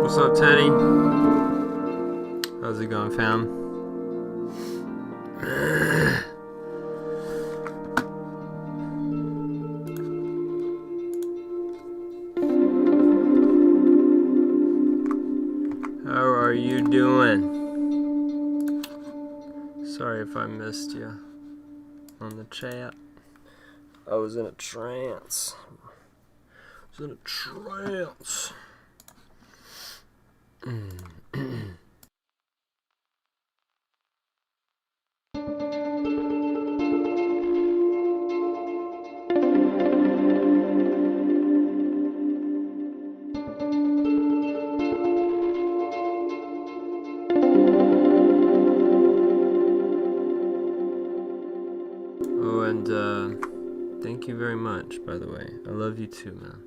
What's up, Teddy? How's it going, fam? How are you doing? Sorry if I missed you on the chat. I was in a trance. Oh, and thank you very much, by the way. I love you too, man.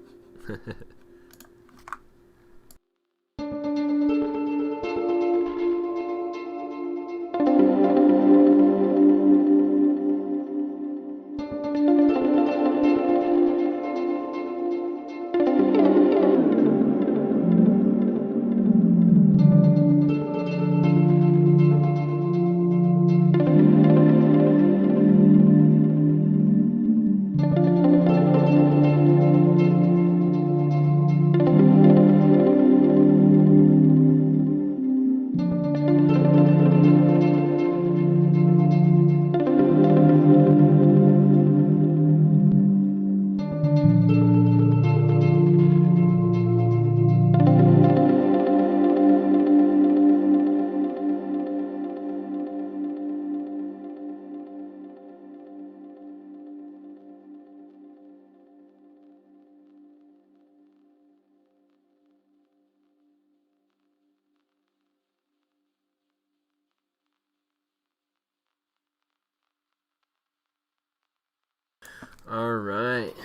Alright. I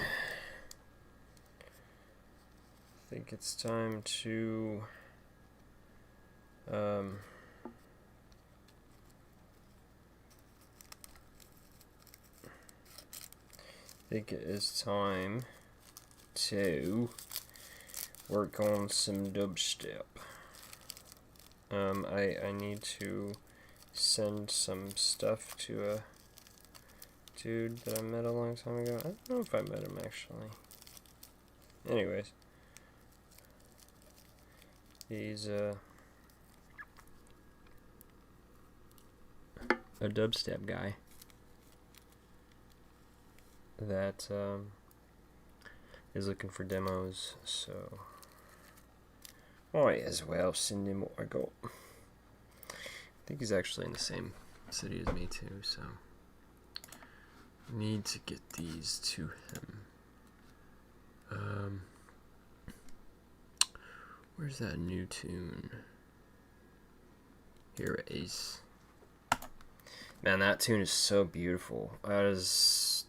think it's time to I think it is time to work on some dubstep. I need to send some stuff to a dude that I met a long time ago. I don't know if I met him actually. Anyways, he's a dubstep guy that is looking for demos, so might as well send him what I got. I think he's actually in the same city as me too, so need to get these to him. Where's that new tune? Here it is. Man, that tune is so beautiful. That is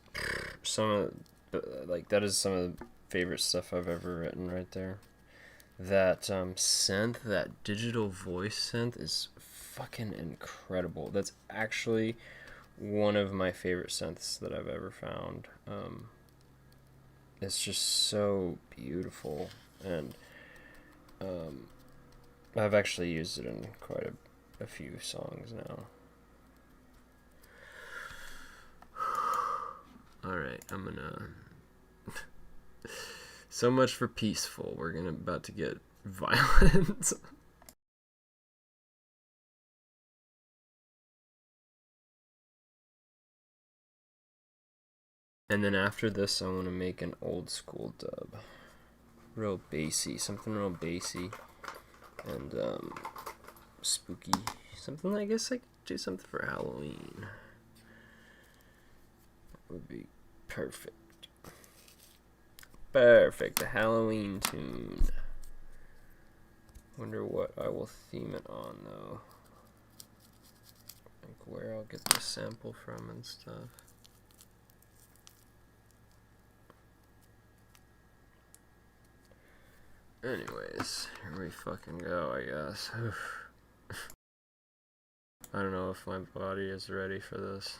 some of the favorite stuff I've ever written right there. That synth, that digital voice synth is fucking incredible. That's actually one of my favorite synths that I've ever found. It's just so beautiful, and I've actually used it in quite a few songs now. Alright, I'm gonna... So much for peaceful. We're about to get violent. And then after this, I want to make an old school dub. Real bassy, something real bassy. And spooky. Something, I guess I could do something for Halloween. That would be perfect. Perfect, a Halloween tune. Wonder what I will theme it on though. Like where I'll get the sample from and stuff. Anyways, here we fucking go, I guess. I don't know if my body is ready for this.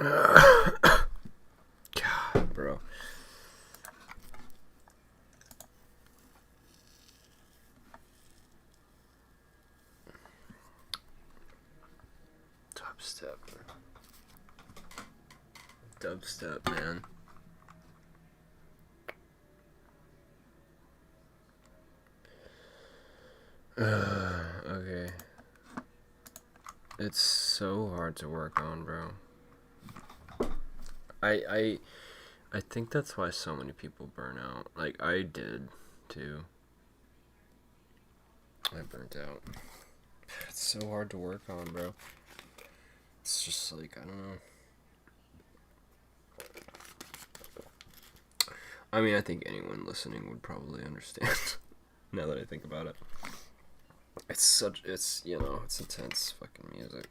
God, bro. Dubstep, man. Okay. It's so hard to work on, bro. I think that's why so many people burn out. Like, I did, too. I burnt out. It's so hard to work on, bro. It's just like, I don't know. I mean, I think anyone listening would probably understand. Now that I think about it. It's, you know, it's intense fucking music.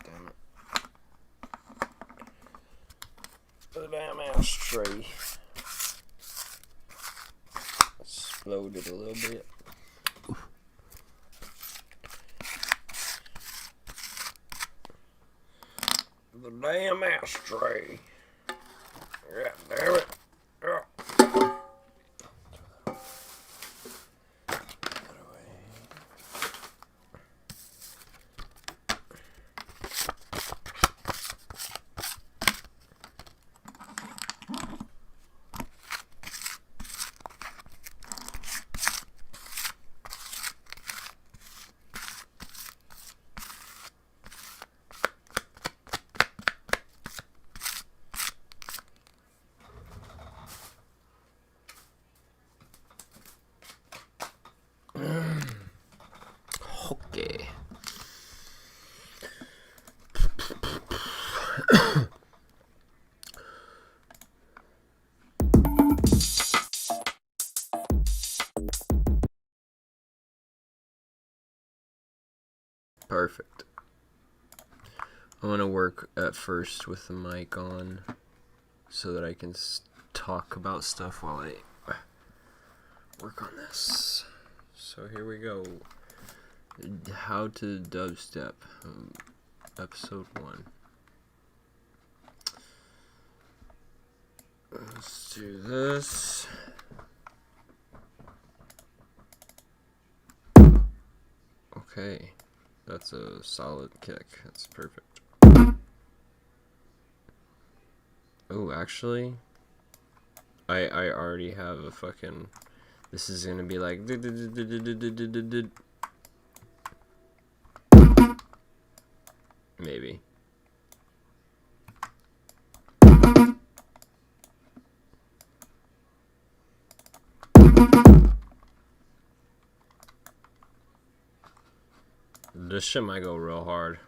Damn it. The damn ashtray exploded a little bit. The damn ashtray. Yeah, damn it. Okay. Perfect. I want to work at first with the mic on so that I can talk about stuff while I work on this. So here we go. How to dubstep, episode 1. Let's do this. Okay, that's a solid kick. That's perfect. Oh, actually, I already have a fucking. This is gonna be like. Maybe. This shit might go real hard.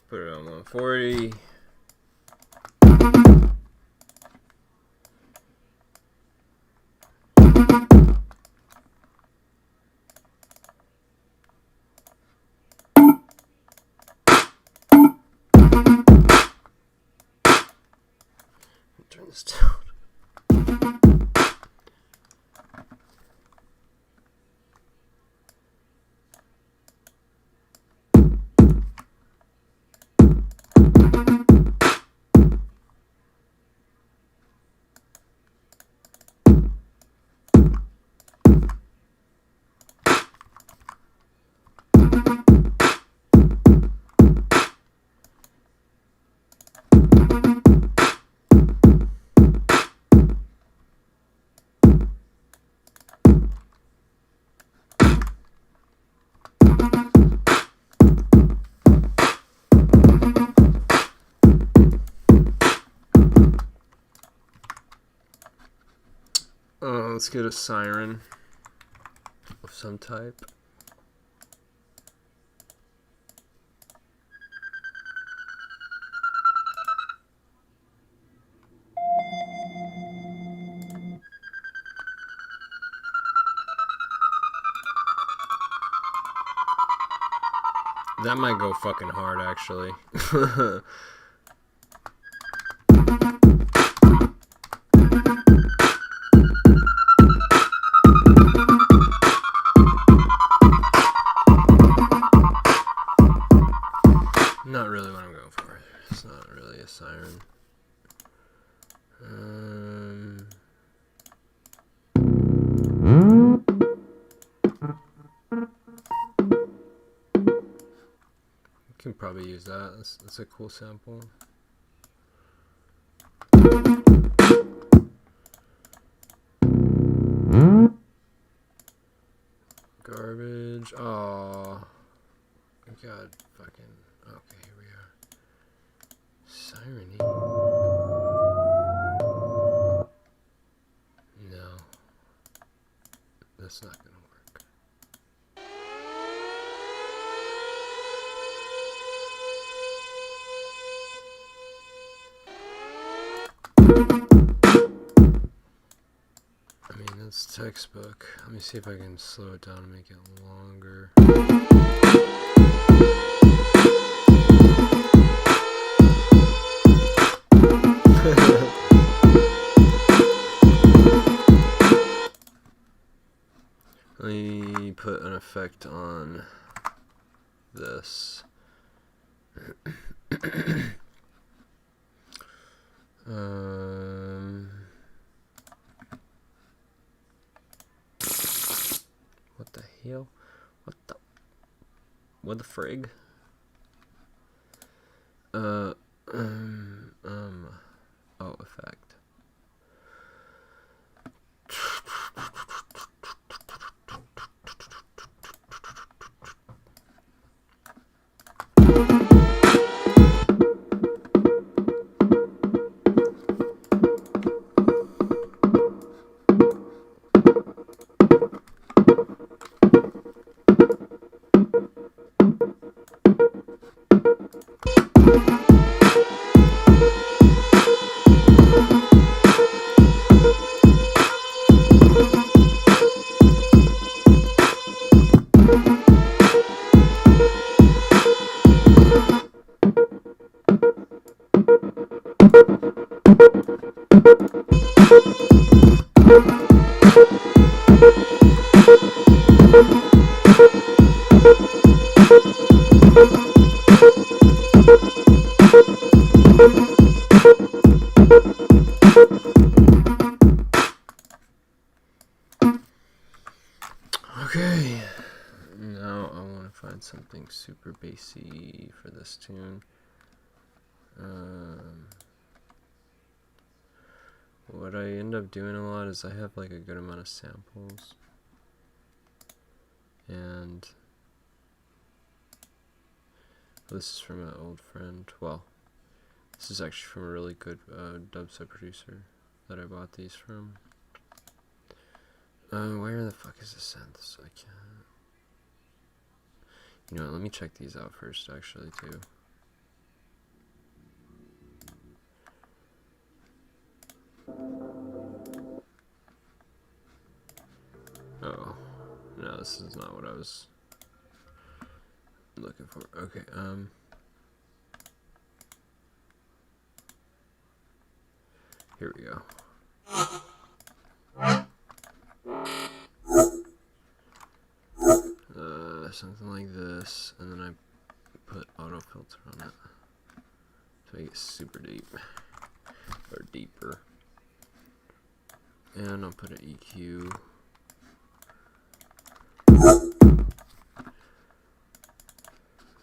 Put it on 140. Turn this down. Let's get a siren of some type. That might go fucking hard, actually. can probably use that. That's a cool sample. Garbage. Oh, God, fucking. Okay, here we are. Sireny. No, that's not gonna work. I mean, that's textbook. Let me see if I can slow it down and make it longer. Let me put an effect on this. What the hell? What the frig? Oh, effect. Okay, now I want to find something super bassy for this tune. What I end up doing a lot is I have like a good amount of samples, and this is from an old friend. Well, this is actually from a really good dubstep producer that I bought these from. Where the fuck is the synths? I can't. You know what, let me check these out first, actually, too. Oh. No, this is not what I was looking for. Okay, here we go. Something like this, and then I put auto filter on it to make it super deep, or deeper. And I'll put an EQ.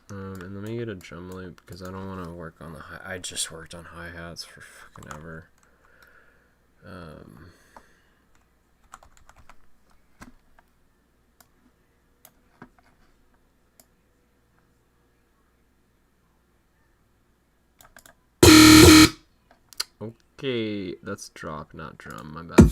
And let me get a drum loop because I don't want to work on the hi. I just worked on hi-hats for fucking ever. Okay, that's drop, not drum, my bad.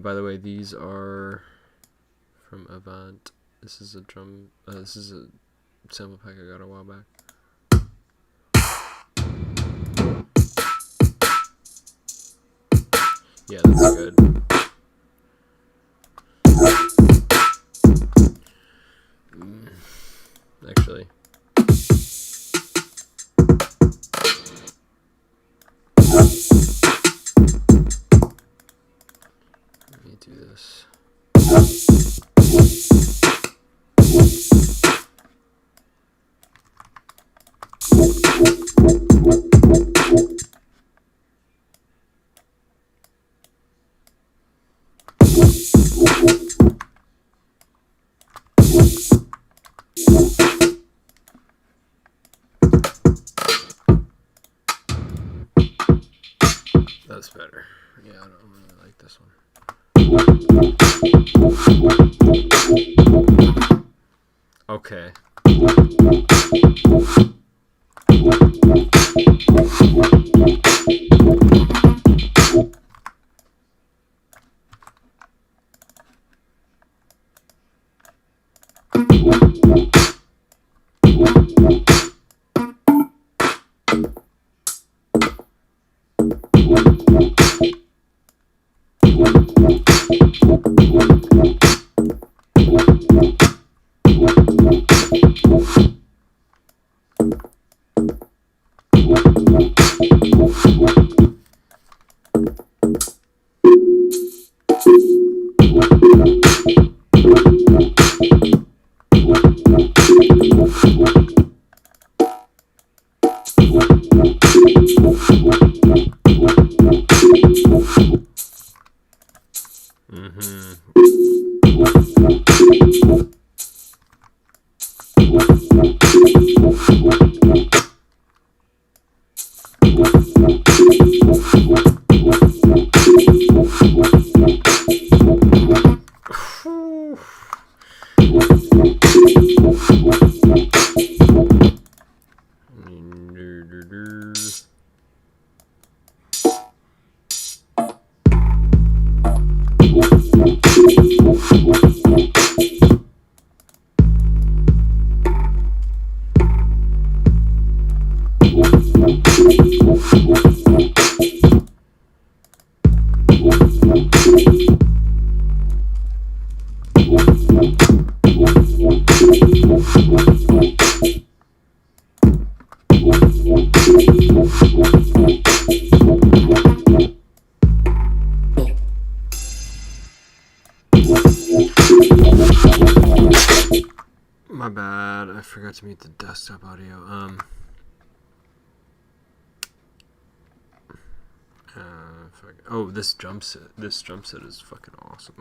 By the way, these are from Avant. This is a drum, this is a sample pack I got a while back. Yeah, that's good. Actually. Let me do this. Okay. My bad. I forgot to mute the desktop audio. Oh, this jump set is fucking awesome.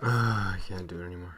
I can't do it anymore.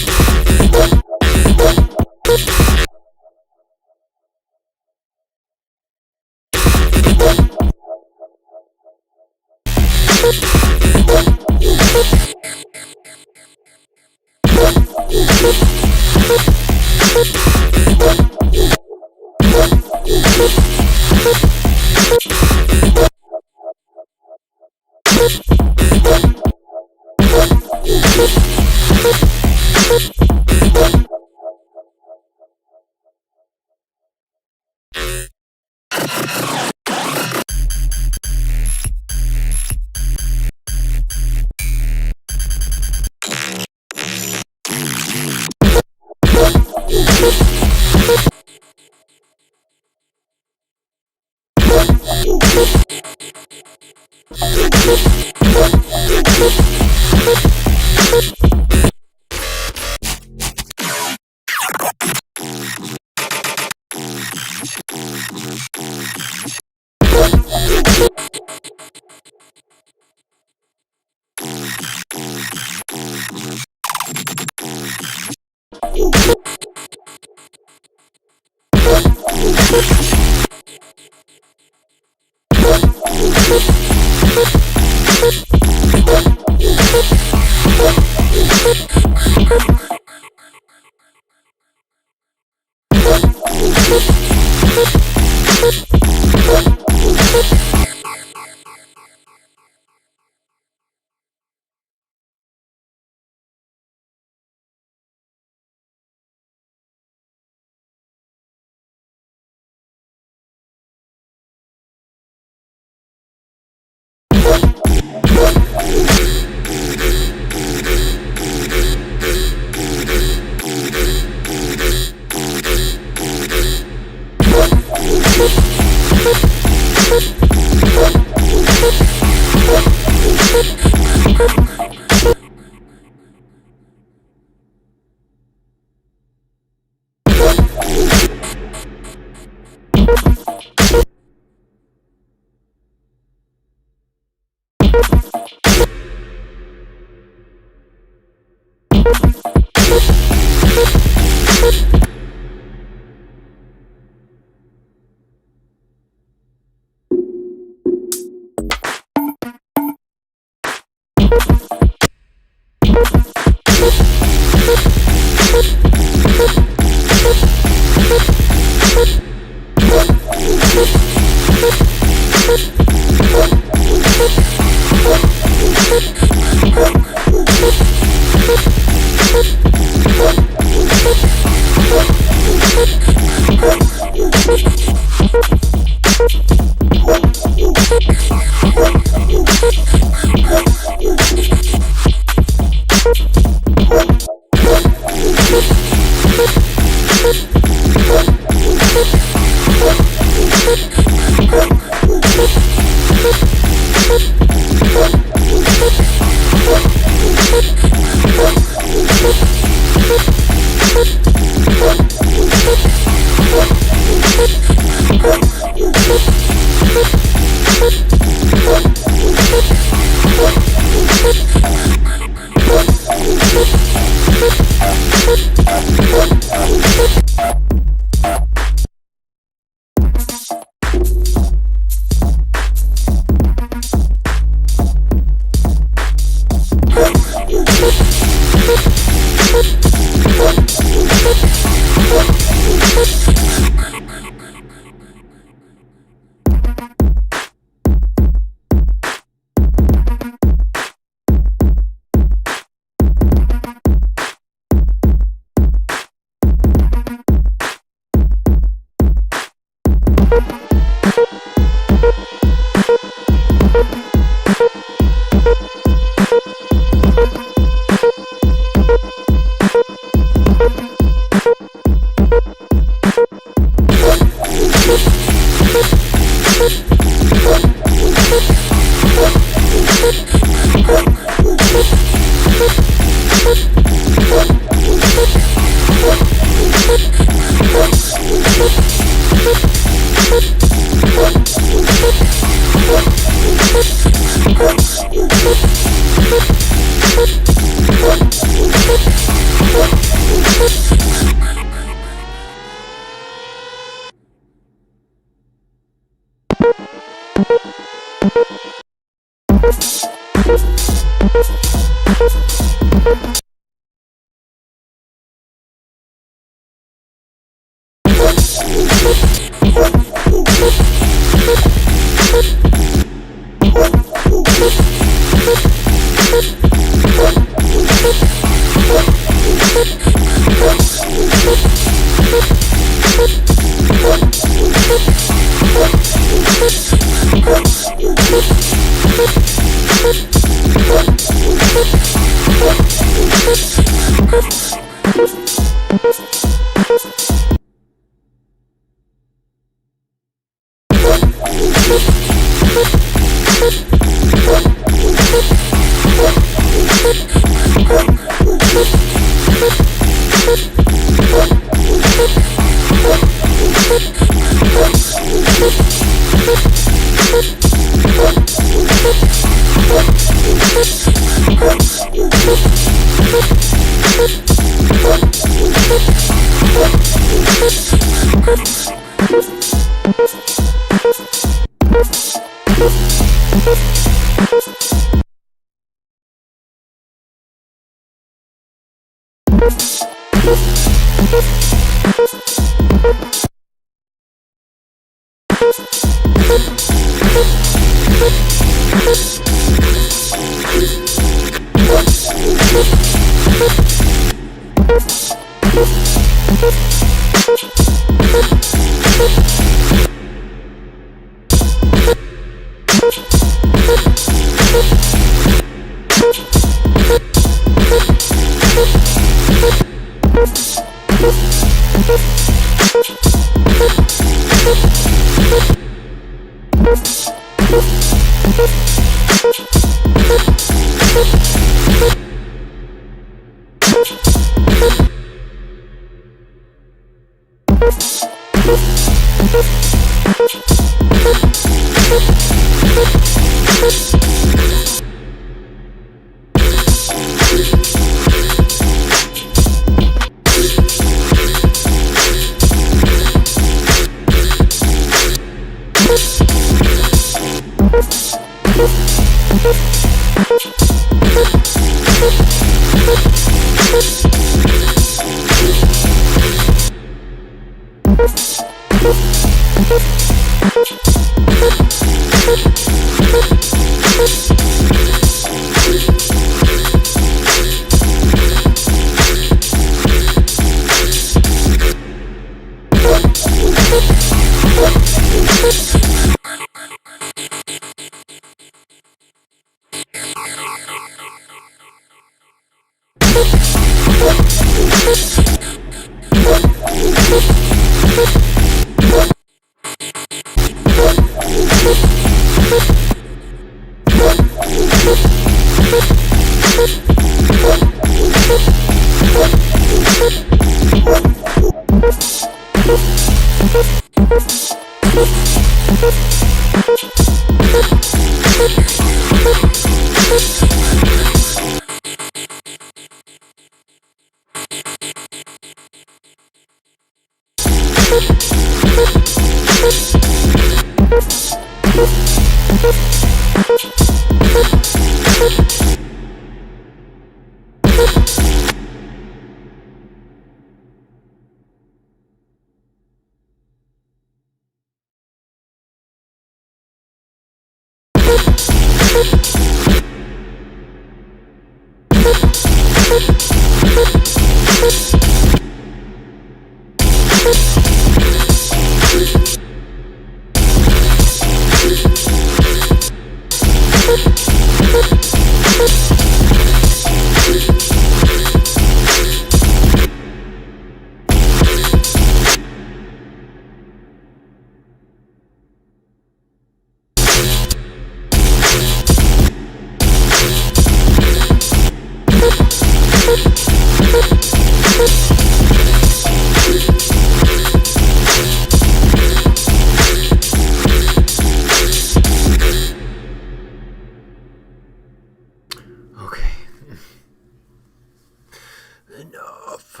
Enough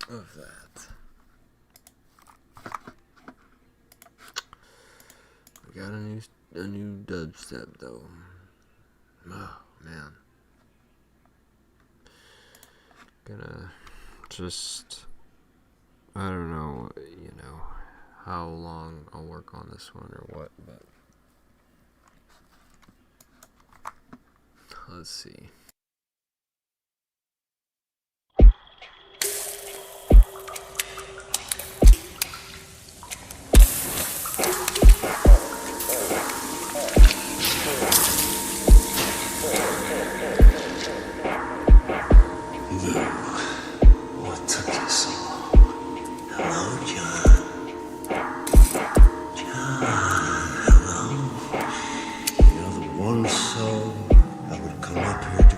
of that. We got a new dubstep though. Oh man. Gonna just, I don't know, how long I'll work on this one or what, but let's see. One soul that would come up here to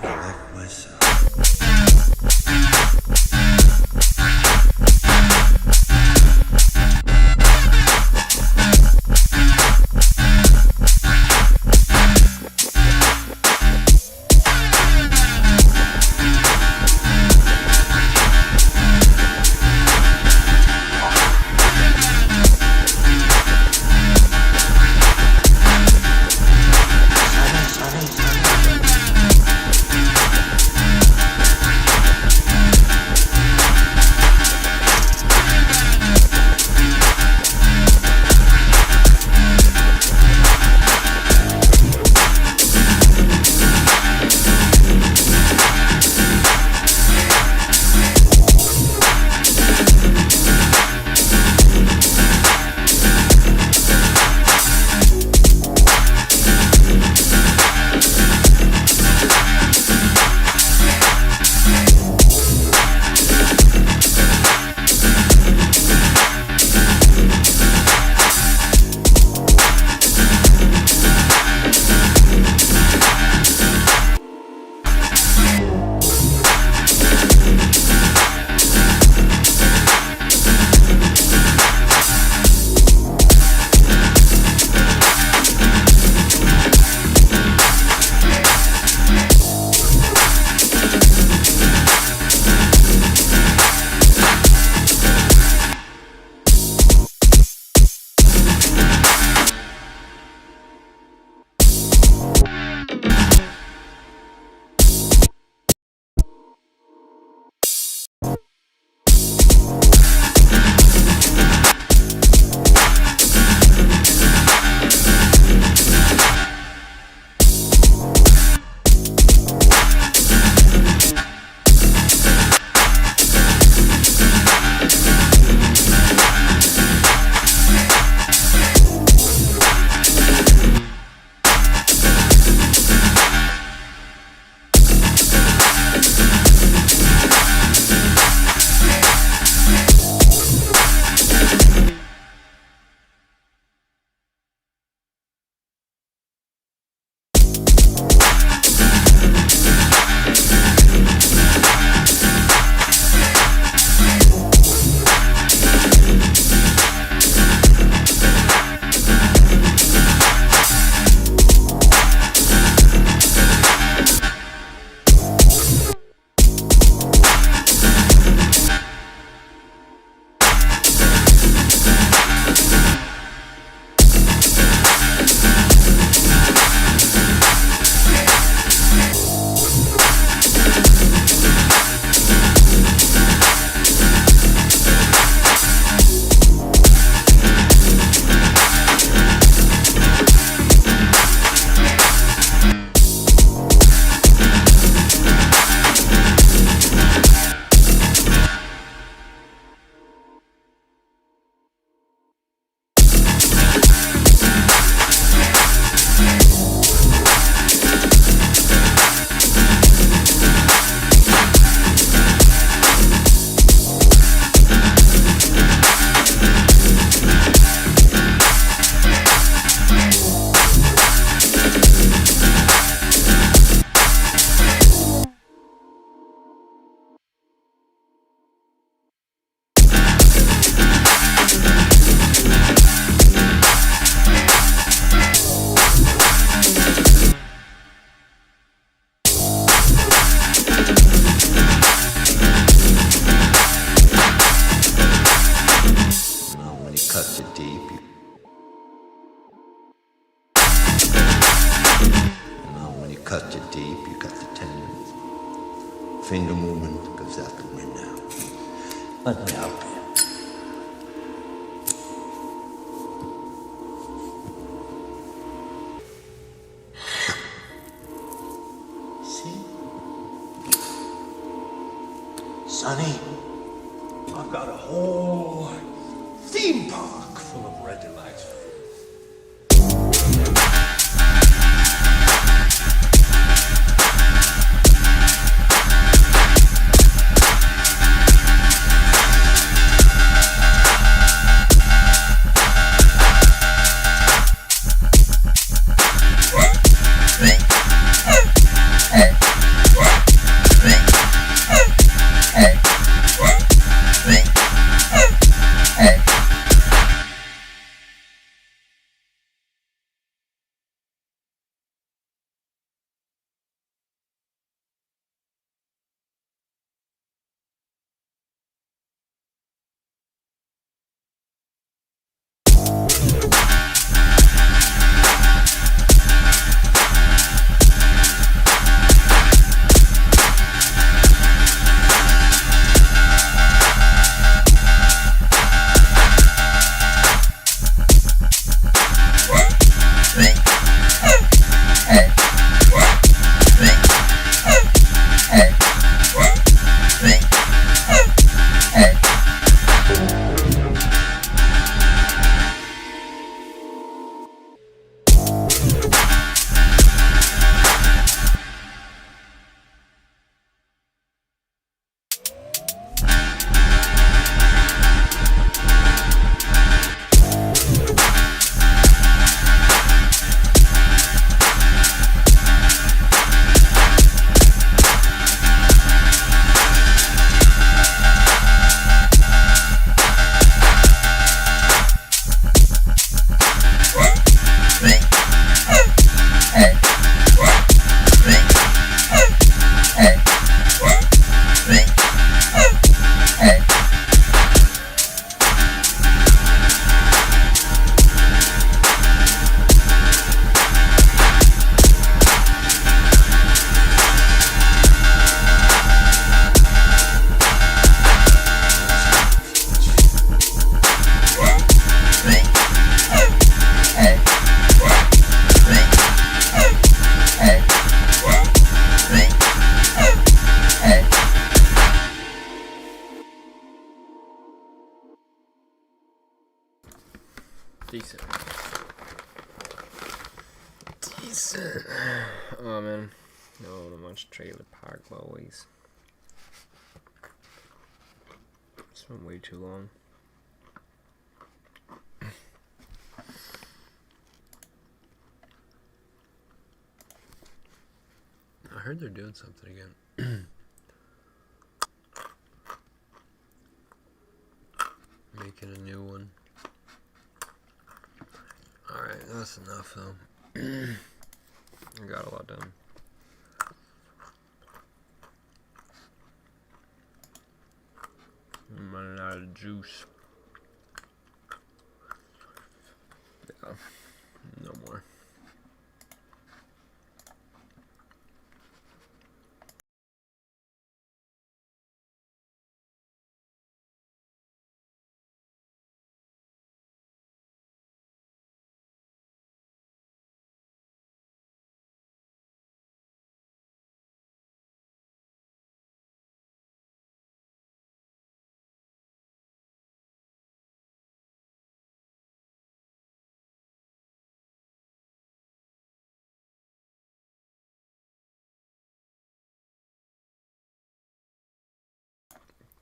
finger movement goes out the window. Let me help you. See? Sonny, I've got a whole theme park full of red lights for you. Decent. Decent. Oh man. No, I want to watch Trailer Park Boys. It's been way too long. I heard they're doing something again. Making a new one. Alright, that's enough though. I got a lot done. I'm running out of juice. Yeah, no more.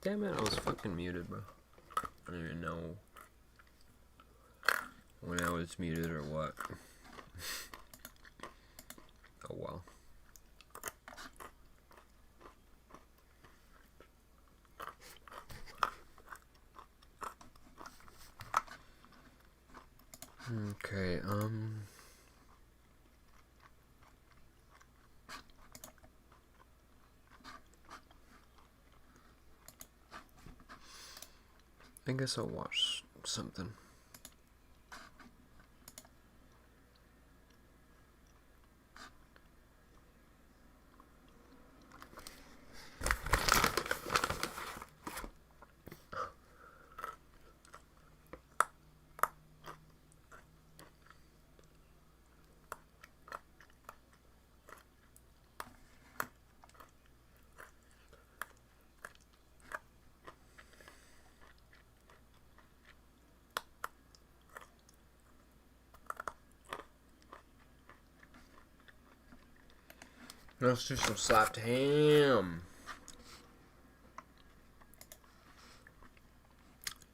Damn it, I was fucking muted, bro. I don't even know when I was muted or what. Oh well. Okay, I guess I'll watch something. Let's do some slapped ham.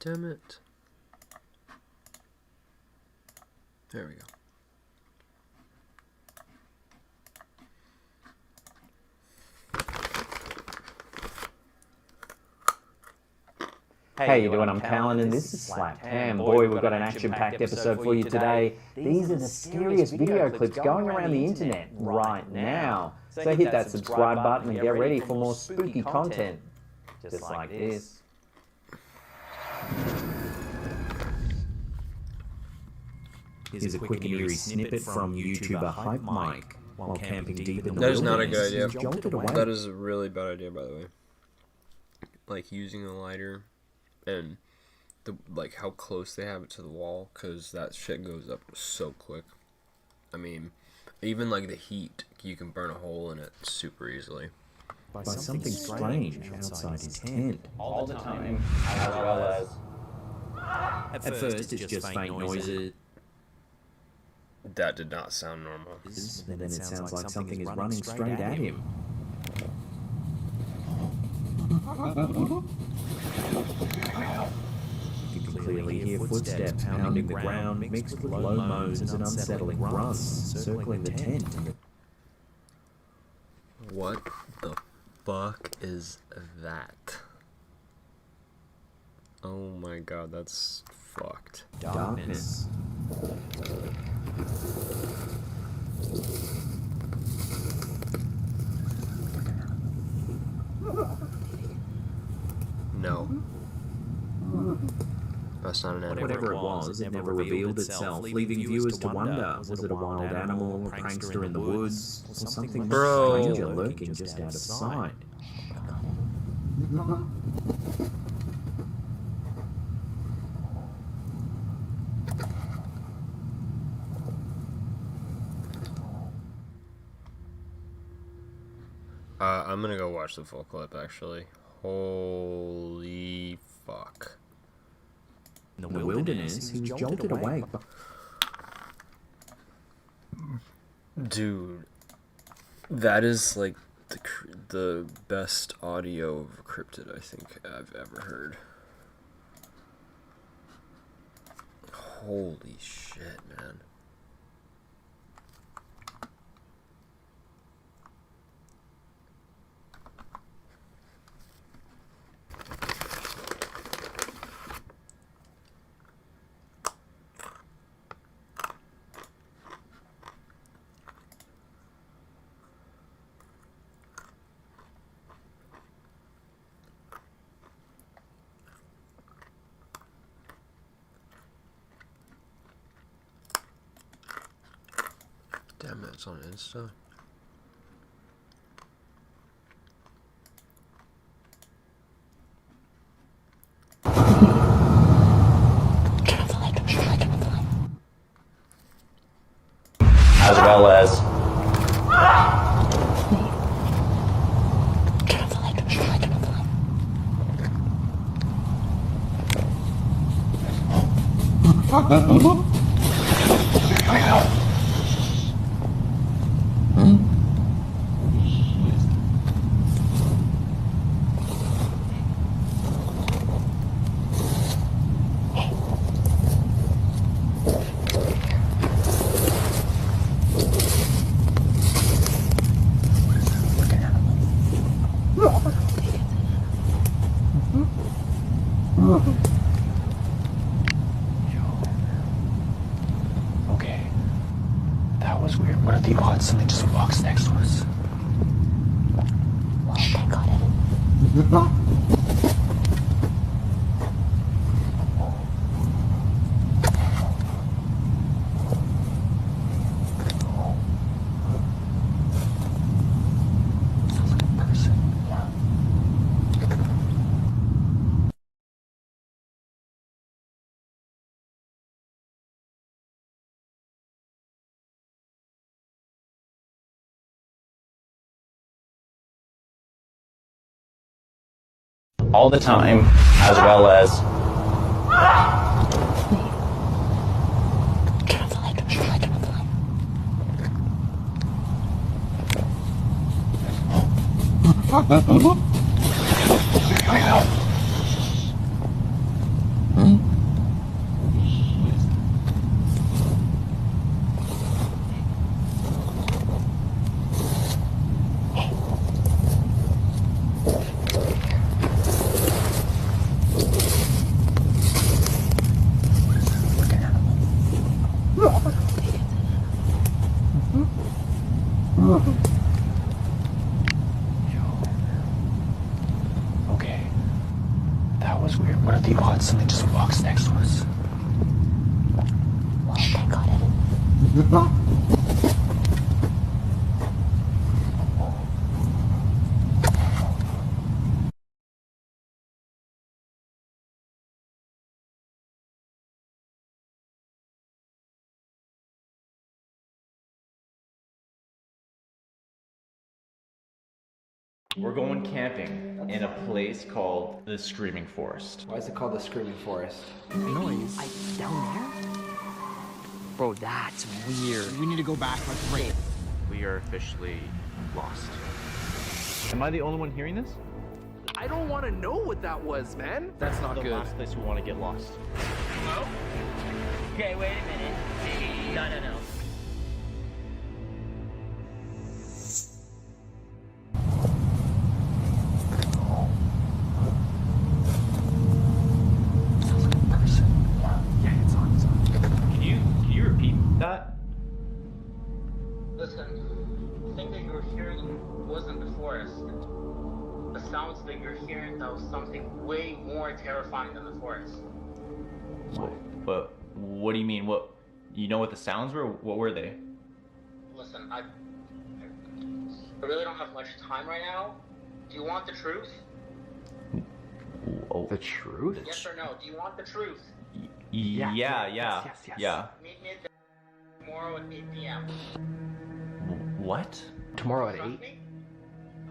Damn it. There we go. Hey, you doing? I'm Callan, and this is Slapped Ham. Boy, we've got an action-packed episode for you today. These are the scariest video clips going around the internet right now. So hit that subscribe button and get ready for more spooky content, just like this. Here's a quick and eerie snippet from YouTuber Hype Mike while camping deep in the wilderness. That is not a good idea. Jolted away. That is a really bad idea, by the way. Like using a lighter and like how close they have it to the wall, because that shit goes up so quick. I mean, even like the heat, you can burn a hole in it super easily. By something strange outside his tent. All the time, as well as... At first, it's just faint noises. That did not sound normal. And then it sounds like something is running straight at him. You can clearly hear footsteps pounding the ground, mixed with low moans and unsettling grunts circling the tent. What the fuck is that? Oh my god, that's fucked. Darkness. No. That's not an animal. Whatever it was, it never revealed itself, leaving viewers to wonder, was it a wild animal, a prankster in the woods, or something stranger lurking just out of sight? I'm gonna go watch the full clip, actually. Holy fuck. In the wilderness, he was jolted awake. Dude, that is like the best audio of a cryptid I think I've ever heard. Holy shit, man. Damn it, it's on Insta. As well as... Okay, that was weird. What are the odds something just walks next to us? Well, I got it. Sounds like a person. Yeah. all the time, as well as Okay. That was weird. What are the odds something just walks next to us? I got it. We're going camping in a place called the Screaming Forest. Why is it called the Screaming Forest? Noise. Down there? Bro, that's weird. We need to go back, like, right. We are officially lost. Am I the only one hearing this? I don't want to know what that was, man. That's not the last place we want to get lost. Hello? Okay, wait a minute. No. Can you repeat that? Listen, the thing that you were hearing wasn't the forest. The sounds that you're hearing, that was something way more terrifying than the forest. But what do you mean? What, you know what the sounds were? What were they? Listen, I really don't have much time right now. Do you want the truth? Oh, The truth? Yes or no? Do you want the truth? yeah. Meet me at tomorrow at 8 p.m. What? Tomorrow at Trust 8? me?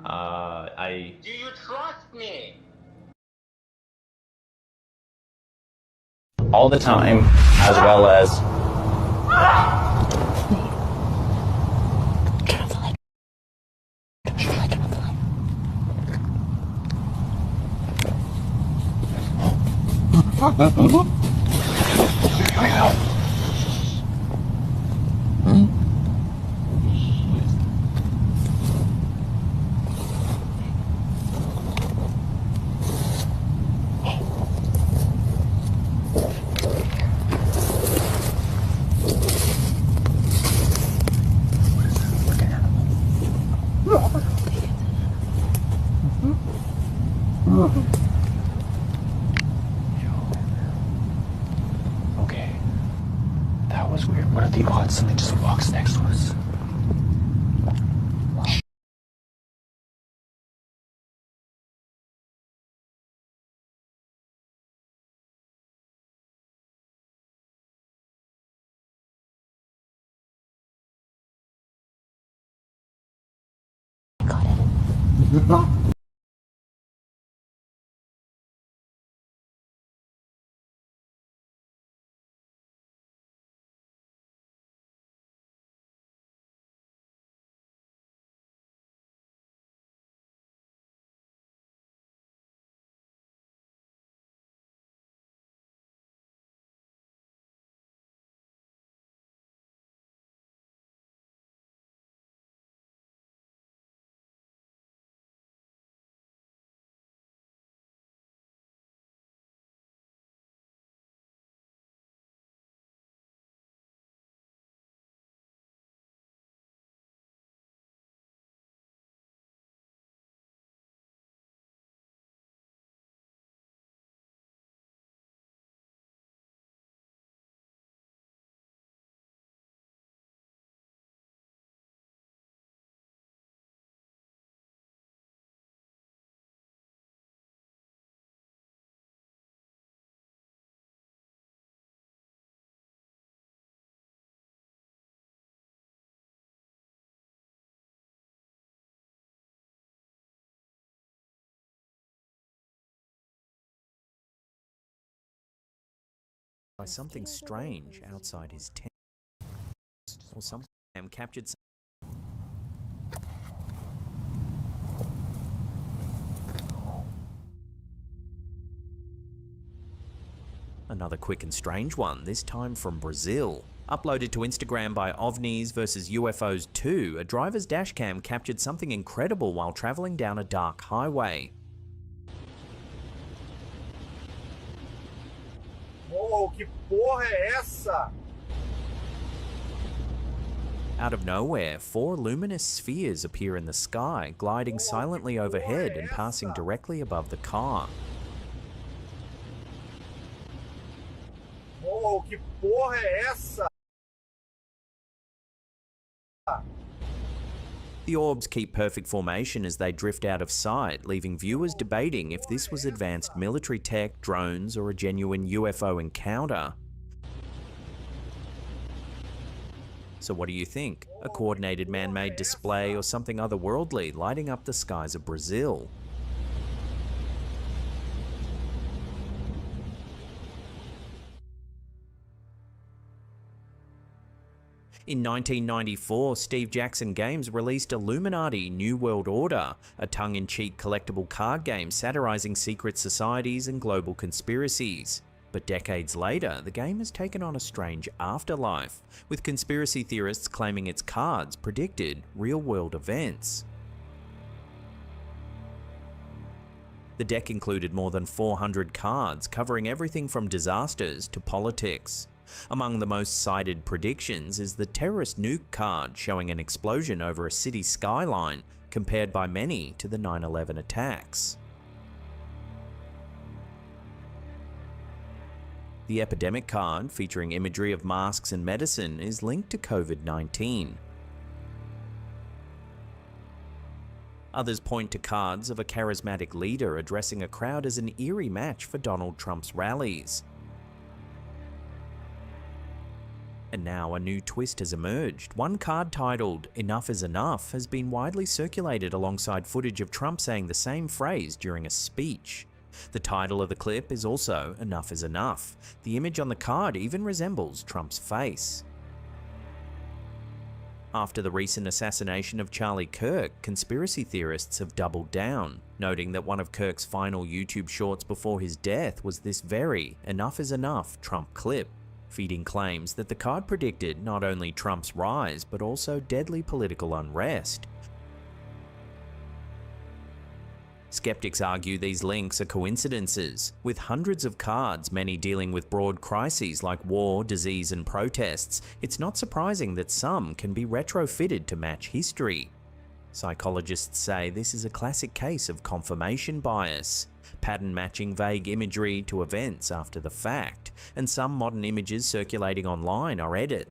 I... Do you trust me? all the time, as well as... Turn off the light. Turn off the light. Turn off the light. Okay. That was weird. What are the odds something just walks next to us? I got it. By something strange outside his tent, or something captured. Another quick and strange one, this time from Brazil. Uploaded to Instagram by OVNIs vs UFOs 2, a driver's dashcam captured something incredible while travelling down a dark highway. Oh, que porra é essa? Out of nowhere, 4 luminous spheres appear in the sky, gliding silently overhead and passing directly above the car. Oh, que porra é essa? The orbs keep perfect formation as they drift out of sight, leaving viewers debating if this was advanced military tech, drones, or a genuine UFO encounter. So what do you think? A coordinated man-made display or something otherworldly lighting up the skies of Brazil? In 1994, Steve Jackson Games released Illuminati New World Order, a tongue-in-cheek collectible card game satirizing secret societies and global conspiracies. But decades later, the game has taken on a strange afterlife, with conspiracy theorists claiming its cards predicted real-world events. The deck included more than 400 cards, covering everything from disasters to politics. Among the most cited predictions is the terrorist nuke card showing an explosion over a city skyline, compared by many to the 9/11 attacks. The epidemic card, featuring imagery of masks and medicine, is linked to COVID-19. Others point to cards of a charismatic leader addressing a crowd as an eerie match for Donald Trump's rallies. And now a new twist has emerged. One card titled "Enough is Enough" has been widely circulated alongside footage of Trump saying the same phrase during a speech. The title of the clip is also "Enough is Enough." The image on the card even resembles Trump's face. After the recent assassination of Charlie Kirk, conspiracy theorists have doubled down, noting that one of Kirk's final YouTube shorts before his death was this very "Enough is Enough" Trump clip, feeding claims that the card predicted not only Trump's rise, but also deadly political unrest. Skeptics argue these links are coincidences. With hundreds of cards, many dealing with broad crises like war, disease, and protests, it's not surprising that some can be retrofitted to match history. Psychologists say this is a classic case of confirmation bias, pattern matching vague imagery to events after the fact, and some modern images circulating online are edits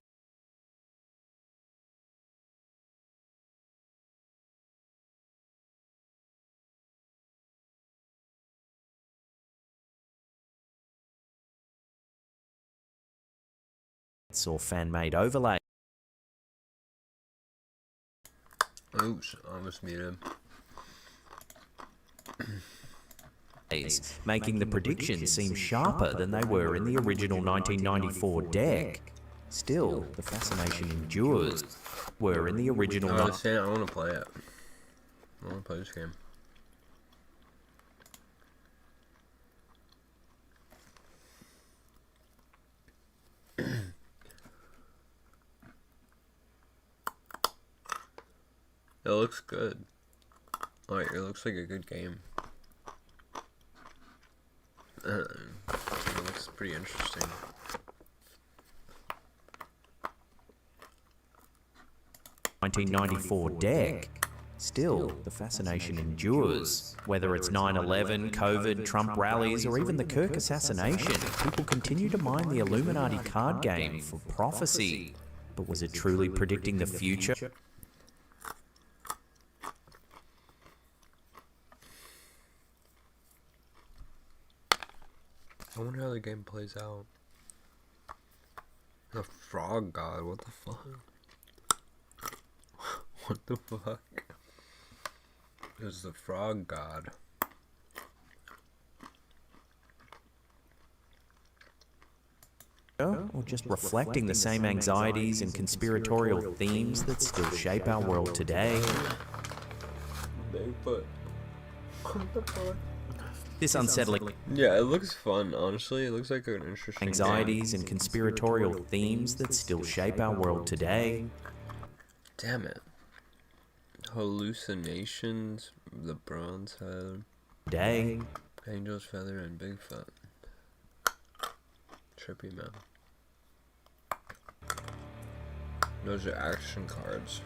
or fan-made overlays. Oops, I almost muted him. Making the predictions seem sharper than they were in the original 1994 deck. Still, the fascination endures. Were in the original. I understand. I want to play it. I want to play this game. It looks good. Like, it looks like a good game. It looks pretty interesting. '94 deck. Still, the fascination endures. Whether it's 9/11, COVID, Trump rallies, or even the Kirk assassination, people continue to mine the Illuminati card game for prophecy. But was it truly predicting the future? I wonder how the game plays out. The frog god, what the fuck? What the fuck? Is the frog god? Or just reflecting the same anxieties and conspiratorial themes that still shape our world today? Bigfoot. What the fuck? This unsettling Yeah, it looks fun, honestly. It looks like an interesting anxieties and conspiratorial themes that still shape our world today. Damn it. Hallucinations, the Bronze Head, Today, Angel's Feather, and Bigfoot. Trippy, man. Those are action cards.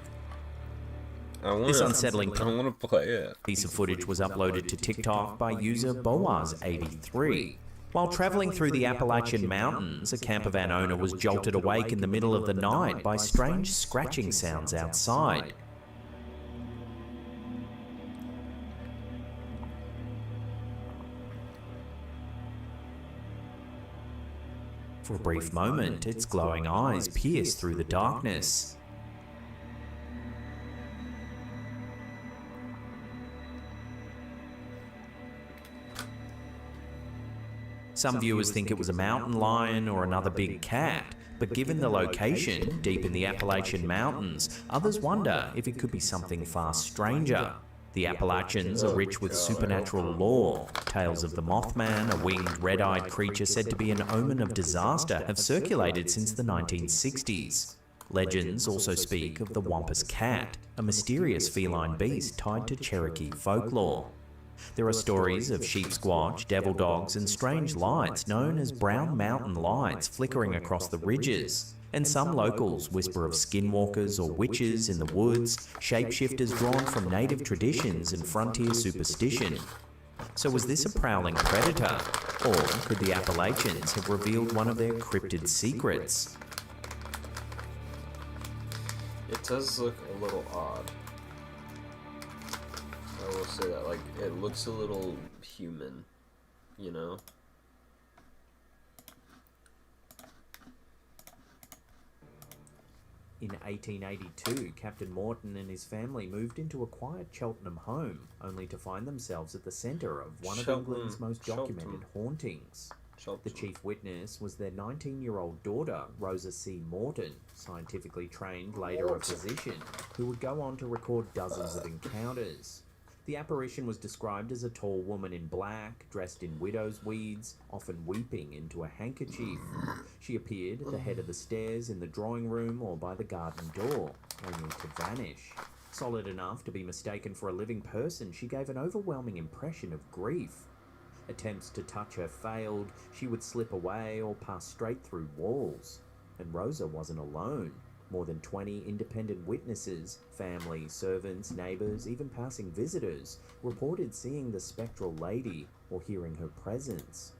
this unsettling I want to play it. piece of footage was uploaded to TikTok by user Boaz83. While travelling through the Appalachian Mountains, a campervan owner was jolted awake in the middle of the night by strange scratching sounds outside. For a brief moment, its glowing eyes pierced through the darkness. Some viewers think it was a mountain lion or another big cat, but given the location, deep in the Appalachian Mountains, others wonder if it could be something far stranger. The Appalachians are rich with supernatural lore. Tales of the Mothman, a winged, red-eyed creature said to be an omen of disaster, have circulated since the 1960s. Legends also speak of the Wampus Cat, a mysterious feline beast tied to Cherokee folklore. There are stories of sheep squatch, devil dogs, and strange lights known as brown mountain lights flickering across the ridges. And some locals whisper of skinwalkers or witches in the woods, shapeshifters drawn from native traditions and frontier superstition. So was this a prowling predator? Or could the Appalachians have revealed one of their cryptid secrets? It does look a little odd. I will say that, like, it looks a little human, you know? In 1882, Captain Morton and his family moved into a quiet Cheltenham home, only to find themselves at the centre of one of England's most documented hauntings. The chief witness was their 19-year-old daughter, Rosa C. Morton, scientifically trained, later a physician, who would go on to record dozens of encounters. The apparition was described as a tall woman in black, dressed in widow's weeds, often weeping into a handkerchief. She appeared at the head of the stairs in the drawing room or by the garden door, only to vanish. Solid enough to be mistaken for a living person, she gave an overwhelming impression of grief. Attempts to touch her failed, she would slip away or pass straight through walls. And Rosa wasn't alone. More than 20 independent witnesses, family, servants, neighbours, even passing visitors, reported seeing the spectral lady or hearing her presence.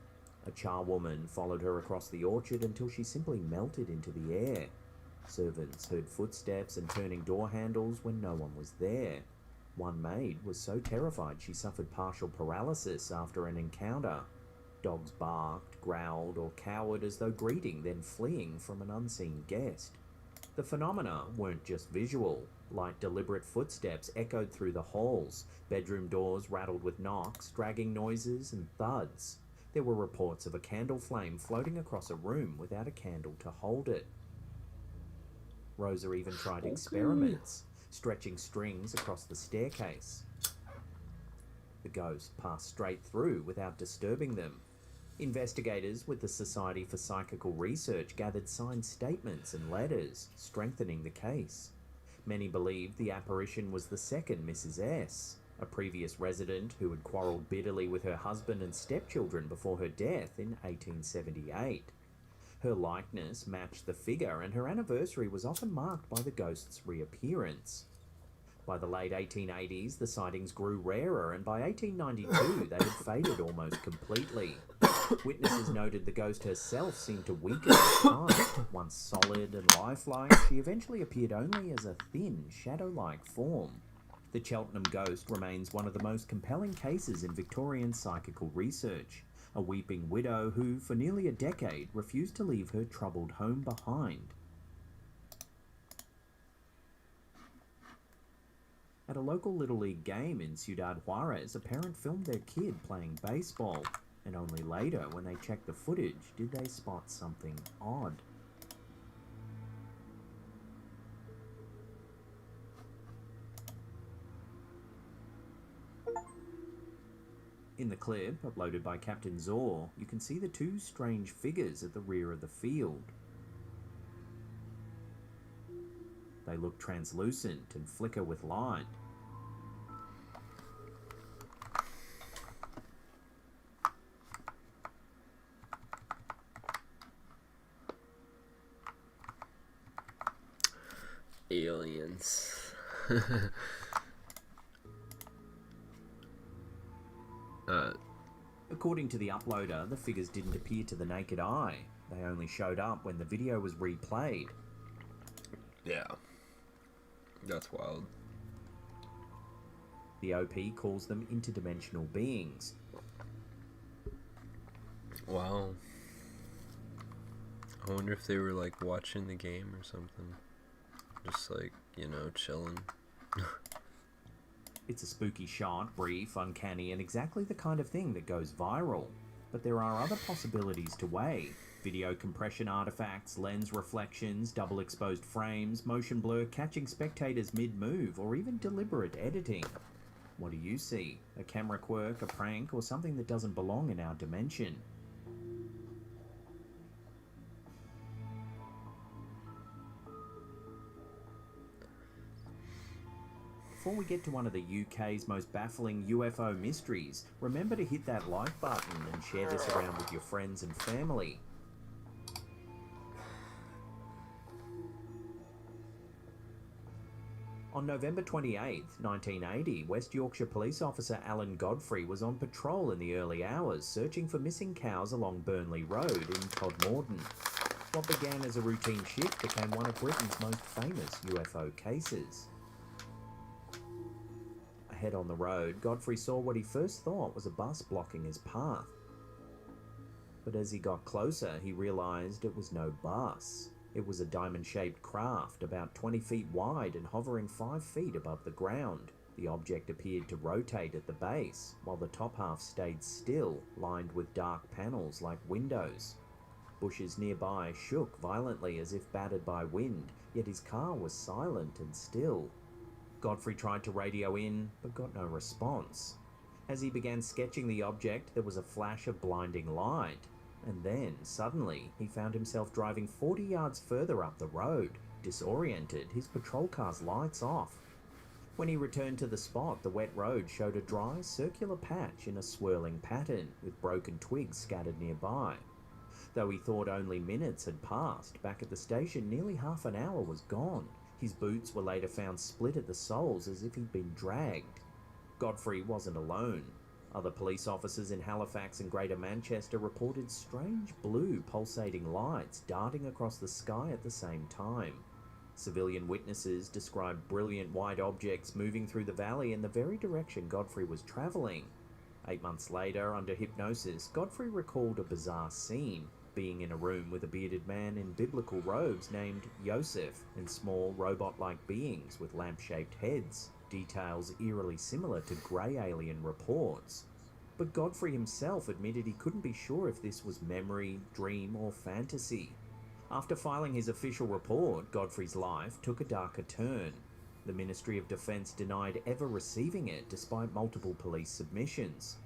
A charwoman followed her across the orchard until she simply melted into the air. Servants heard footsteps and turning door handles when no one was there. One maid was so terrified she suffered partial paralysis after an encounter. Dogs barked, growled, or cowered as though greeting, then fleeing from an unseen guest. The phenomena weren't just visual. Light, deliberate footsteps echoed through the halls. Bedroom doors rattled with knocks, dragging noises and thuds. There were reports of a candle flame floating across a room without a candle to hold it. Rosa even tried experiments, stretching strings across the staircase. The ghost passed straight through without disturbing them. Investigators with the Society for Psychical Research gathered signed statements and letters, strengthening the case. Many believed the apparition was the second Mrs. S., a previous resident who had quarrelled bitterly with her husband and stepchildren before her death in 1878. Her likeness matched the figure, and her anniversary was often marked by the ghost's reappearance. By the late 1880s, the sightings grew rarer, and by 1892, they had faded almost completely. Witnesses noted the ghost herself seemed to weaken with time. Once solid and lifelike, she eventually appeared only as a thin, shadow-like form. The Cheltenham ghost remains one of the most compelling cases in Victorian psychical research. A weeping widow who, for nearly a decade, refused to leave her troubled home behind. At a local Little League game in Ciudad Juarez, a parent filmed their kid playing baseball, and only later, when they checked the footage, did they spot something odd. In the clip, uploaded by Captain Zor, you can see the two strange figures at the rear of the field. They look translucent and flicker with light. Aliens. According to the uploader, the figures didn't appear to the naked eye. They only showed up when the video was replayed. Yeah. That's wild. The OP calls them interdimensional beings. Wow. I wonder if they were like watching the game or something. Just like, you know, chilling. It's a spooky shot, brief, uncanny, and exactly the kind of thing that goes viral. But there are other possibilities to weigh. Video compression artifacts, lens reflections, double exposed frames, motion blur, catching spectators mid-move, or even deliberate editing. What do you see? A camera quirk, a prank, or something that doesn't belong in our dimension? Before we get to one of the UK's most baffling UFO mysteries, remember to hit that like button and share this around with your friends and family. On November 28, 1980, West Yorkshire police officer Alan Godfrey was on patrol in the early hours, searching for missing cows along Burnley Road in Todmorden. What began as a routine shift became one of Britain's most famous UFO cases. Ahead on the road, Godfrey saw what he first thought was a bus blocking his path. But as he got closer, he realised it was no bus. It was a diamond-shaped craft, about 20 feet wide and hovering 5 feet above the ground. The object appeared to rotate at the base, while the top half stayed still, lined with dark panels like windows. Bushes nearby shook violently as if battered by wind, yet his car was silent and still. Godfrey tried to radio in, but got no response. As he began sketching the object, there was a flash of blinding light. And then, suddenly, he found himself driving 40 yards further up the road. Disoriented, his patrol car's lights off. When he returned to the spot, the wet road showed a dry, circular patch in a swirling pattern, with broken twigs scattered nearby. Though he thought only minutes had passed, back at the station nearly half an hour was gone. His boots were later found split at the soles as if he'd been dragged. Godfrey wasn't alone. Other police officers in Halifax and Greater Manchester reported strange blue pulsating lights darting across the sky at the same time. Civilian witnesses described brilliant white objects moving through the valley in the very direction Godfrey was travelling. 8 months later, under hypnosis, Godfrey recalled a bizarre scene, being in a room with a bearded man in biblical robes named Yosef and small robot-like beings with lamp-shaped heads. Details eerily similar to grey alien reports. But Godfrey himself admitted he couldn't be sure if this was memory, dream, or fantasy. After filing his official report, Godfrey's life took a darker turn. The Ministry of Defence denied ever receiving it despite multiple police submissions.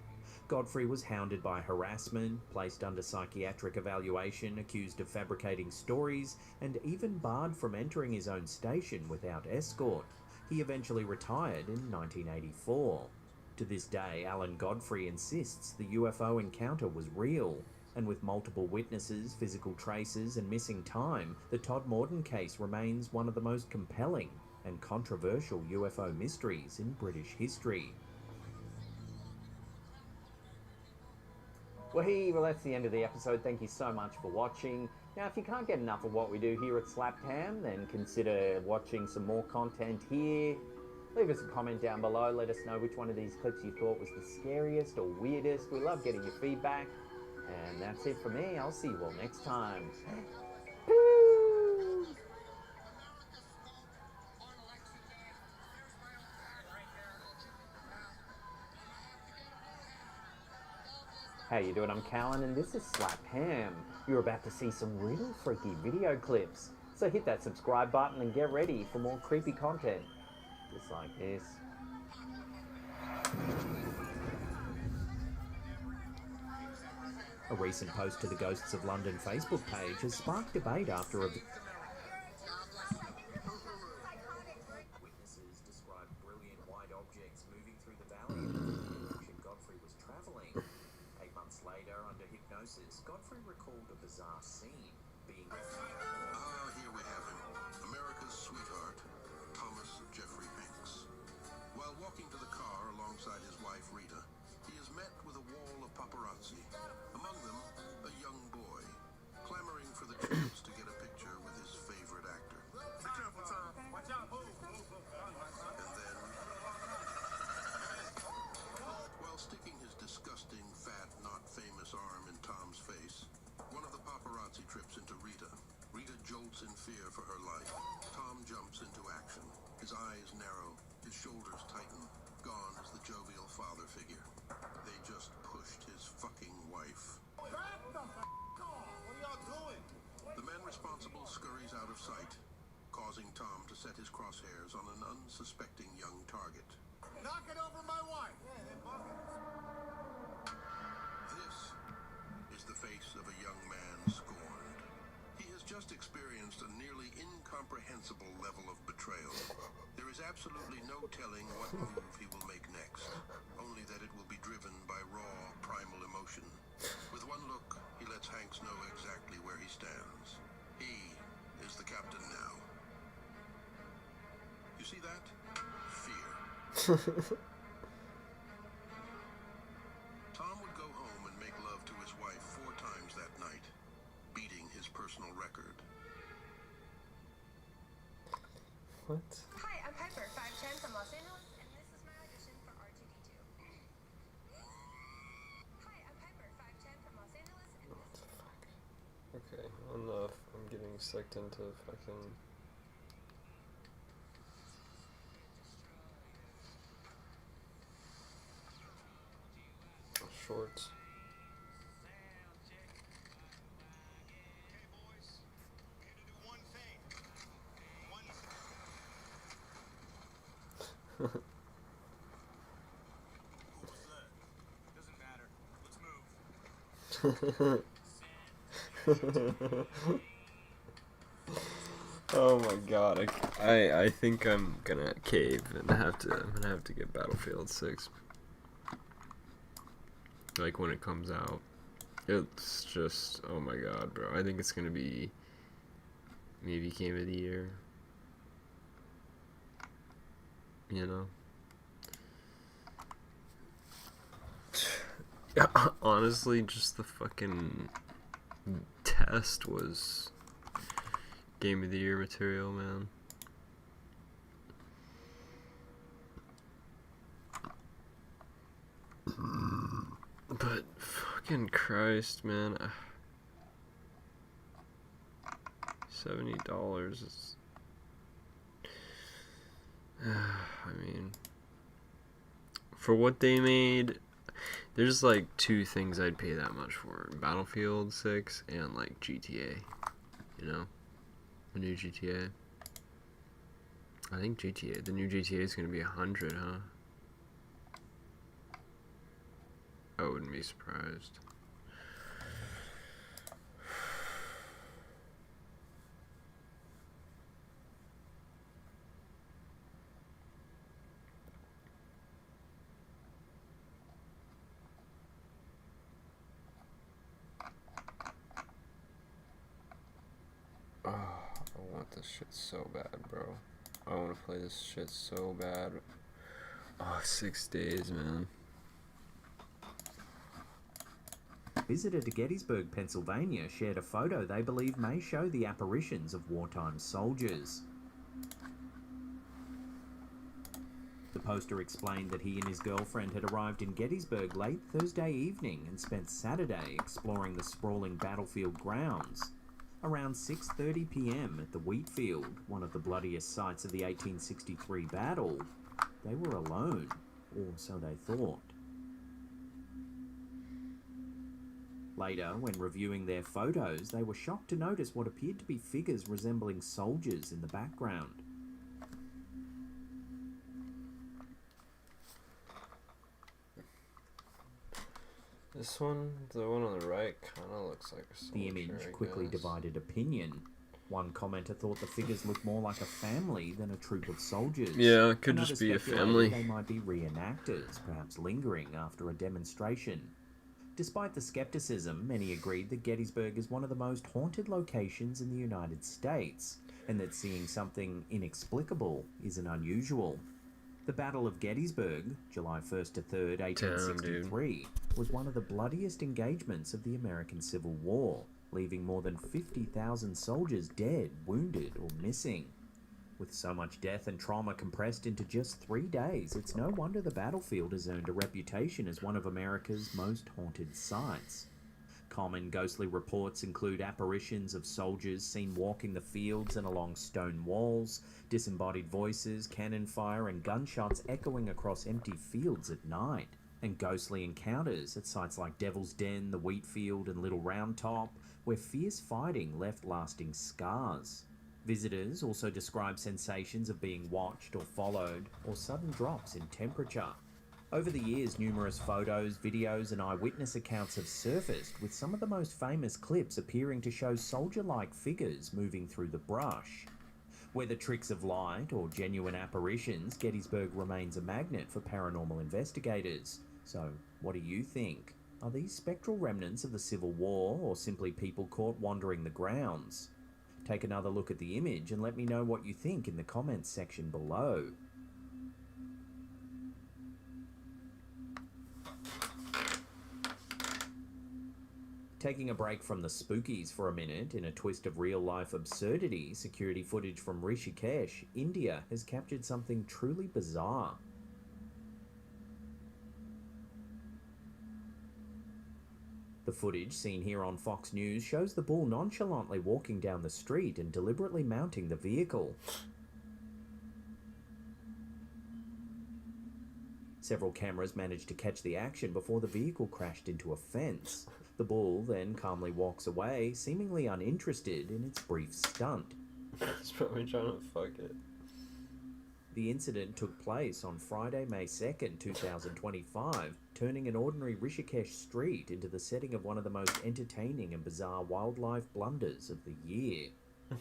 Godfrey was hounded by harassment, placed under psychiatric evaluation, accused of fabricating stories, and even barred from entering his own station without escort. He eventually retired in 1984. To this day, Alan Godfrey insists the UFO encounter was real, and with multiple witnesses, physical traces, and missing time, the Todmorden case remains one of the most compelling and controversial UFO mysteries in British history. Well, that's the end of the episode. Thank you so much for watching. Now, if you can't get enough of what we do here at Slapcam, then consider watching some more content here. Leave us a comment down below. Let us know which one of these clips you thought was the scariest or weirdest. We love getting your feedback. And that's it for me. I'll see you all next time. How you doing? I'm Callan and this is Slap Ham. You're about to see some really freaky video clips. So hit that subscribe button and get ready for more creepy content. Just like this. A recent post to the Ghosts of London Facebook page has sparked debate after a... Witnesses described brilliant white objects moving through the valley in the direction Godfrey was travelling. 8 months later, under hypnosis, Godfrey recalled a bizarre scene being... Here we have him. America's sweetheart, Thomas Jeffrey Hanks. While walking to the car alongside his wife, Rita, he is met with a wall of paparazzi. Among them, a young boy, clamoring for the chance to get a picture with his favorite actor. Be careful, Tom. Watch out. And then, while sticking his disgusting, fat, not famous arm in Tom's face, one of the paparazzi trips into Rita. Rita jolts in fear for her life. Tom jumps into action. His eyes narrow, his shoulders tighten. Gone is the jovial father figure. They just pushed his fucking wife. Back the f*** off! What are y'all doing? The man responsible scurries out of sight, causing Tom to set his crosshairs on an unsuspecting young target. Knock it over my wife! This is the face of a young man scorned. He has just experienced a nearly incomprehensible level of betrayal. There is absolutely no telling what move he will make next, only that it will be driven by raw, primal emotion. With one look, he lets Hanks know exactly where he stands. He is the captain now. You see that? Fear. Tom would go home and make love to his wife 4 times that night, beating his personal record. What? Hi, I'm Piper, 5'10" from Los Angeles, and this is my audition for R2-D2. Hi, I'm Piper, 5'10" from Los Angeles, and What the fuck? Okay, I'm getting sucked into fucking... shorts. Oh my god, I think I'm gonna cave and I'm gonna have to get Battlefield 6. Like when it comes out. It's just, oh my god, bro. I think it's gonna be maybe Game of the Year. You know? Yeah, honestly, just the fucking test was Game of the Year material, man. But fucking Christ, man. $70 is... I mean... For what they made... There's like 2 things I'd pay that much for. Battlefield 6 and like GTA. You know? The new GTA. I think GTA, the new GTA is gonna be 100, huh? I wouldn't be surprised. Oh, I want this shit so bad, bro. I want to play this shit so bad. Oh, 6 days, man. Visitor to Gettysburg, Pennsylvania shared a photo they believe may show the apparitions of wartime soldiers. The poster explained that he and his girlfriend had arrived in Gettysburg late Thursday evening and spent Saturday exploring the sprawling battlefield grounds. Around 6:30 p.m. at the Wheatfield, one of the bloodiest sites of the 1863 battle, they were alone, or so they thought. Later, when reviewing their photos, they were shocked to notice what appeared to be figures resembling soldiers in the background. This one, the one on the right, kind of looks like a soldier. The image quickly divided opinion. One commenter thought the figures looked more like a family than a troop of soldiers. Yeah, it could Another just be a speculated family. They might be reenactors, perhaps lingering after a demonstration. Despite the skepticism, many agreed that Gettysburg is one of the most haunted locations in the United States, and that seeing something inexplicable isn't unusual. The Battle of Gettysburg, July 1st to 3rd, 1863, was one of the bloodiest engagements of the American Civil War, leaving more than 50,000 soldiers dead, wounded, or missing. With so much death and trauma compressed into just 3 days, it's no wonder the battlefield has earned a reputation as one of America's most haunted sites. Common ghostly reports include apparitions of soldiers seen walking the fields and along stone walls, disembodied voices, cannon fire, and gunshots echoing across empty fields at night, and ghostly encounters at sites like Devil's Den, the Wheatfield, and Little Round Top, where fierce fighting left lasting scars. Visitors also describe sensations of being watched or followed, or sudden drops in temperature. Over the years, numerous photos, videos, and eyewitness accounts have surfaced, with some of the most famous clips appearing to show soldier-like figures moving through the brush. Whether tricks of light or genuine apparitions, Gettysburg remains a magnet for paranormal investigators. So, what do you think? Are these spectral remnants of the Civil War, or simply people caught wandering the grounds? Take another look at the image and let me know what you think in the comments section below. Taking a break from the spookies for a minute, in a twist of real-life absurdity, security footage from Rishikesh, India, has captured something truly bizarre. The footage seen here on Fox News shows the bull nonchalantly walking down the street and deliberately mounting the vehicle. Several cameras managed to catch the action before the vehicle crashed into a fence. The bull then calmly walks away, seemingly uninterested in its brief stunt. It's probably trying to fuck it. The incident took place on Friday, May 2nd, 2025, turning an ordinary Rishikesh street into the setting of one of the most entertaining and bizarre wildlife blunders of the year.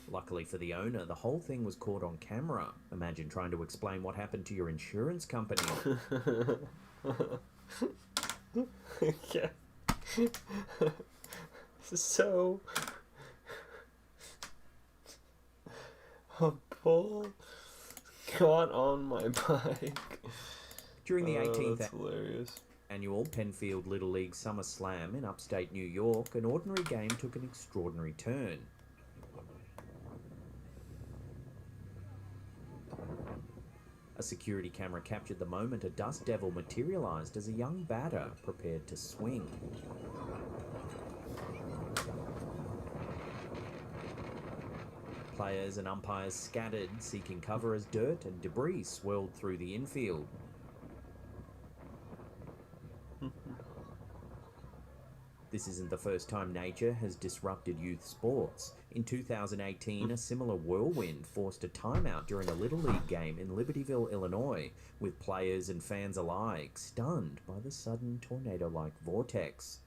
Luckily for the owner, the whole thing was caught on camera. Imagine trying to explain what happened to your insurance company. Yeah. So... a bull got on my bike. During the 18th that's hilarious. Annual Penfield Little League Summer Slam in upstate New York, an ordinary game took an extraordinary turn. A security camera captured the moment a dust devil materialized as a young batter prepared to swing. Players and umpires scattered, seeking cover as dirt and debris swirled through the infield. This isn't the first time nature has disrupted youth sports. In 2018, a similar whirlwind forced a timeout during a Little League game in Libertyville, Illinois, with players and fans alike stunned by the sudden tornado-like vortex.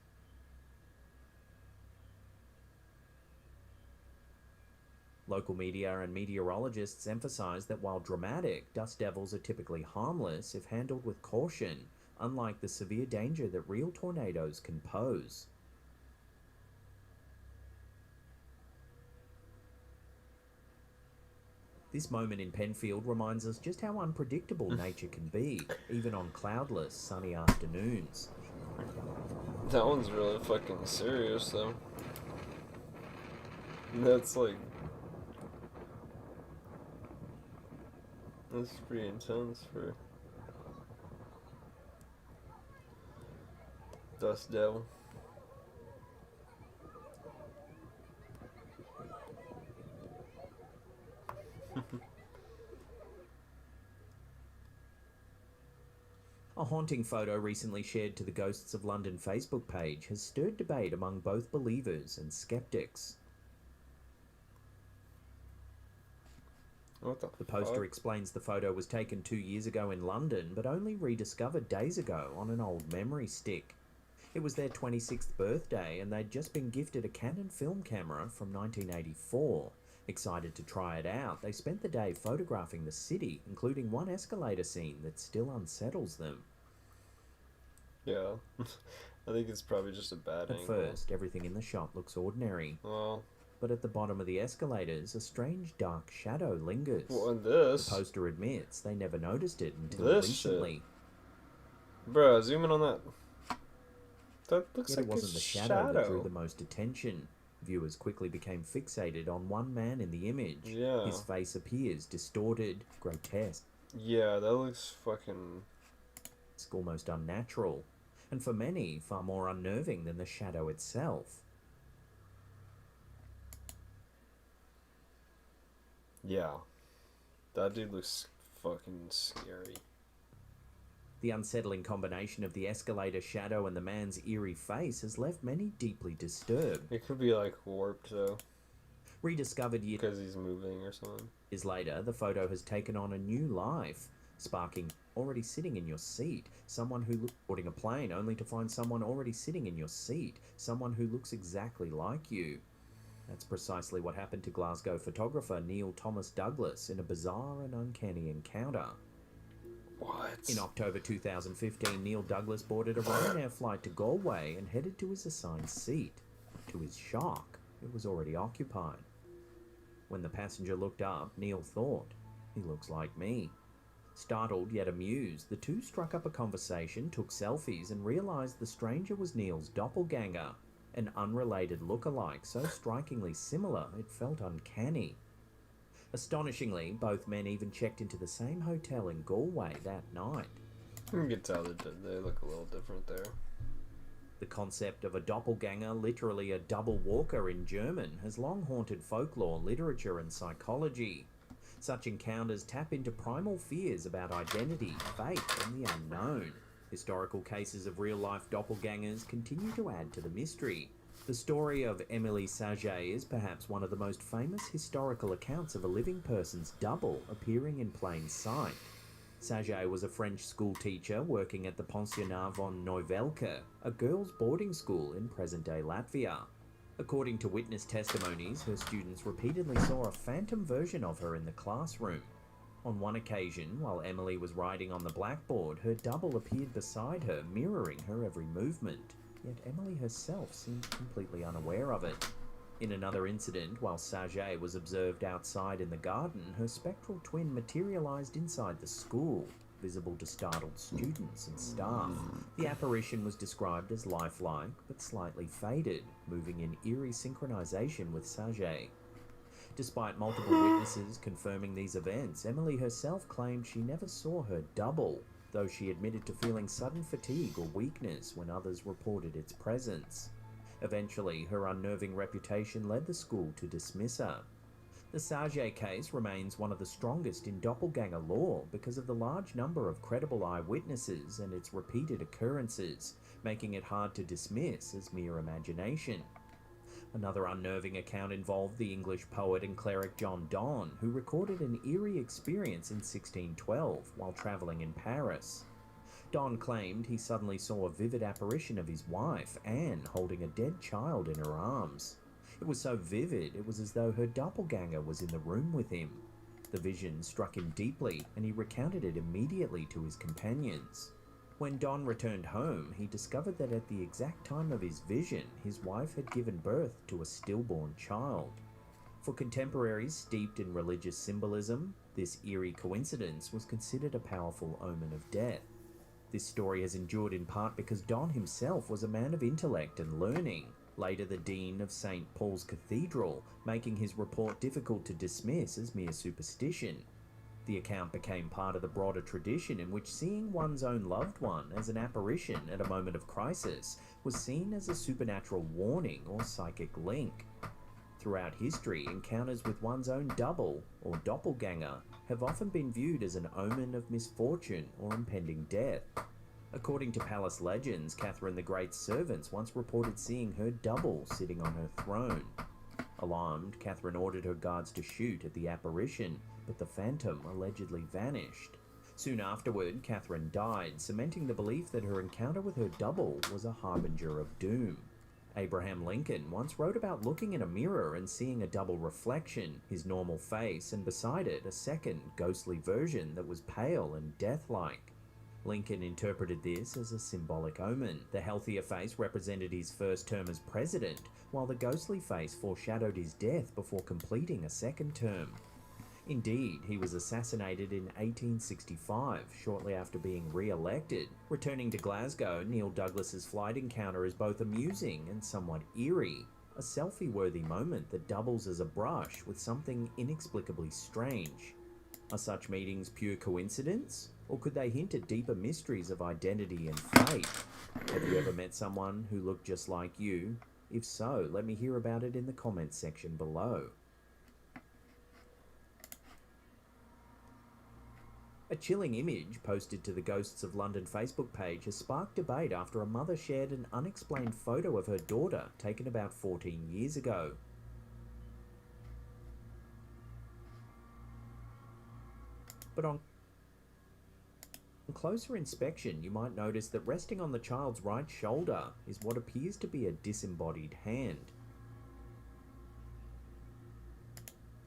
Local media and meteorologists emphasize that while dramatic, dust devils are typically harmless if handled with caution, unlike the severe danger that real tornadoes can pose. This moment in Penfield reminds us just how unpredictable nature can be, even on cloudless, sunny afternoons. That one's really fucking serious, though. That's like... that's pretty intense for... Dust Devil. A haunting photo recently shared to the Ghosts of London Facebook page has stirred debate among both believers and skeptics. What the poster fuck? explains the photo was taken 2 years ago in London, but only rediscovered days ago on an old memory stick. It was their 26th birthday and they'd just been gifted a Canon film camera from 1984. Excited to try it out, they spent the day photographing the city, including one escalator scene that still unsettles them. Yeah. I think it's probably just a bad At angle. first, everything in the shot looks ordinary. Well, but at the bottom of the escalators, a strange dark shadow lingers. well, and this. The poster admits they never noticed it until This recently. Bruh, zoom in on that. That looks Yet like it wasn't a the shadow that drew the most attention. Viewers quickly became fixated on one man in the image. Yeah. His face appears distorted, grotesque. Yeah, that looks fucking... It's almost unnatural, and for many, far more unnerving than the shadow itself. Yeah. That dude looks fucking scary. The unsettling combination of the escalator shadow and the man's eerie face has left many deeply disturbed. It could be like warped though. Rediscovered years because he's moving or something. Years later, the photo has taken on a new life, sparking already sitting in your seat, someone who looks boarding a plane only to find someone already sitting in your seat, someone who looks exactly like you. That's precisely what happened to Glasgow photographer Neil Thomas Douglas in a bizarre and uncanny encounter. What? In October 2015, Neil Douglas boarded a Ryanair flight to Galway and headed to his assigned seat. To his shock, it was already occupied. When the passenger looked up, Neil thought, "He looks like me." Startled yet amused, the two struck up a conversation, took selfies, and realized the stranger was Neil's doppelganger, an unrelated look-alike so strikingly similar it felt uncanny. Astonishingly, both men even checked into the same hotel in Galway that night. You can tell that they look a little different there. The concept of a doppelganger, literally a double walker in German, has long haunted folklore, literature, and psychology. Such encounters tap into primal fears about identity, fate, and the unknown. Historical cases of real-life doppelgangers continue to add to the mystery. The story of Émilie Saget is perhaps one of the most famous historical accounts of a living person's double appearing in plain sight. Saget was a French school teacher working at the Pensionnat von Neuvelke, a girls' boarding school in present-day Latvia. According to witness testimonies, her students repeatedly saw a phantom version of her in the classroom. On one occasion, while Emily was writing on the blackboard, her double appeared beside her, mirroring her every movement. Yet Emily herself seemed completely unaware of it. In another incident, while Saget was observed outside in the garden, her spectral twin materialized inside the school, visible to startled students and staff. The apparition was described as lifelike, but slightly faded, moving in eerie synchronization with Saget. Despite multiple witnesses confirming these events, Emily herself claimed she never saw her double, though she admitted to feeling sudden fatigue or weakness when others reported its presence. Eventually, her unnerving reputation led the school to dismiss her. The Saget case remains one of the strongest in doppelganger lore because of the large number of credible eyewitnesses and its repeated occurrences, making it hard to dismiss as mere imagination. Another unnerving account involved the English poet and cleric John Donne, who recorded an eerie experience in 1612 while travelling in Paris. Donne claimed he suddenly saw a vivid apparition of his wife, Anne, holding a dead child in her arms. It was so vivid, it was as though her doppelganger was in the room with him. The vision struck him deeply, and he recounted it immediately to his companions. When Donne returned home, he discovered that at the exact time of his vision, his wife had given birth to a stillborn child. For contemporaries steeped in religious symbolism, this eerie coincidence was considered a powerful omen of death. This story has endured in part because Donne himself was a man of intellect and learning, later the Dean of St. Paul's Cathedral, making his report difficult to dismiss as mere superstition. The account became part of the broader tradition in which seeing one's own loved one as an apparition at a moment of crisis was seen as a supernatural warning or psychic link. Throughout history, encounters with one's own double, or doppelganger, have often been viewed as an omen of misfortune or impending death. According to palace legends, Catherine the Great's servants once reported seeing her double sitting on her throne. Alarmed, Catherine ordered her guards to shoot at the apparition, but the phantom allegedly vanished. Soon afterward, Catherine died, cementing the belief that her encounter with her double was a harbinger of doom. Abraham Lincoln once wrote about looking in a mirror and seeing a double reflection, his normal face, and beside it a second, ghostly version that was pale and death-like. Lincoln interpreted this as a symbolic omen. The healthier face represented his first term as president, while the ghostly face foreshadowed his death before completing a second term. Indeed, he was assassinated in 1865, shortly after being re-elected. Returning to Glasgow, Neil Douglas's flight encounter is both amusing and somewhat eerie, a selfie-worthy moment that doubles as a brush with something inexplicably strange. Are such meetings pure coincidence? Or could they hint at deeper mysteries of identity and fate? Have you ever met someone who looked just like you? If so, let me hear about it in the comments section below. A chilling image posted to the Ghosts of London Facebook page has sparked debate after a mother shared an unexplained photo of her daughter taken about 14 years ago. But on closer inspection, you might notice that resting on the child's right shoulder is what appears to be a disembodied hand.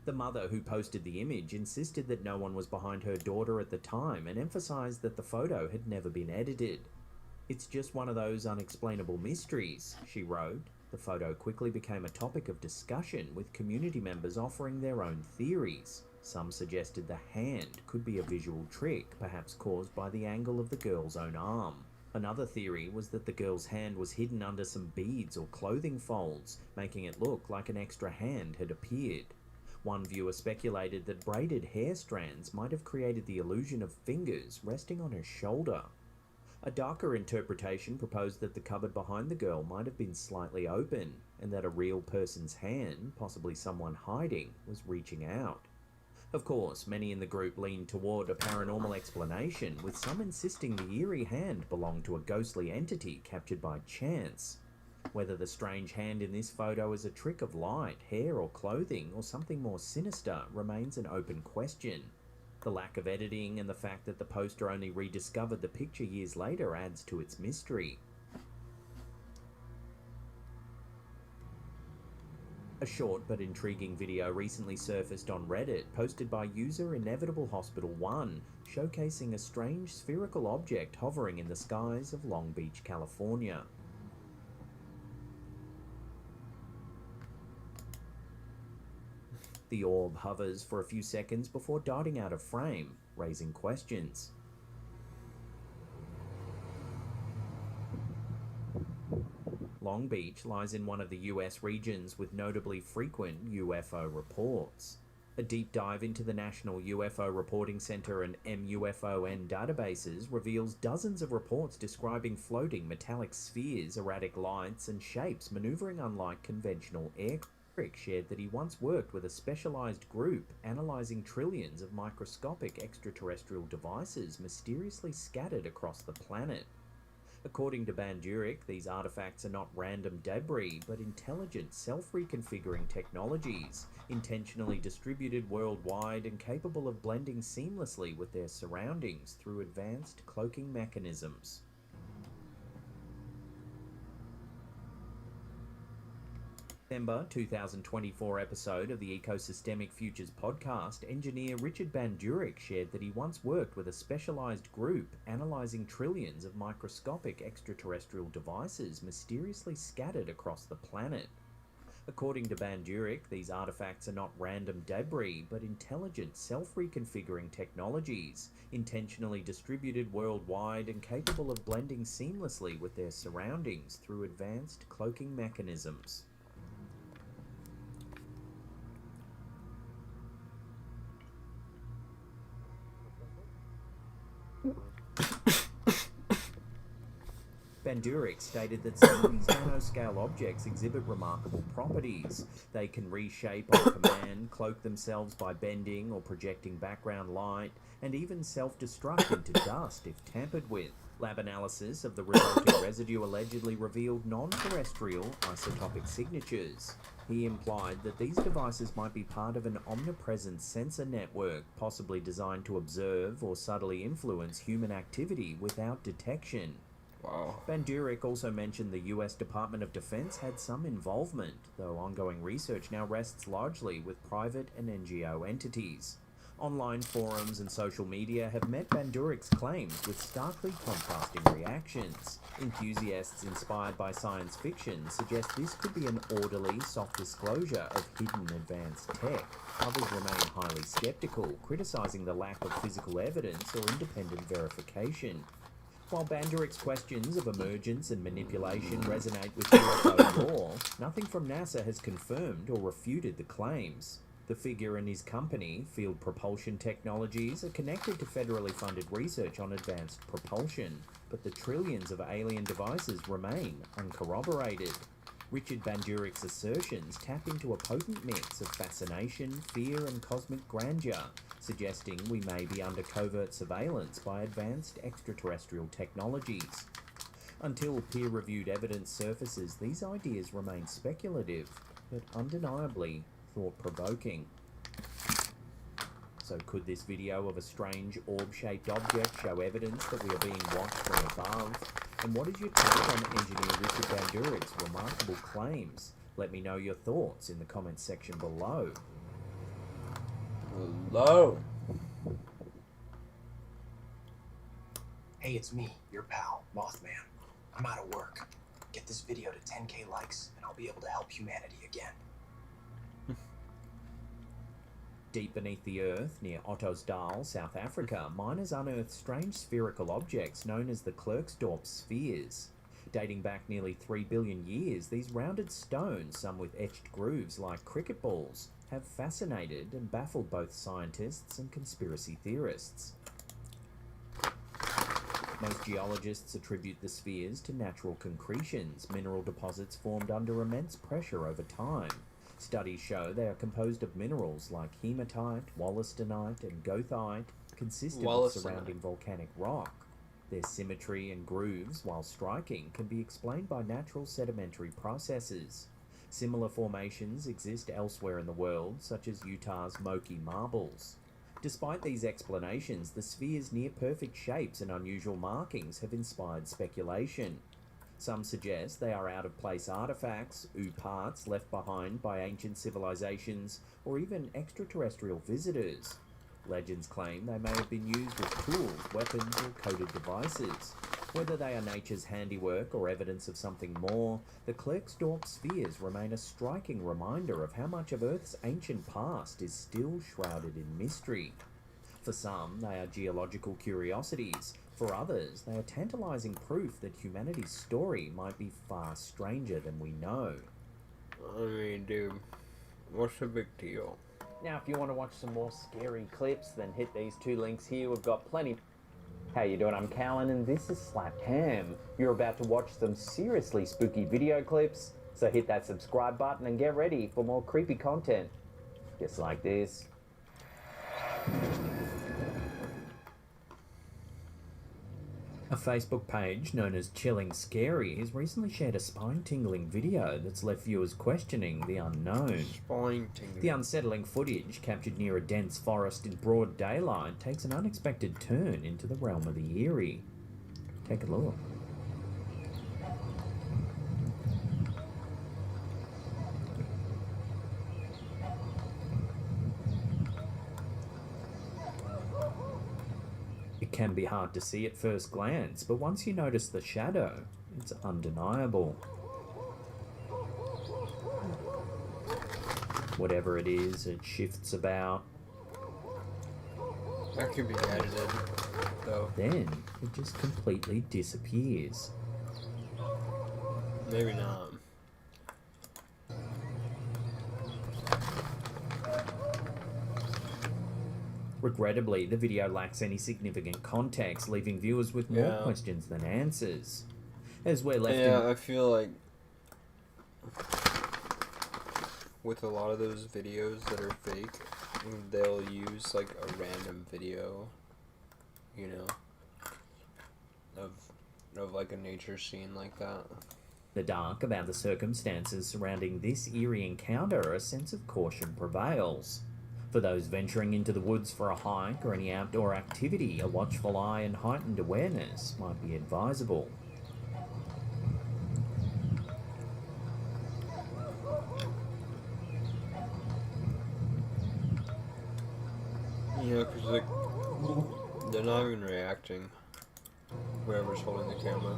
The mother who posted the image insisted that no one was behind her daughter at the time and emphasized that the photo had never been edited. "It's just one of those unexplainable mysteries," she wrote. The photo quickly became a topic of discussion, with community members offering their own theories. Some suggested the hand could be a visual trick, perhaps caused by the angle of the girl's own arm. Another theory was that the girl's hand was hidden under some beads or clothing folds, making it look like an extra hand had appeared. One viewer speculated that braided hair strands might have created the illusion of fingers resting on her shoulder. A darker interpretation proposed that the cupboard behind the girl might have been slightly open, and that a real person's hand, possibly someone hiding, was reaching out. Of course, many in the group leaned toward a paranormal explanation, with some insisting the eerie hand belonged to a ghostly entity captured by chance. Whether the strange hand in this photo is a trick of light, hair, or clothing, or something more sinister, remains an open question. The lack of editing and the fact that the poster only rediscovered the picture years later adds to its mystery. A short but intriguing video recently surfaced on Reddit, posted by user Inevitable Hospital 1, showcasing a strange spherical object hovering in the skies of Long Beach, California. The orb hovers for a few seconds before darting out of frame, raising questions. Long Beach lies in one of the US regions with notably frequent UFO reports. A deep dive into the National UFO Reporting Center and MUFON databases reveals dozens of reports describing floating metallic spheres, erratic lights, and shapes maneuvering unlike conventional aircraft. Rick shared that he once worked with a specialized group analyzing trillions of microscopic extraterrestrial devices mysteriously scattered across the planet. According to Bandurek, these artifacts are not random debris, but intelligent, self-reconfiguring technologies, intentionally distributed worldwide and capable of blending seamlessly with their surroundings through advanced cloaking mechanisms. December 2024 episode of the Ecosystemic Futures podcast, engineer Richard Bandurek shared that he once worked with a specialized group analyzing trillions of microscopic extraterrestrial devices mysteriously scattered across the planet. According to Bandurek, these artifacts are not random debris, but intelligent, self-reconfiguring technologies, intentionally distributed worldwide and capable of blending seamlessly with their surroundings through advanced cloaking mechanisms. Bandurek stated that some of these nanoscale objects exhibit remarkable properties. They can reshape on command, cloak themselves by bending or projecting background light, and even self-destruct into dust if tampered with. Lab analysis of the resulting residue allegedly revealed non-terrestrial isotopic signatures. He implied that these devices might be part of an omnipresent sensor network, possibly designed to observe or subtly influence human activity without detection. Wow. Bandurek also mentioned the US Department of Defense had some involvement, though ongoing research now rests largely with private and NGO entities. Online forums and social media have met Bandurek's claims with starkly contrasting reactions. Enthusiasts inspired by science fiction suggest this could be an orderly, soft disclosure of hidden advanced tech. Others remain highly skeptical, criticizing the lack of physical evidence or independent verification. While Bandurek's questions of emergence and manipulation resonate with UFO lore, nothing from NASA has confirmed or refuted the claims. The figure and his company, Field Propulsion Technologies, are connected to federally funded research on advanced propulsion, but the trillions of alien devices remain uncorroborated. Richard Bandurek's assertions tap into a potent mix of fascination, fear, and cosmic grandeur, suggesting we may be under covert surveillance by advanced extraterrestrial technologies. Until peer-reviewed evidence surfaces, these ideas remain speculative, but undeniably thought-provoking. So could this video of a strange orb-shaped object show evidence that we are being watched from above? And what is your take on engineer Richard Bandurek's remarkable claims? Let me know your thoughts in the comments section below. Hello. Hey, it's me, your pal, Mothman. I'm out of work. Get this video to 10K likes, and I'll be able to help humanity again. Deep beneath the earth, near Ottosdal, South Africa, miners unearthed strange spherical objects known as the Klerksdorp spheres. Dating back nearly 3 billion years, these rounded stones, some with etched grooves like cricket balls, have fascinated and baffled both scientists and conspiracy theorists. Most geologists attribute the spheres to natural concretions, mineral deposits formed under immense pressure over time. Studies show they are composed of minerals like hematite, wollastonite, and goethite, consistent with surrounding volcanic rock. Their symmetry and grooves, while striking, can be explained by natural sedimentary processes. Similar formations exist elsewhere in the world, such as Utah's Moki marbles. Despite these explanations, the sphere's near-perfect shapes and unusual markings have inspired speculation. Some suggest they are out-of-place artifacts, parts left behind by ancient civilizations, or even extraterrestrial visitors. Legends claim they may have been used as tools, weapons, or coded devices. Whether they are nature's handiwork or evidence of something more, the Klerksdorp spheres remain a striking reminder of how much of Earth's ancient past is still shrouded in mystery. For some, they are geological curiosities. For others, they are tantalizing proof that humanity's story might be far stranger than we know. I mean, dude, what's the big deal? Now, if you want to watch some more scary clips, then hit these 2 links here. We've got plenty. How you doing? I'm Callan, and this is Slapped Ham. You're about to watch some seriously spooky video clips, so hit that subscribe button and get ready for more creepy content. Just like this. A Facebook page known as Chilling Scary has recently shared a spine-tingling video that's left viewers questioning the unknown. Spine-tingling. The unsettling footage, captured near a dense forest in broad daylight, takes an unexpected turn into the realm of the eerie. Take a look. It can be hard to see at first glance, but once you notice the shadow, it's undeniable. Whatever it is, it shifts about. That could be edited, though. Then, it just completely disappears. Maybe not. Regrettably, the video lacks any significant context, leaving viewers with more questions than answers. As we're left I feel like with a lot of those videos that are fake, they'll use like a random video, you know, of of like a nature scene like that. The dark about the circumstances surrounding this eerie encounter, a sense of caution prevails. For those venturing into the woods for a hike or any outdoor activity, a watchful eye and heightened awareness might be advisable. Yeah, because like they're not even reacting. Whoever's holding the camera.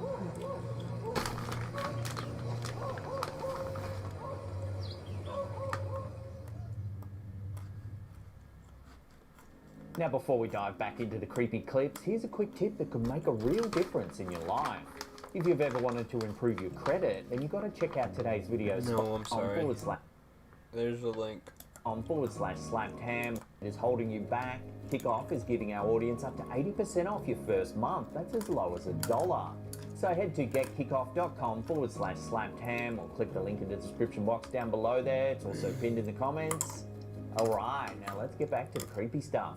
Now, before we dive back into the creepy clips, here's a quick tip that could make a real difference in your life. If you've ever wanted to improve your credit, then you've got to check out today's videos No, I'm sorry. on There's a link. on /slappedham is holding you back. Kickoff is giving our audience up to 80% off your first month. That's as low as $1. So head to getkickoff.com /slappedham or click the link in the description box down below there. It's also pinned in the comments. All right, now let's get back to the creepy stuff.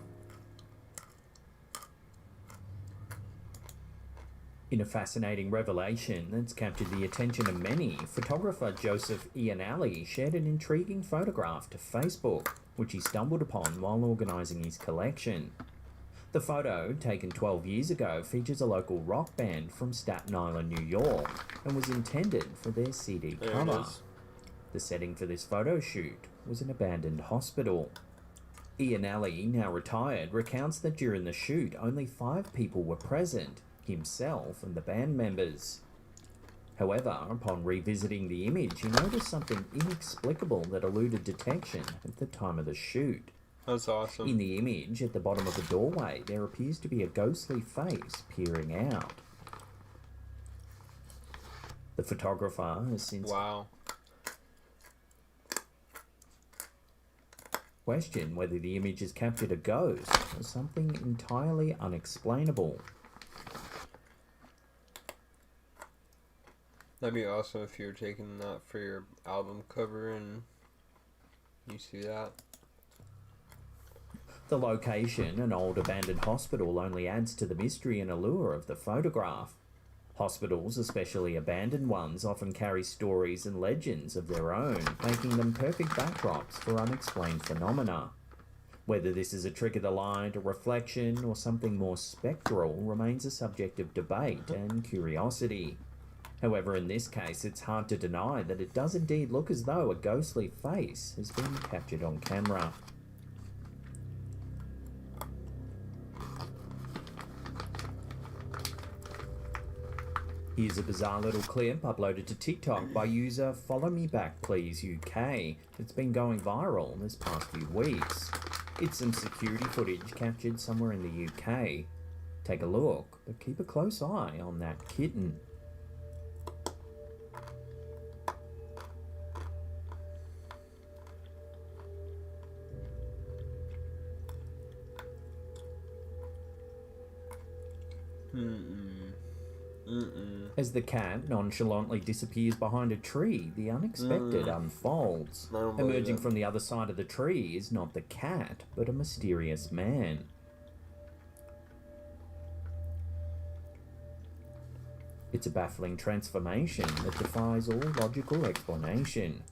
In a fascinating revelation that's captured the attention of many, photographer Joseph Iannelli shared an intriguing photograph to Facebook, which he stumbled upon while organising his collection. The photo, taken 12 years ago, features a local rock band from Staten Island, New York, and was intended for their CD cover. The setting for this photo shoot was an abandoned hospital. Iannelli, now retired, recounts that during the shoot only 5 people were present, himself and the band members. However, upon revisiting the image, he noticed something inexplicable that eluded detection at the time of the shoot. That's awesome. In the image, at the bottom of the doorway, there appears to be a ghostly face peering out. The photographer has since questioned whether the image has captured a ghost or something entirely unexplainable. That'd be awesome if you were taking that for your album cover and you see that. The location, an old abandoned hospital, only adds to the mystery and allure of the photograph. Hospitals, especially abandoned ones, often carry stories and legends of their own, making them perfect backdrops for unexplained phenomena. Whether this is a trick of the light, a reflection, or something more spectral remains a subject of debate and curiosity. However, in this case, it's hard to deny that it does indeed look as though a ghostly face has been captured on camera. Here's a bizarre little clip uploaded to TikTok by user Follow Me Back Please UK. It's been going viral this past few weeks. It's some security footage captured somewhere in the UK. Take a look, but keep a close eye on that kitten. As the cat nonchalantly disappears behind a tree, the unexpected unfolds. Emerging from the other side of the tree is not the cat, but a mysterious man. It's a baffling transformation that defies all logical explanation.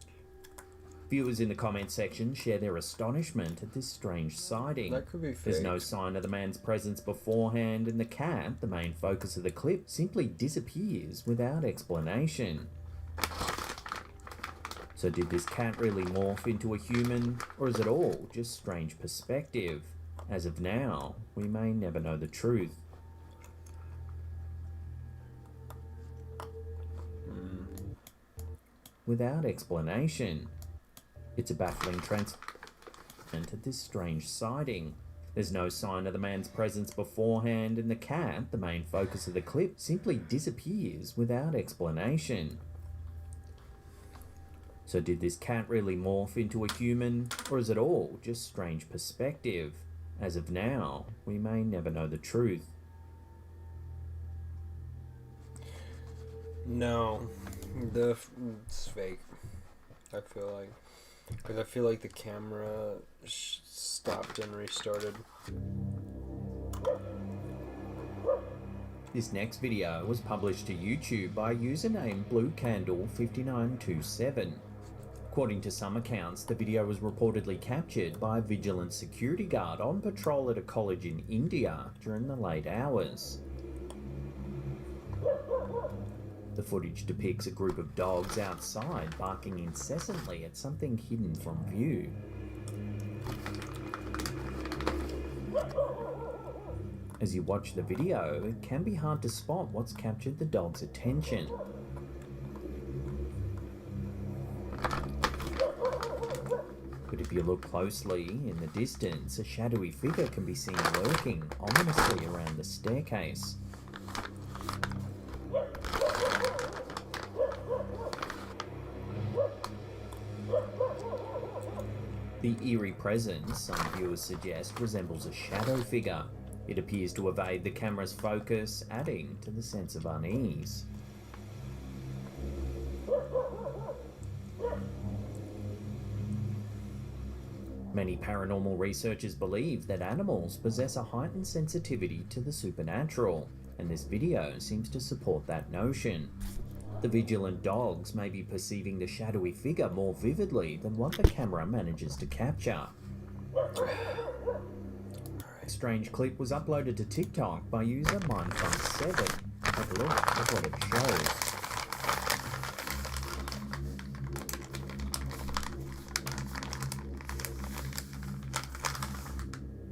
Viewers in the comment section share their astonishment at this strange sighting. That could be fake. There's no sign of the man's presence beforehand, and the cat, the main focus of the clip, simply disappears without explanation. So did this cat really morph into a human, or is it all just strange perspective? As of now, we may never know the truth. Without explanation. It's a baffling transformation at this strange sighting. There's no sign of the man's presence beforehand, and the cat, the main focus of the clip, simply disappears without explanation. So did this cat really morph into a human, or is it all just strange perspective? As of now, we may never know the truth. No, it's fake. I feel like. Because I feel like the camera stopped and restarted. This next video was published to YouTube by a user named BlueCandle5927. According to some accounts, the video was reportedly captured by a vigilant security guard on patrol at a college in India during the late hours. The footage depicts a group of dogs outside barking incessantly at something hidden from view. As you watch the video, it can be hard to spot what's captured the dog's attention. But if you look closely, in the distance, a shadowy figure can be seen lurking ominously around the staircase. The eerie presence, some viewers suggest, resembles a shadow figure. It appears to evade the camera's focus, adding to the sense of unease. Many paranormal researchers believe that animals possess a heightened sensitivity to the supernatural, and this video seems to support that notion. The vigilant dogs may be perceiving the shadowy figure more vividly than what the camera manages to capture. A strange clip was uploaded to TikTok by user MindFun7. Have a look at what it shows.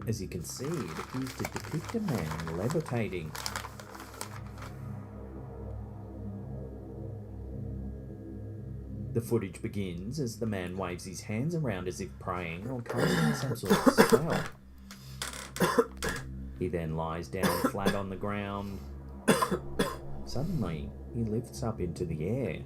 As you can see, it appears to depict a man levitating. The footage begins as the man waves his hands around as if praying or casting some sort of spell. He then lies down flat on the ground. Suddenly, he lifts up into the air.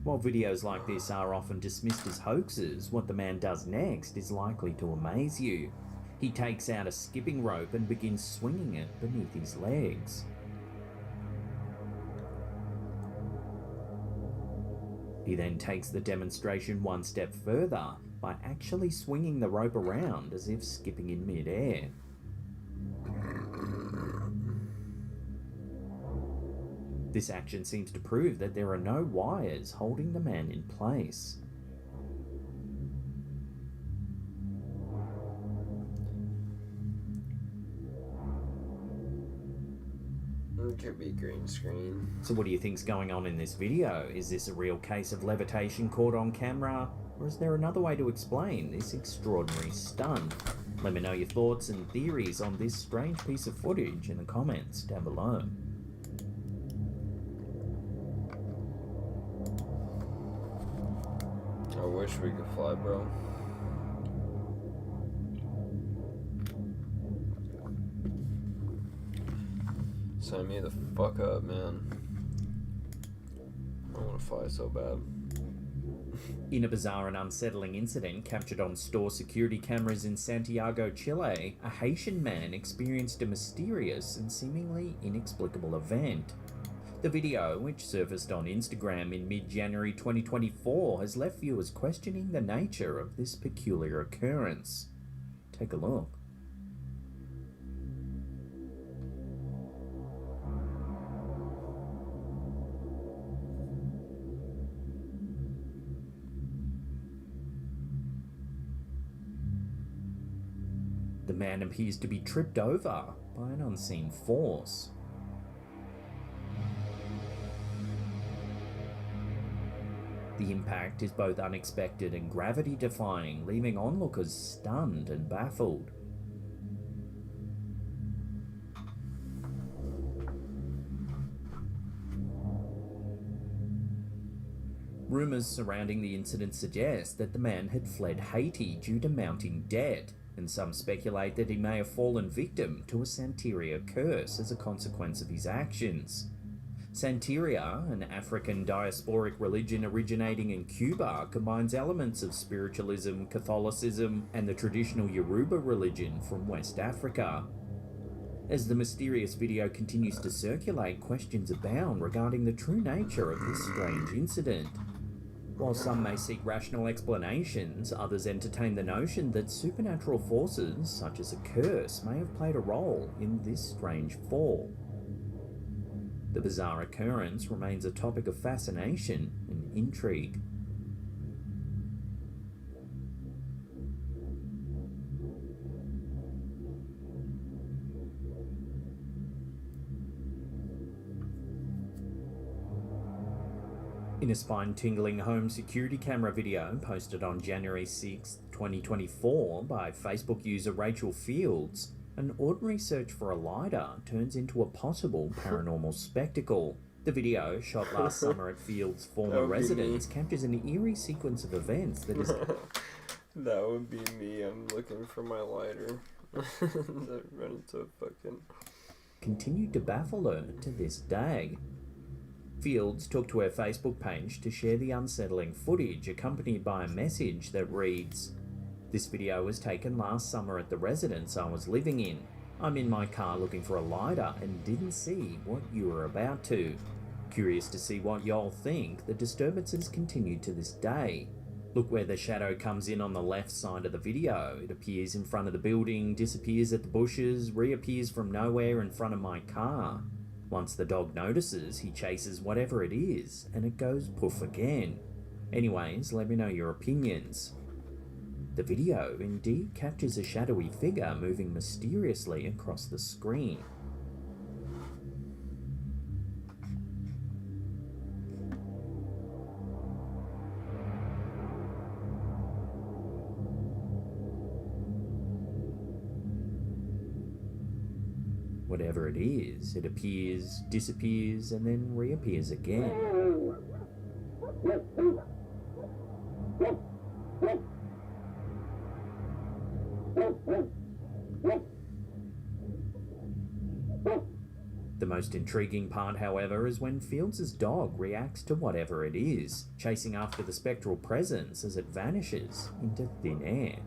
While videos like this are often dismissed as hoaxes, what the man does next is likely to amaze you. He takes out a skipping rope and begins swinging it beneath his legs. He then takes the demonstration one step further by actually swinging the rope around as if skipping in mid-air. This action seems to prove that there are no wires holding the man in place. It could be green screen. So what do you think's going on in this video? Is this a real case of levitation caught on camera? Or is there another way to explain this extraordinary stunt? Let me know your thoughts and theories on this strange piece of footage in the comments down below. I wish we could fly, bro. Sign me the fuck up, man. I want to fly so bad. In a bizarre and unsettling incident captured on store security cameras in Santiago, Chile, a Haitian man experienced a mysterious and seemingly inexplicable event. The video, which surfaced on Instagram in mid-January 2024, has left viewers questioning the nature of this peculiar occurrence. Take a look. The man appears to be tripped over by an unseen force. The impact is both unexpected and gravity-defying, leaving onlookers stunned and baffled. Rumours surrounding the incident suggest that the man had fled Haiti due to mounting debt, and some speculate that he may have fallen victim to a Santeria curse as a consequence of his actions. Santeria, an African diasporic religion originating in Cuba, combines elements of spiritualism, Catholicism, and the traditional Yoruba religion from West Africa. As the mysterious video continues to circulate, questions abound regarding the true nature of this strange incident. While some may seek rational explanations, others entertain the notion that supernatural forces, such as a curse, may have played a role in this strange fall. The bizarre occurrence remains a topic of fascination and intrigue. In a spine-tingling home security camera video posted on January 6, 2024 by Facebook user Rachel Fields, an ordinary search for a lighter turns into a possible paranormal spectacle. The video, shot last summer at Fields' former residence, captures an eerie sequence of events that is... That would be me. I'm looking for my lighter. I run into a fucking... continued to baffle her to this day. Fields took to her Facebook page to share the unsettling footage, accompanied by a message that reads, "This video was taken last summer at the residence I was living in. I'm in my car looking for a lighter and didn't see what you were about to. Curious to see what y'all think, the disturbances continue to this day. Look where the shadow comes in on the left side of the video. It appears in front of the building, disappears at the bushes, reappears from nowhere in front of my car. Once the dog notices, he chases whatever it is, and it goes poof again. Anyways, let me know your opinions." The video indeed captures a shadowy figure moving mysteriously across the screen. Whatever it is, it appears, disappears, and then reappears again. The most intriguing part, however, is when Fields' dog reacts to whatever it is, chasing after the spectral presence as it vanishes into thin air.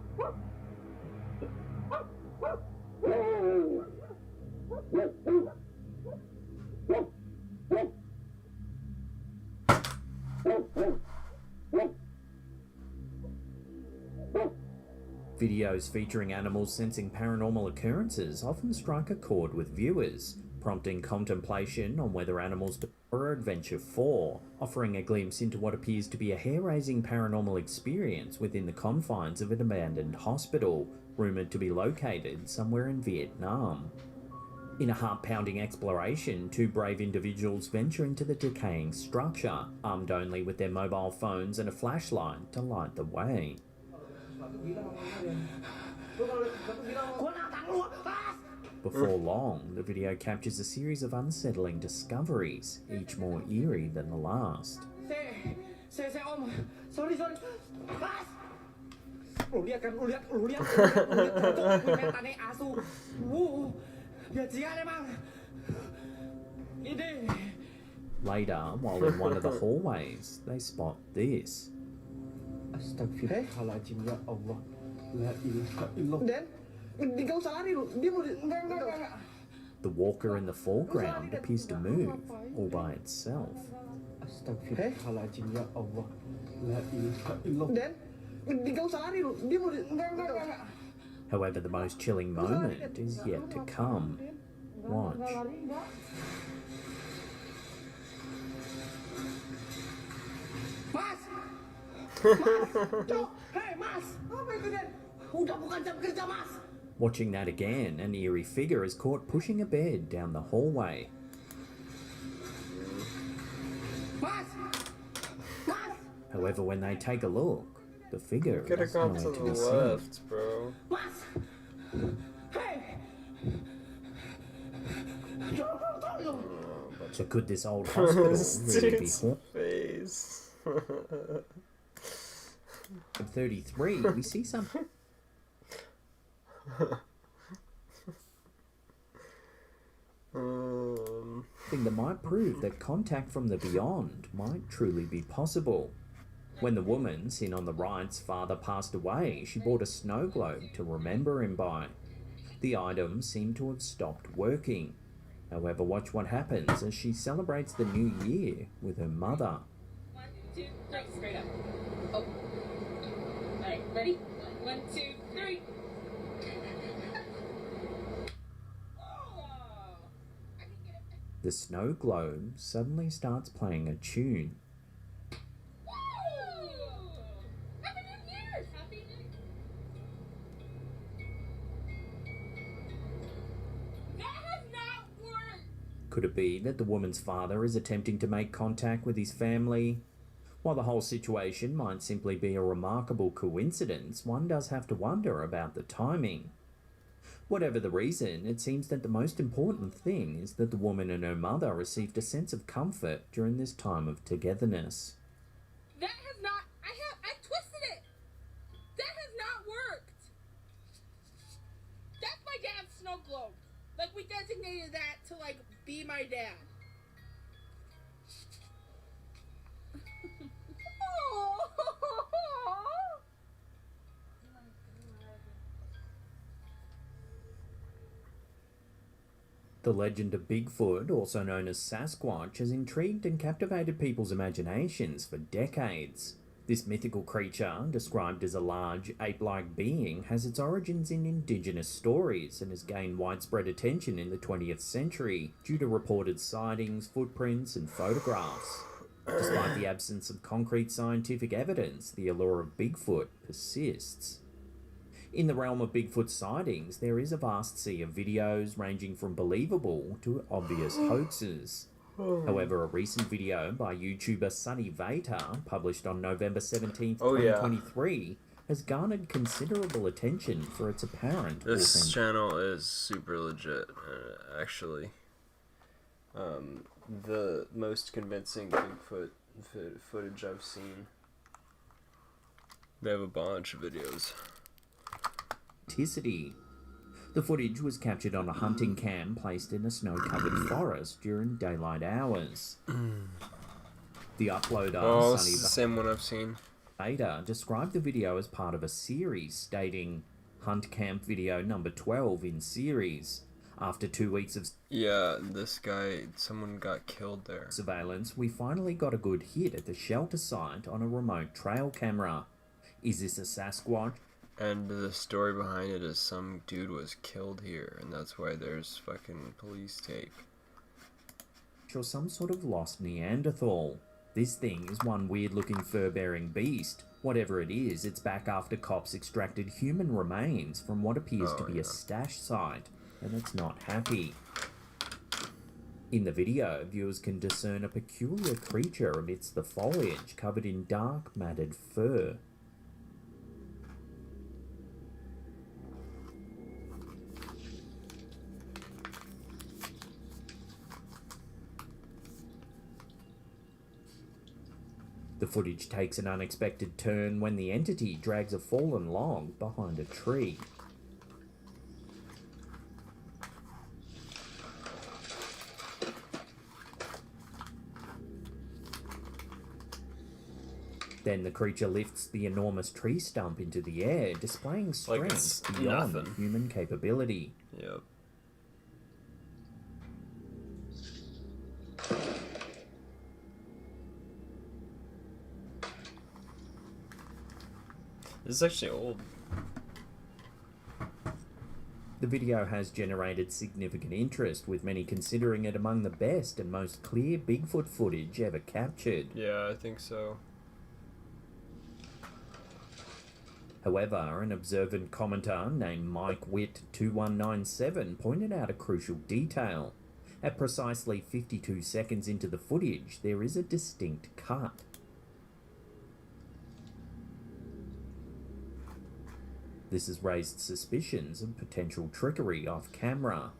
Videos featuring animals sensing paranormal occurrences often strike a chord with viewers, prompting contemplation on whether animals or Adventure 4, offering a glimpse into what appears to be a hair-raising paranormal experience within the confines of an abandoned hospital, rumoured to be located somewhere in Vietnam. In a heart-pounding exploration, two brave individuals venture into the decaying structure, armed only with their mobile phones and a flashlight to light the way. Before long, the video captures a series of unsettling discoveries, each more eerie than the last. Later, while in one of the hallways, they spot this. The walker in the foreground appears to move all by itself. However, the most chilling moment is yet to come. Watch. Watching that again, an eerie figure is caught pushing a bed down the hallway. However, when they take a look, the figure is nowhere to be seen. Left, bro. So could this old hospital really be haunted? At 33, we see something that might prove that contact from the beyond might truly be possible. When the woman, seen on the right's father, passed away, she bought a snow globe to remember him by. The item seemed to have stopped working. However, watch what happens as she celebrates the new year with her mother. 2, 3, straight up. Oh. Alright, ready? 1, 2, 3. The snow globe suddenly starts playing a tune. Happy New Year! Happy New Year! That has not worked! Could it be that the woman's father is attempting to make contact with his family? While the whole situation might simply be a remarkable coincidence, one does have to wonder about the timing. Whatever the reason, it seems that the most important thing is that the woman and her mother received a sense of comfort during this time of togetherness. That has not... I twisted it! That has not worked! That's my dad's snow globe. Like, we designated that to, like, be my dad. The legend of Bigfoot, also known as Sasquatch, has intrigued and captivated people's imaginations for decades. This mythical creature, described as a large, ape-like being, has its origins in indigenous stories and has gained widespread attention in the 20th century due to reported sightings, footprints, and photographs. Despite the absence of concrete scientific evidence, the allure of Bigfoot persists. In the realm of Bigfoot sightings, there is a vast sea of videos ranging from believable to obvious hoaxes. However, a recent video by YouTuber Sunny Vata, published on November 17th, 2023, has garnered considerable attention for its apparent This channel is super legit, actually. The most convincing Bigfoot footage I've seen. They have a bunch of videos. Authenticity. The footage was captured on a hunting cam placed in a snow-covered forest during daylight hours. The uploader, Sunny the same one I've seen. Ada described the video as part of a series, stating, "Hunt Camp video number 12 in series." After 2 weeks of someone got killed there. Surveillance, we finally got a good hit at the shelter site on a remote trail camera. Is this a Sasquatch? And the story behind it is some dude was killed here, and that's why there's fucking police tape. Or some sort of lost Neanderthal. This thing is one weird-looking fur-bearing beast. Whatever it is, it's back after cops extracted human remains from what appears to be a stash site, and it's not happy. In the video, viewers can discern a peculiar creature amidst the foliage covered in dark, matted fur. The footage takes an unexpected turn when the entity drags a fallen log behind a tree. Then the creature lifts the enormous tree stump into the air, displaying strength beyond human capability. Yep. This is actually old. The video has generated significant interest, with many considering it among the best and most clear Bigfoot footage ever captured. Yeah, I think so. However, an observant commenter named Mike Witt 2197 pointed out a crucial detail. At precisely 52 seconds into the footage, there is a distinct cut. This has raised suspicions of potential trickery off camera.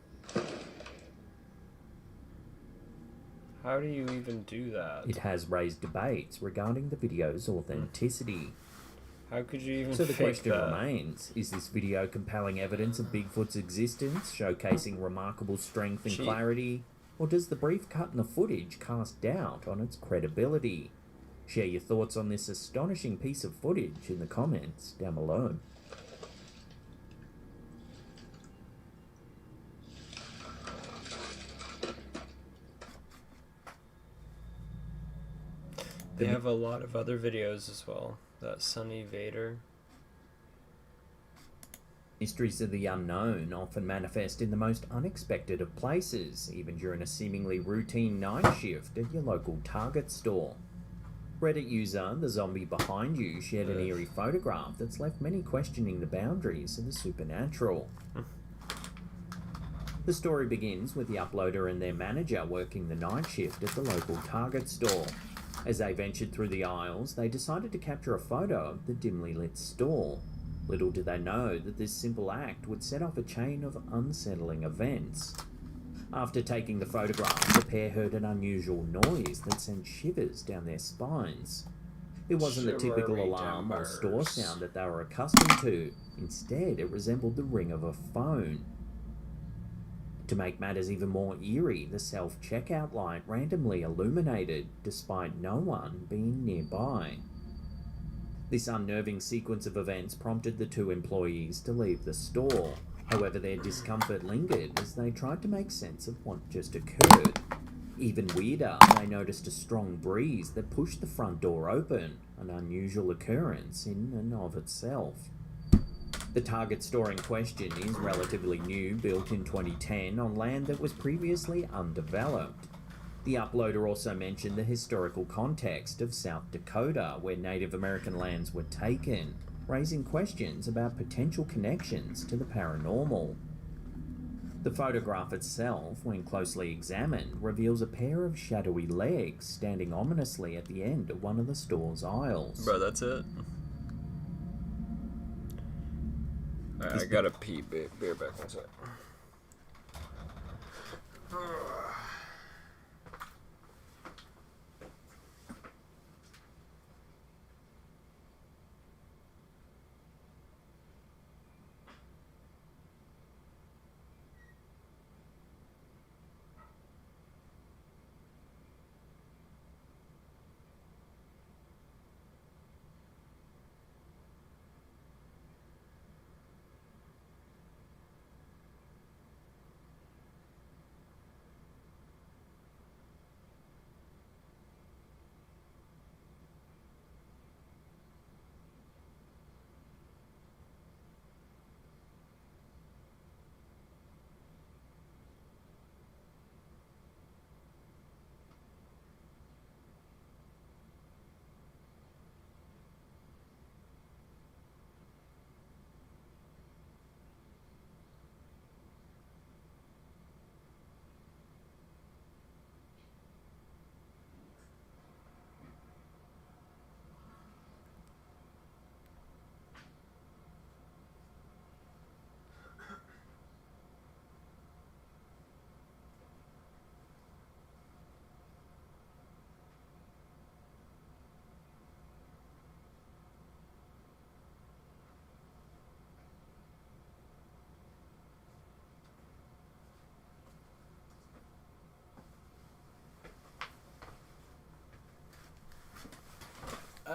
How do you even do that? It has raised debates regarding the video's authenticity. How could you even So the fake question that? remains, is this video compelling evidence of Bigfoot's existence, showcasing remarkable strength and clarity, or does the brief cut in the footage cast doubt on its credibility? Share your thoughts on this astonishing piece of footage in the comments down below. They have a lot of other videos as well. That Sunny Vader. Mysteries of the unknown often manifest in the most unexpected of places, even during a seemingly routine night shift at your local Target store. Reddit user The Zombie Behind You shared an eerie photograph that's left many questioning the boundaries of the supernatural. The story begins with the uploader and their manager working the night shift at the local Target store. As they ventured through the aisles, they decided to capture a photo of the dimly lit store. Little did they know that this simple act would set off a chain of unsettling events. After taking the photograph, the pair heard an unusual noise that sent shivers down their spines. It wasn't the typical alarm or store sound that they were accustomed to. Instead, it resembled the ring of a phone. To make matters even more eerie, the self-checkout light randomly illuminated, despite no one being nearby. This unnerving sequence of events prompted the two employees to leave the store. However, their discomfort lingered as they tried to make sense of what just occurred. Even weirder, they noticed a strong breeze that pushed the front door open, an unusual occurrence in and of itself. The Target store in question is relatively new, built in 2010 on land that was previously undeveloped. The uploader also mentioned the historical context of South Dakota, where Native American lands were taken, raising questions about potential connections to the paranormal. The photograph itself, when closely examined, reveals a pair of shadowy legs standing ominously at the end of one of the store's aisles. Bro, that's it? Alright, I gotta pee. Be right back one sec.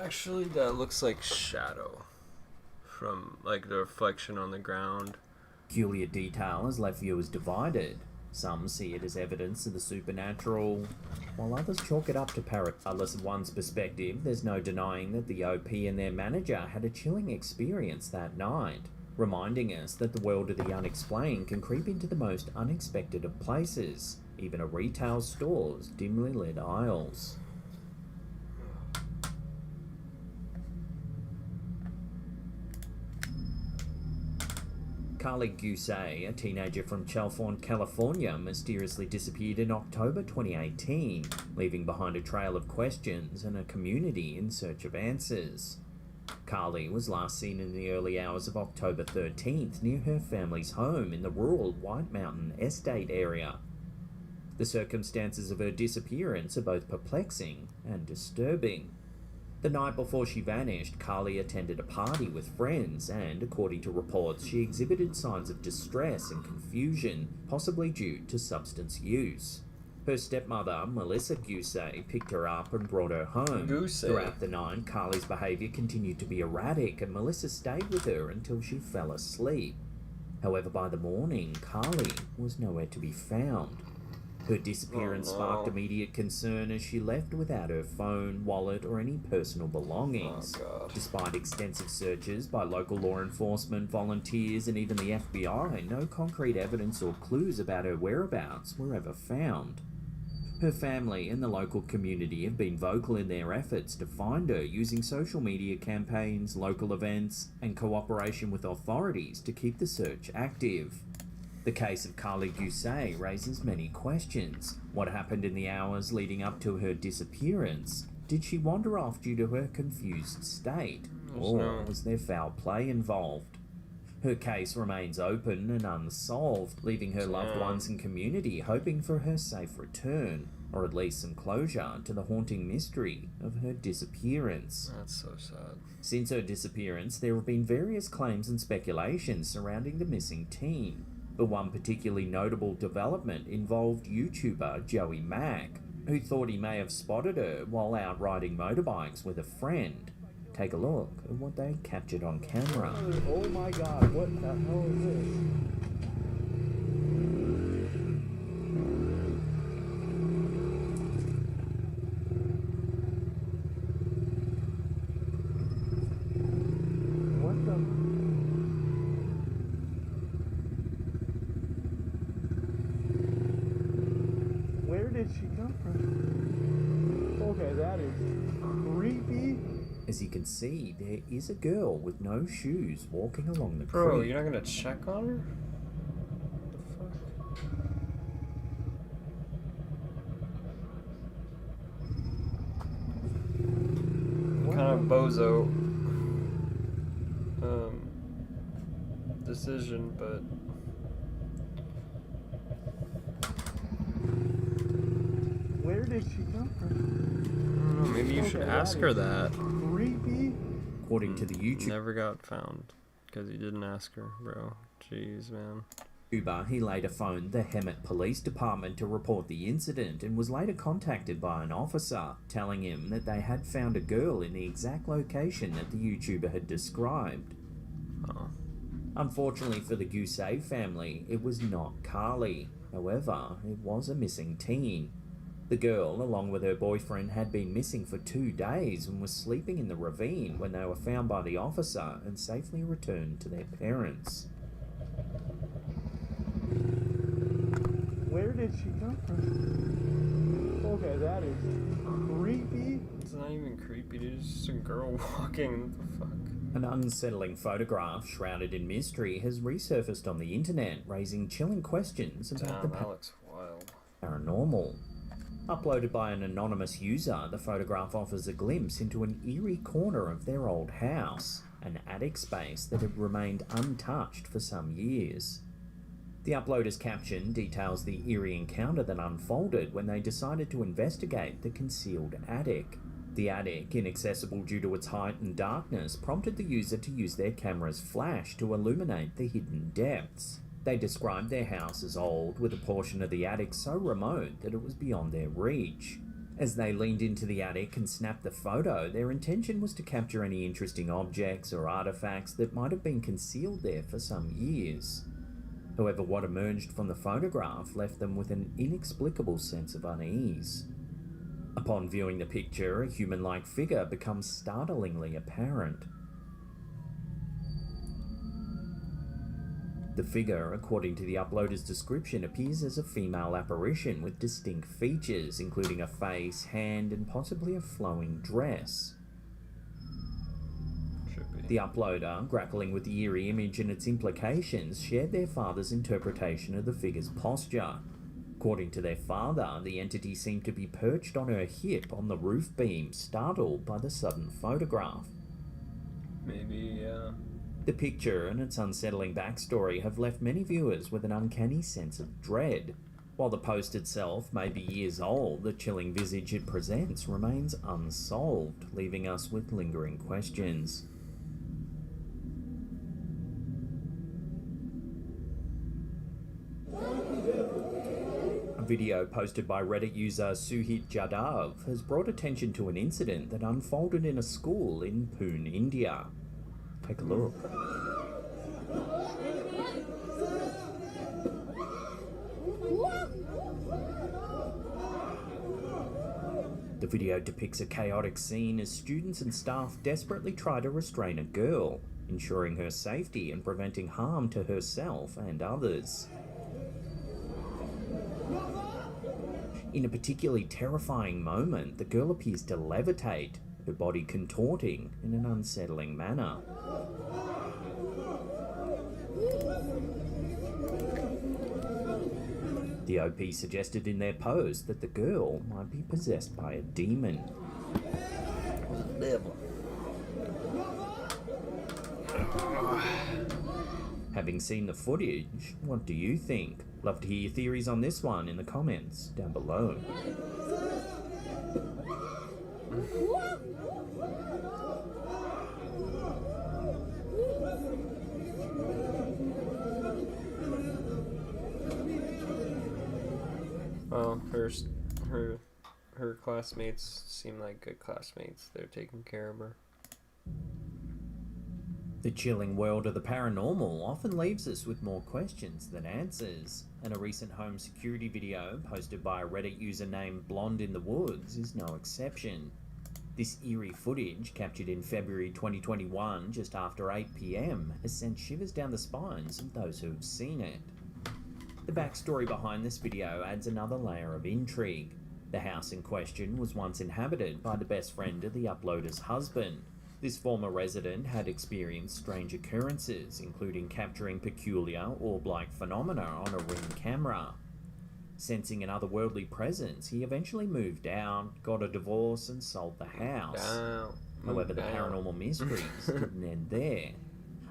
Actually, that looks like shadow from like the reflection on the ground. Peculiar detail has left viewers divided. Some see it as evidence of the supernatural, while others chalk it up to regardless of one's perspective, there's no denying that the OP and their manager had a chilling experience that night, reminding us that the world of the unexplained can creep into the most unexpected of places, even a retail store's dimly lit aisles. Carly Gusay, a teenager from Chalfont, California, mysteriously disappeared in October 2018, leaving behind a trail of questions and a community in search of answers. Carly was last seen in the early hours of October 13th near her family's home in the rural White Mountain Estate area. The circumstances of her disappearance are both perplexing and disturbing. The night before she vanished, Carly attended a party with friends and, according to reports, she exhibited signs of distress and confusion, possibly due to substance use. Her stepmother, Melissa Gusay, picked her up and brought her home. Throughout the night, Carly's behaviour continued to be erratic and Melissa stayed with her until she fell asleep. However, by the morning, Carly was nowhere to be found. Her disappearance sparked immediate concern as she left without her phone, wallet, or any personal belongings. Despite extensive searches by local law enforcement, volunteers, and even the FBI, no concrete evidence or clues about her whereabouts were ever found. Her family and the local community have been vocal in their efforts to find her using social media campaigns, local events, and cooperation with authorities to keep the search active. The case of Carly Gousset raises many questions. What happened in the hours leading up to her disappearance? Did she wander off due to her confused state? Or was there foul play involved? Her case remains open and unsolved, leaving her loved ones and community hoping for her safe return, or at least some closure to the haunting mystery of her disappearance. That's so sad. Since her disappearance, there have been various claims and speculations surrounding the missing teen. But one particularly notable development involved YouTuber Joey Mack, who thought he may have spotted her while out riding motorbikes with a friend. Take a look at what they captured on camera. Oh my god, what the hell is this? What the... Where did she come from? Okay, that is creepy. As you can see, there is a girl with no shoes walking along the Bro, creek. you're not gonna check on her? What kind of bozo decision, but where did she come from? I don't know, maybe you should ask her that. Creepy. According to the YouTube, Never got found because you didn't ask her, bro. Jeez, man. he later phoned the Hemet Police Department to report the incident and was later contacted by an officer, telling him that they had found a girl in the exact location that the YouTuber had described. Oh. Unfortunately for the Gousset family, it was not Carly. However, it was a missing teen. The girl, along with her boyfriend, had been missing for 2 days and was sleeping in the ravine when they were found by the officer and safely returned to their parents. Where did she come from? Okay, that is creepy. It's not even creepy, dude. It's just a girl walking. What the fuck? An unsettling photograph shrouded in mystery has resurfaced on the internet, raising chilling questions about Damn, that looks wild. paranormal. Uploaded by an anonymous user, the photograph offers a glimpse into an eerie corner of their old house, an attic space that had remained untouched for some years. The uploader's caption details the eerie encounter that unfolded when they decided to investigate the concealed attic. The attic, inaccessible due to its height and darkness, prompted the user to use their camera's flash to illuminate the hidden depths. They described their house as old, with a portion of the attic so remote that it was beyond their reach. As they leaned into the attic and snapped the photo, their intention was to capture any interesting objects or artifacts that might have been concealed there for some years. However, what emerged from the photograph left them with an inexplicable sense of unease. Upon viewing the picture, a human-like figure becomes startlingly apparent. The figure, according to the uploader's description, appears as a female apparition with distinct features, including a face, hand, and possibly a flowing dress. The uploader, grappling with the eerie image and its implications, shared their father's interpretation of the figure's posture. According to their father, the entity seemed to be perched on her hip on the roof beam, startled by the sudden photograph. Maybe, yeah. The picture and its unsettling backstory have left many viewers with an uncanny sense of dread. While the post itself may be years old, the chilling visage it presents remains unsolved, leaving us with lingering questions. A video posted by Reddit user Suhit Jadhav has brought attention to an incident that unfolded in a school in Pune, India. Take a look. The video depicts a chaotic scene as students and staff desperately try to restrain a girl, ensuring her safety and preventing harm to herself and others. In a particularly terrifying moment, the girl appears to levitate, her body contorting in an unsettling manner. The OP suggested in their post that the girl might be possessed by a demon. Having seen the footage, what do you think? Love to hear your theories on this one in the comments down below. Well, her classmates seem like good classmates. They're taking care of her. The chilling world of the paranormal often leaves us with more questions than answers, and a recent home security video posted by a Reddit user named Blonde in the Woods is no exception. This eerie footage, captured in February 2021 just after 8 PM, has sent shivers down the spines of those who have seen it. The backstory behind this video adds another layer of intrigue. The house in question was once inhabited by the best friend of the uploader's husband. This former resident had experienced strange occurrences, including capturing peculiar orb-like phenomena on a Ring camera. Sensing an otherworldly presence, he eventually moved out, got a divorce, and sold the house. However, the paranormal mysteries didn't end there.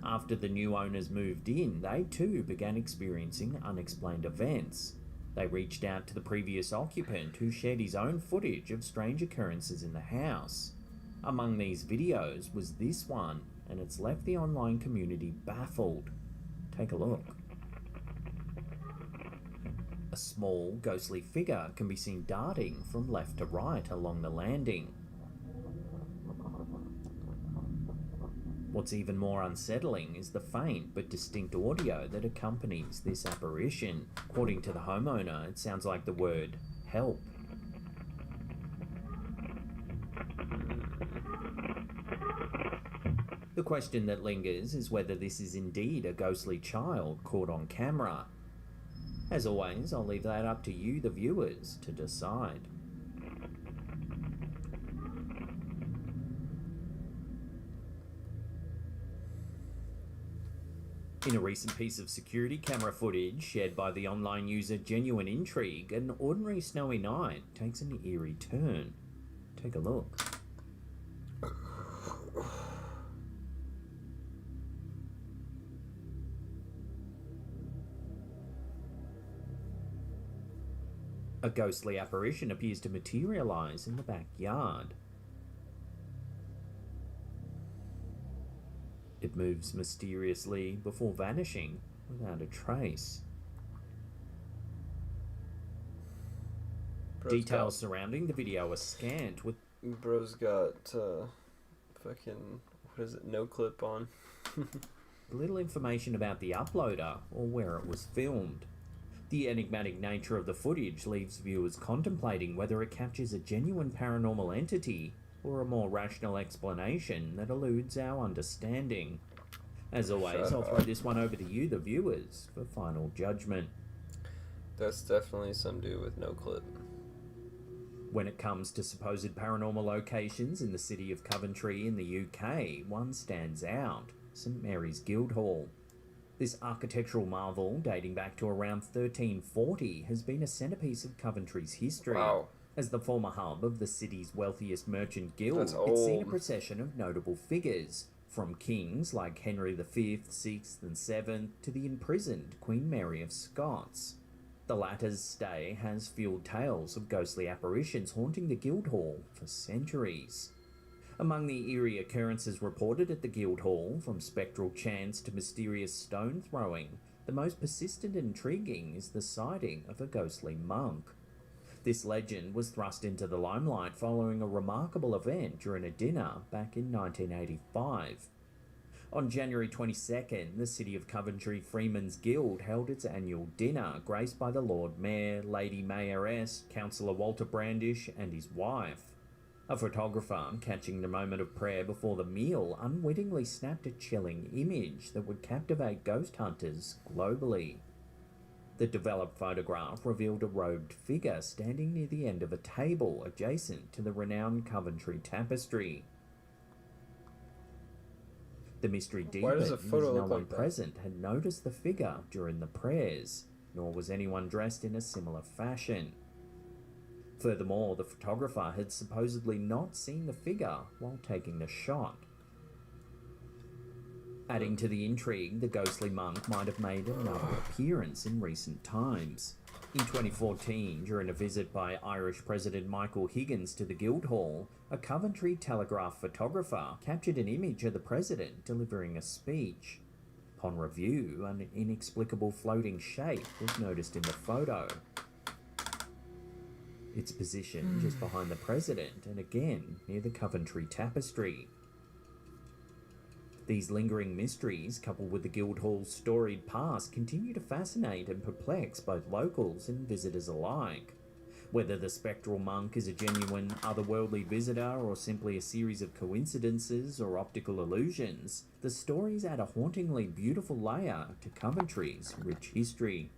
After the new owners moved in, they too began experiencing unexplained events. They reached out to the previous occupant, who shared his own footage of strange occurrences in the house. Among these videos was this one, and it's left the online community baffled. Take a look. A small, ghostly figure can be seen darting from left to right along the landing. What's even more unsettling is the faint but distinct audio that accompanies this apparition. According to the homeowner, it sounds like the word "help." The question that lingers is whether this is indeed a ghostly child caught on camera. As always, I'll leave that up to you, the viewers, to decide. In a recent piece of security camera footage shared by the online user Genuine Intrigue, an ordinary snowy night takes an eerie turn. Take a look. A ghostly apparition appears to materialize in the backyard. It moves mysteriously before vanishing without a trace. Details surrounding the video are scant with... Bro's got, fucking, what is it, no clip on. little information about the uploader or where it was filmed. The enigmatic nature of the footage leaves viewers contemplating whether it captures a genuine paranormal entity or a more rational explanation that eludes our understanding. As always, I'll throw this one over to you, the viewers, for final judgment. That's definitely some dude with no clip. When it comes to supposed paranormal locations in the city of Coventry in the UK, one stands out: St Mary's Guildhall. This architectural marvel, dating back to around 1340, has been a centrepiece of Coventry's history. Wow. As the former hub of the city's wealthiest merchant guild, That's it's seen a old. procession of notable figures, from kings like Henry V, VI and VII, to the imprisoned Queen Mary of Scots. The latter's stay has fueled tales of ghostly apparitions haunting the Guildhall for centuries. Among the eerie occurrences reported at the Guildhall, from spectral chants to mysterious stone throwing, the most persistent and intriguing is the sighting of a ghostly monk. This legend was thrust into the limelight following a remarkable event during a dinner back in 1985. On January 22nd, the City of Coventry Freemen's Guild held its annual dinner, graced by the Lord Mayor, Lady Mayoress, Councillor Walter Brandish and his wife. A photographer, catching the moment of prayer before the meal, unwittingly snapped a chilling image that would captivate ghost hunters globally. The developed photograph revealed a robed figure standing near the end of a table adjacent to the renowned Coventry Tapestry. The mystery deepened as no one present had noticed the figure during the prayers, nor was anyone dressed in a similar fashion. Furthermore, the photographer had supposedly not seen the figure while taking the shot. Adding to the intrigue, the ghostly monk might have made another appearance in recent times. In 2014, during a visit by Irish President Michael Higgins to the Guildhall, a Coventry Telegraph photographer captured an image of the president delivering a speech. Upon review, an inexplicable floating shape was noticed in the photo. Its position just behind the president and again near the Coventry Tapestry. These lingering mysteries, coupled with the Guildhall's storied past, continue to fascinate and perplex both locals and visitors alike. Whether the spectral monk is a genuine otherworldly visitor or simply a series of coincidences or optical illusions, the stories add a hauntingly beautiful layer to Coventry's rich history.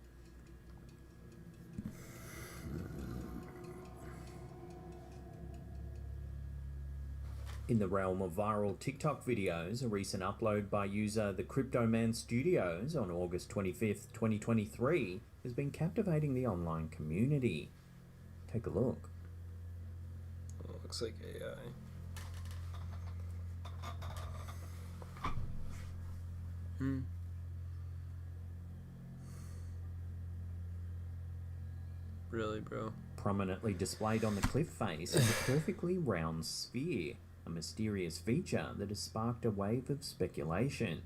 In the realm of viral TikTok videos, a recent upload by user The Cryptoman Studios on August 25th, 2023 has been captivating the online community. Take a look. Oh, looks like AI. Really, bro? Prominently displayed on the cliff face is a perfectly round sphere, a mysterious feature that has sparked a wave of speculation.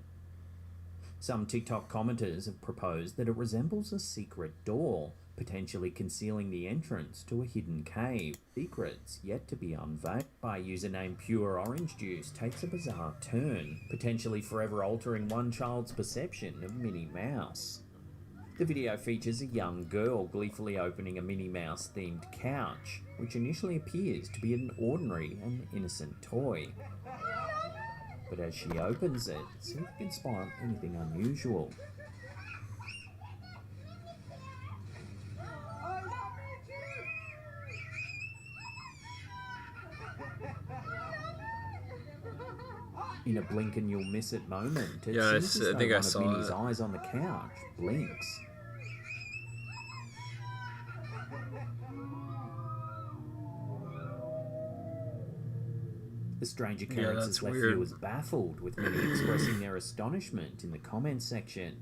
Some TikTok commenters have proposed that it resembles a secret door, potentially concealing the entrance to a hidden cave. Secrets yet to be unveiled. By username Pure Orange Juice takes a bizarre turn, potentially forever altering one child's perception of Minnie Mouse. The video features a young girl gleefully opening a Minnie Mouse themed couch, which initially appears to be an ordinary and innocent toy. But as she opens it, see if you can spot anything unusual. In a blink and you'll miss it moment, it seems as though one of Minnie's eyes on the couch blinks. The strange occurrence has left viewers baffled, with many expressing their astonishment in the comments section.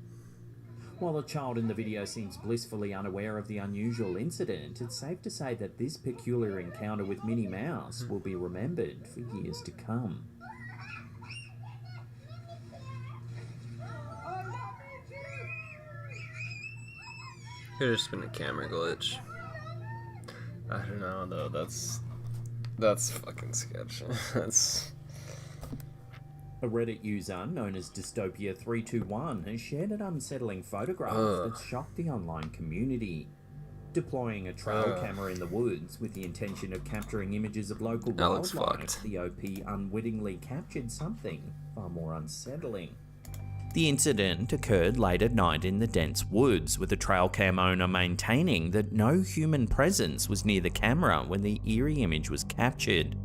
While the child in the video seems blissfully unaware of the unusual incident, it's safe to say that this peculiar encounter with Minnie Mouse will be remembered for years to come. Could have just been a camera glitch. I don't know though, that's fucking sketchy. That's... A Reddit user known as Dystopia321 has shared an unsettling photograph that shocked the online community. Deploying a trail camera in the woods with the intention of capturing images of local wildlife, the OP unwittingly captured something far more unsettling. The incident occurred late at night in the dense woods, with the trail cam owner maintaining that no human presence was near the camera when the eerie image was captured.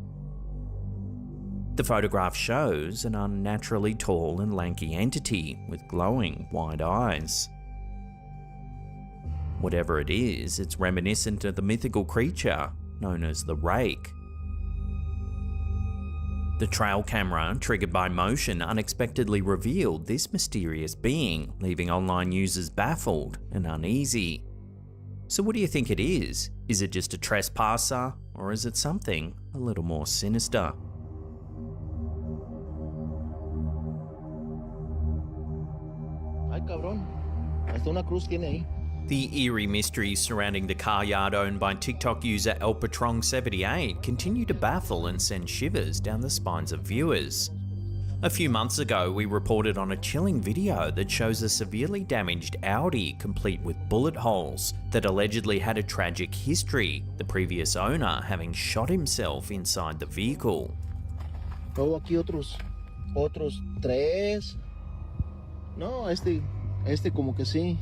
The photograph shows an unnaturally tall and lanky entity with glowing wide eyes. Whatever it is, it's reminiscent of the mythical creature known as the Rake. The trail camera, triggered by motion, unexpectedly revealed this mysterious being, leaving online users baffled and uneasy. So what do you think it is? Is it just a trespasser, or is it something a little more sinister? Ay, cabrón. Hasta una cruz tiene ahí. The eerie mysteries surrounding the car yard owned by TikTok user ElPatrong78 continue to baffle and send shivers down the spines of viewers. A few months ago, we reported on a chilling video that shows a severely damaged Audi complete with bullet holes that allegedly had a tragic history, the previous owner having shot himself inside the vehicle. Luego aquí otros 3. No, este como que sí.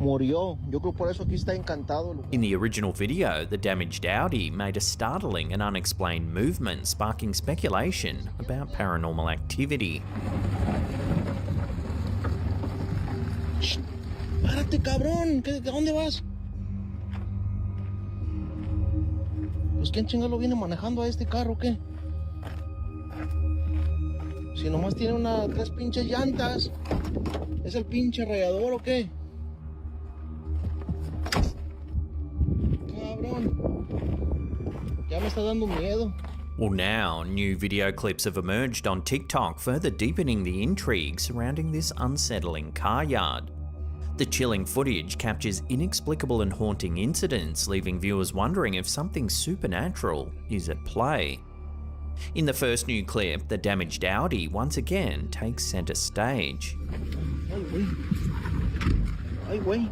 Murió. Yo creo por eso aquí está encantado. In the original video, the damaged Audi made a startling and unexplained movement, sparking speculation about paranormal activity. Shh. Párate, cabrón. ¿A dónde vas? Pues quién chingado viene manejando a este carro, ¿qué? Si nomás tiene 3 pinches llantas. ¿Es el pinche rayador o qué? Ya me está dando miedo. Well, now, new video clips have emerged on TikTok, further deepening the intrigue surrounding this unsettling car yard. The chilling footage captures inexplicable and haunting incidents, leaving viewers wondering if something supernatural is at play. In the first new clip, the damaged Audi once again takes center stage. Ay, güey.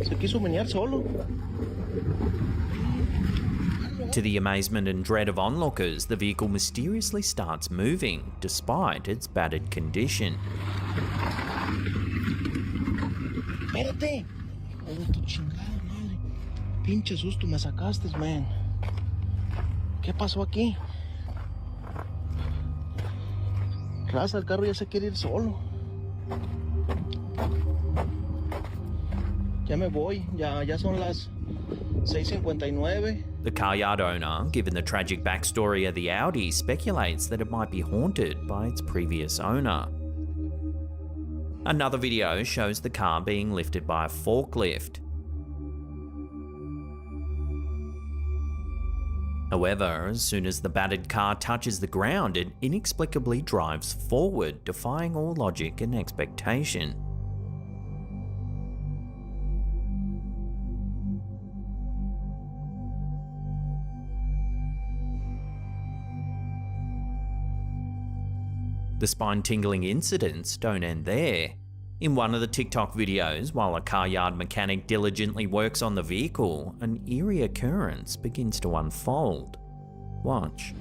Se quiso menear solo. To the amazement and dread of onlookers, the vehicle mysteriously starts moving, despite its battered condition. Espérate. Ay, tu chingada madre. Pinche susto me sacaste, man. ¿Qué pasó aquí? Raza, el carro ya se quiere ir solo. Ya me voy, ya son las 6:59. The car yard owner, given the tragic backstory of the Audi, speculates that it might be haunted by its previous owner. Another video shows the car being lifted by a forklift. However, as soon as the battered car touches the ground, it inexplicably drives forward, defying all logic and expectation. The spine-tingling incidents don't end there. In one of the TikTok videos, while a car yard mechanic diligently works on the vehicle, an eerie occurrence begins to unfold. Watch.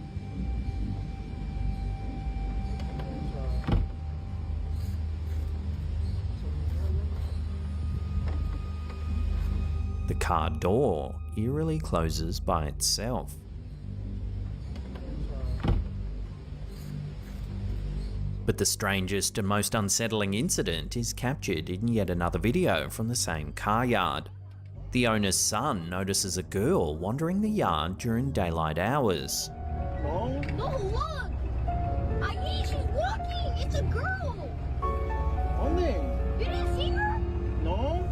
The car door eerily closes by itself. But the strangest and most unsettling incident is captured in yet another video from the same car yard. The owner's son notices a girl wandering the yard during daylight hours. No, look! She's walking! It's a girl! ¿Dónde? You didn't see her? No.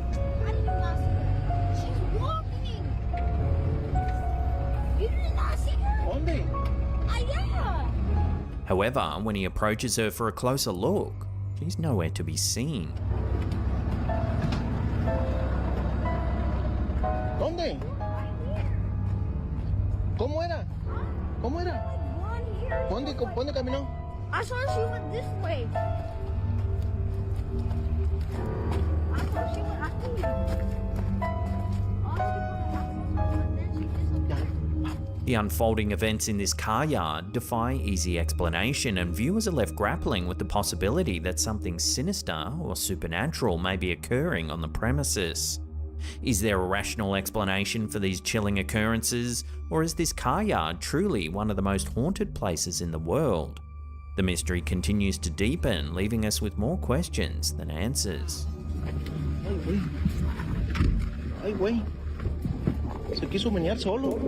I did not see her. She's walking! You did not see her? ¿Dónde? Yeah! However, when he approaches her for a closer look, she's nowhere to be seen. ¿Dónde? ¿Cómo era? ¿Cómo era? ¿Dónde caminó? I saw she went this way. I thought she went, I think. The unfolding events in this car yard defy easy explanation, and viewers are left grappling with the possibility that something sinister or supernatural may be occurring on the premises. Is there a rational explanation for these chilling occurrences, or is this car yard truly one of the most haunted places in the world? The mystery continues to deepen, leaving us with more questions than answers. Ay, güey. Se quiso menear solo.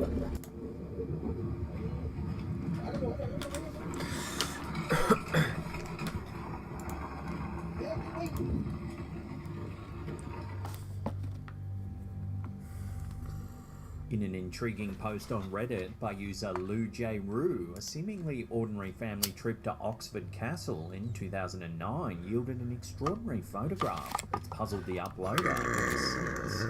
In an intriguing post on Reddit by user Lou J. Rue, a seemingly ordinary family trip to Oxford Castle in 2009 yielded an extraordinary photograph that's puzzled the uploader ever since.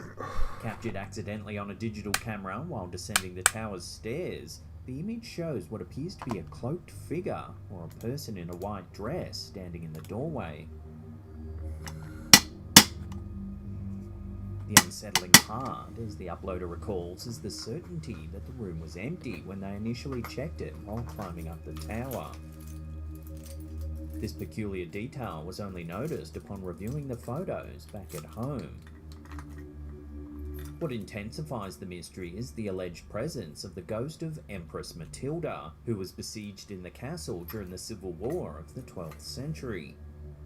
Captured accidentally on a digital camera while descending the tower's stairs, The image shows what appears to be a cloaked figure or a person in a white dress standing in the doorway. The unsettling part, as the uploader recalls, is the certainty that the room was empty when they initially checked it while climbing up the tower. This peculiar detail was only noticed upon reviewing the photos back at home. What intensifies the mystery is the alleged presence of the ghost of Empress Matilda, who was besieged in the castle during the Civil War of the 12th century.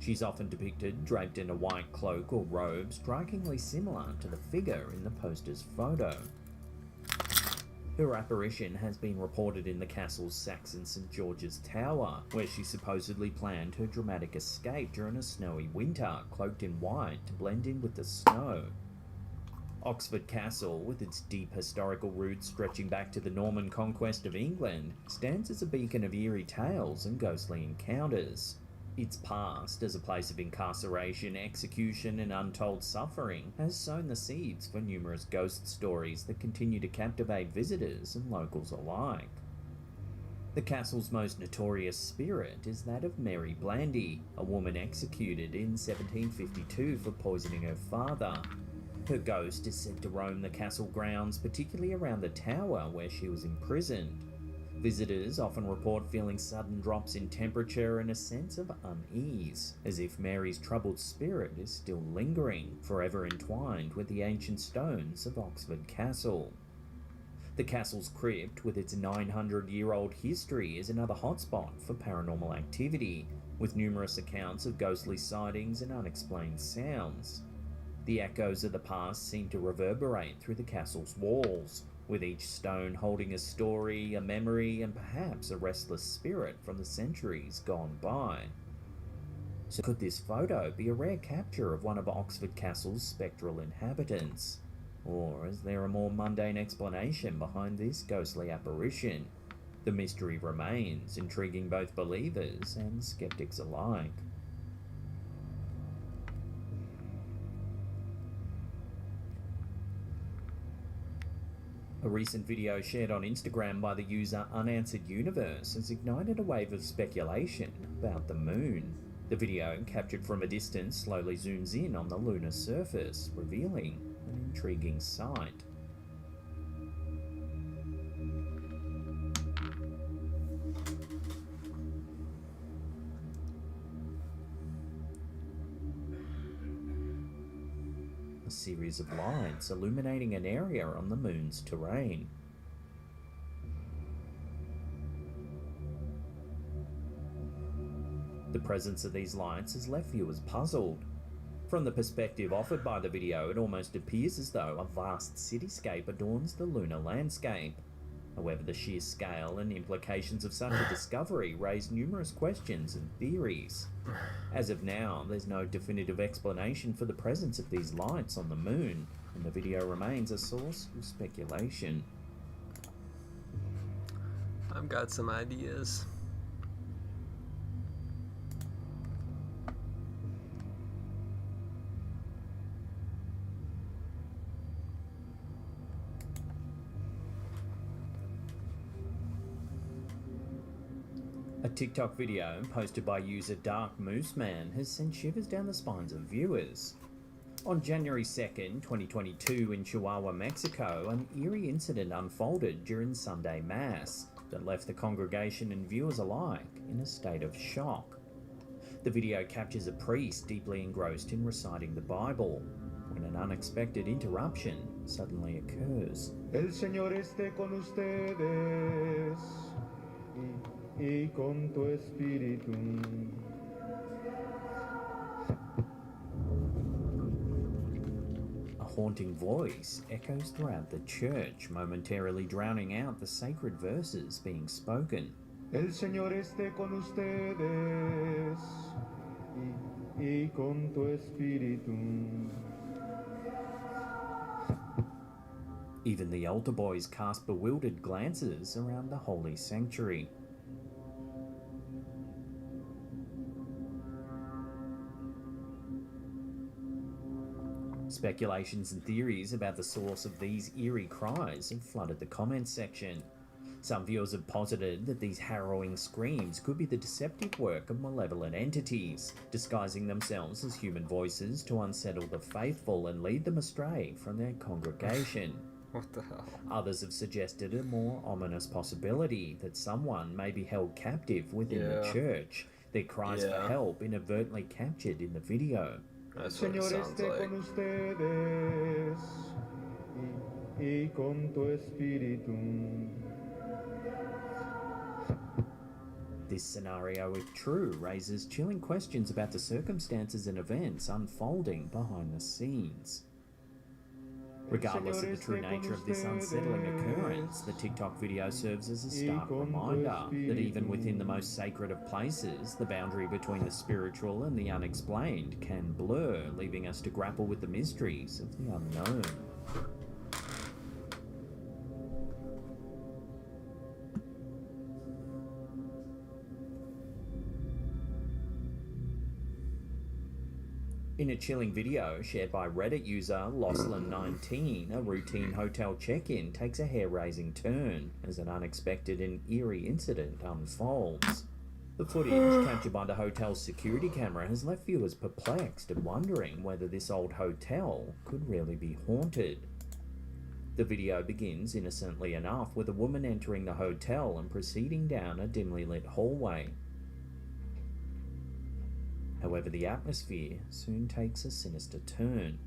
She's often depicted draped in a white cloak or robe, strikingly similar to the figure in the poster's photo. Her apparition has been reported in the castle's Saxon St. George's Tower, where she supposedly planned her dramatic escape during a snowy winter, cloaked in white to blend in with the snow. Oxford Castle, with its deep historical roots stretching back to the Norman conquest of England, stands as a beacon of eerie tales and ghostly encounters. Its past, as a place of incarceration, execution, and untold suffering, has sown the seeds for numerous ghost stories that continue to captivate visitors and locals alike. The castle's most notorious spirit is that of Mary Blandy, a woman executed in 1752 for poisoning her father. Her ghost is said to roam the castle grounds, particularly around the tower where she was imprisoned. Visitors often report feeling sudden drops in temperature and a sense of unease, as if Mary's troubled spirit is still lingering, forever entwined with the ancient stones of Oxford Castle. The castle's crypt, with its 900-year-old history, is another hotspot for paranormal activity, with numerous accounts of ghostly sightings and unexplained sounds. The echoes of the past seem to reverberate through the castle's walls, with each stone holding a story, a memory, and perhaps a restless spirit from the centuries gone by. So could this photo be a rare capture of one of Oxford Castle's spectral inhabitants? Or is there a more mundane explanation behind this ghostly apparition? The mystery remains, intriguing both believers and skeptics alike. A recent video shared on Instagram by the user Unanswered Universe has ignited a wave of speculation about the moon. The video, captured from a distance, slowly zooms in on the lunar surface, revealing an intriguing sight. A series of lights illuminating an area on the moon's terrain. The presence of these lights has left viewers puzzled. From the perspective offered by the video, it almost appears as though a vast cityscape adorns the lunar landscape. However, the sheer scale and implications of such a discovery raise numerous questions and theories. As of now, there's no definitive explanation for the presence of these lights on the moon, and the video remains a source of speculation. I've got some ideas. A TikTok video posted by user Dark Mooseman has sent shivers down the spines of viewers. On January 2nd, 2022 in Chihuahua, Mexico, an eerie incident unfolded during Sunday Mass that left the congregation and viewers alike in a state of shock. The video captures a priest deeply engrossed in reciting the Bible, when an unexpected interruption suddenly occurs. El Señor esté con ustedes y con tu espíritu. A haunting voice echoes throughout the church, momentarily drowning out the sacred verses being spoken. El Señor esté con ustedes y con tu espíritu. Even the altar boys cast bewildered glances around the holy sanctuary. Speculations and theories about the source of these eerie cries have flooded the comments section. Some viewers have posited that these harrowing screams could be the deceptive work of malevolent entities, disguising themselves as human voices to unsettle the faithful and lead them astray from their congregation. What the hell? Others have suggested a more ominous possibility that someone may be held captive within the church, their cries for help inadvertently captured in the video. That's what it Señor, sounds esté like. con ustedes y con tu espíritu. This scenario, if true, raises chilling questions about the circumstances and events unfolding behind the scenes. Regardless of the true nature of this unsettling occurrence, the TikTok video serves as a stark reminder that even within the most sacred of places, the boundary between the spiritual and the unexplained can blur, leaving us to grapple with the mysteries of the unknown. In a chilling video shared by Reddit user Losslin19, a routine hotel check-in takes a hair-raising turn as an unexpected and eerie incident unfolds. The footage captured by the hotel's security camera has left viewers perplexed and wondering whether this old hotel could really be haunted. The video begins innocently enough with a woman entering the hotel and proceeding down a dimly lit hallway. However, the atmosphere soon takes a sinister turn.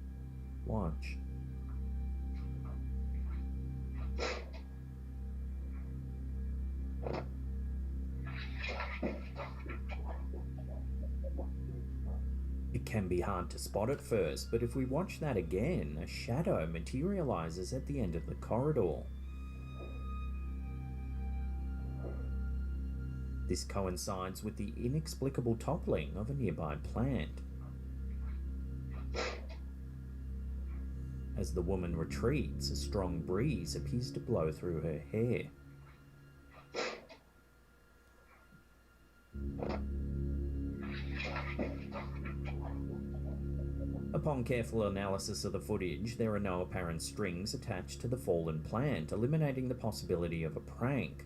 Watch. It can be hard to spot at first, but if we watch that again, a shadow materializes at the end of the corridor. This coincides with the inexplicable toppling of a nearby plant. As the woman retreats, a strong breeze appears to blow through her hair. Upon careful analysis of the footage, there are no apparent strings attached to the fallen plant, eliminating the possibility of a prank.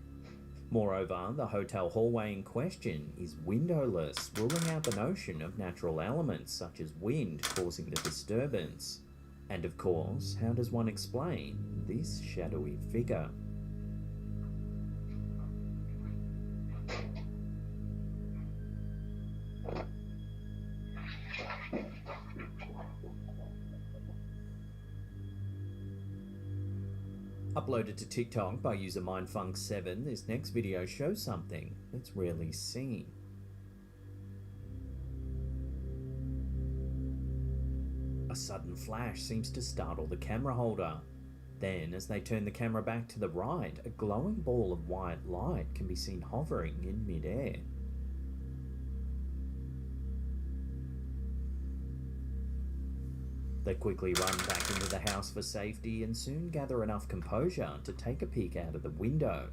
Moreover, the hotel hallway in question is windowless, ruling out the notion of natural elements such as wind causing the disturbance. And of course, how does one explain this shadowy figure? Uploaded to TikTok by user Mindfunk7, this next video shows something that's rarely seen. A sudden flash seems to startle the camera holder. Then, as they turn the camera back to the right, a glowing ball of white light can be seen hovering in mid-air. They quickly run back into the house for safety and soon gather enough composure to take a peek out of the window.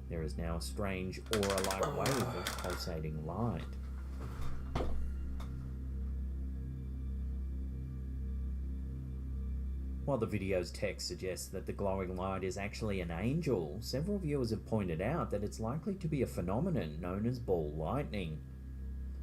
There is now a strange aura-like wave of pulsating light. While the video's text suggests that the glowing light is actually an angel, several viewers have pointed out that it's likely to be a phenomenon known as ball lightning.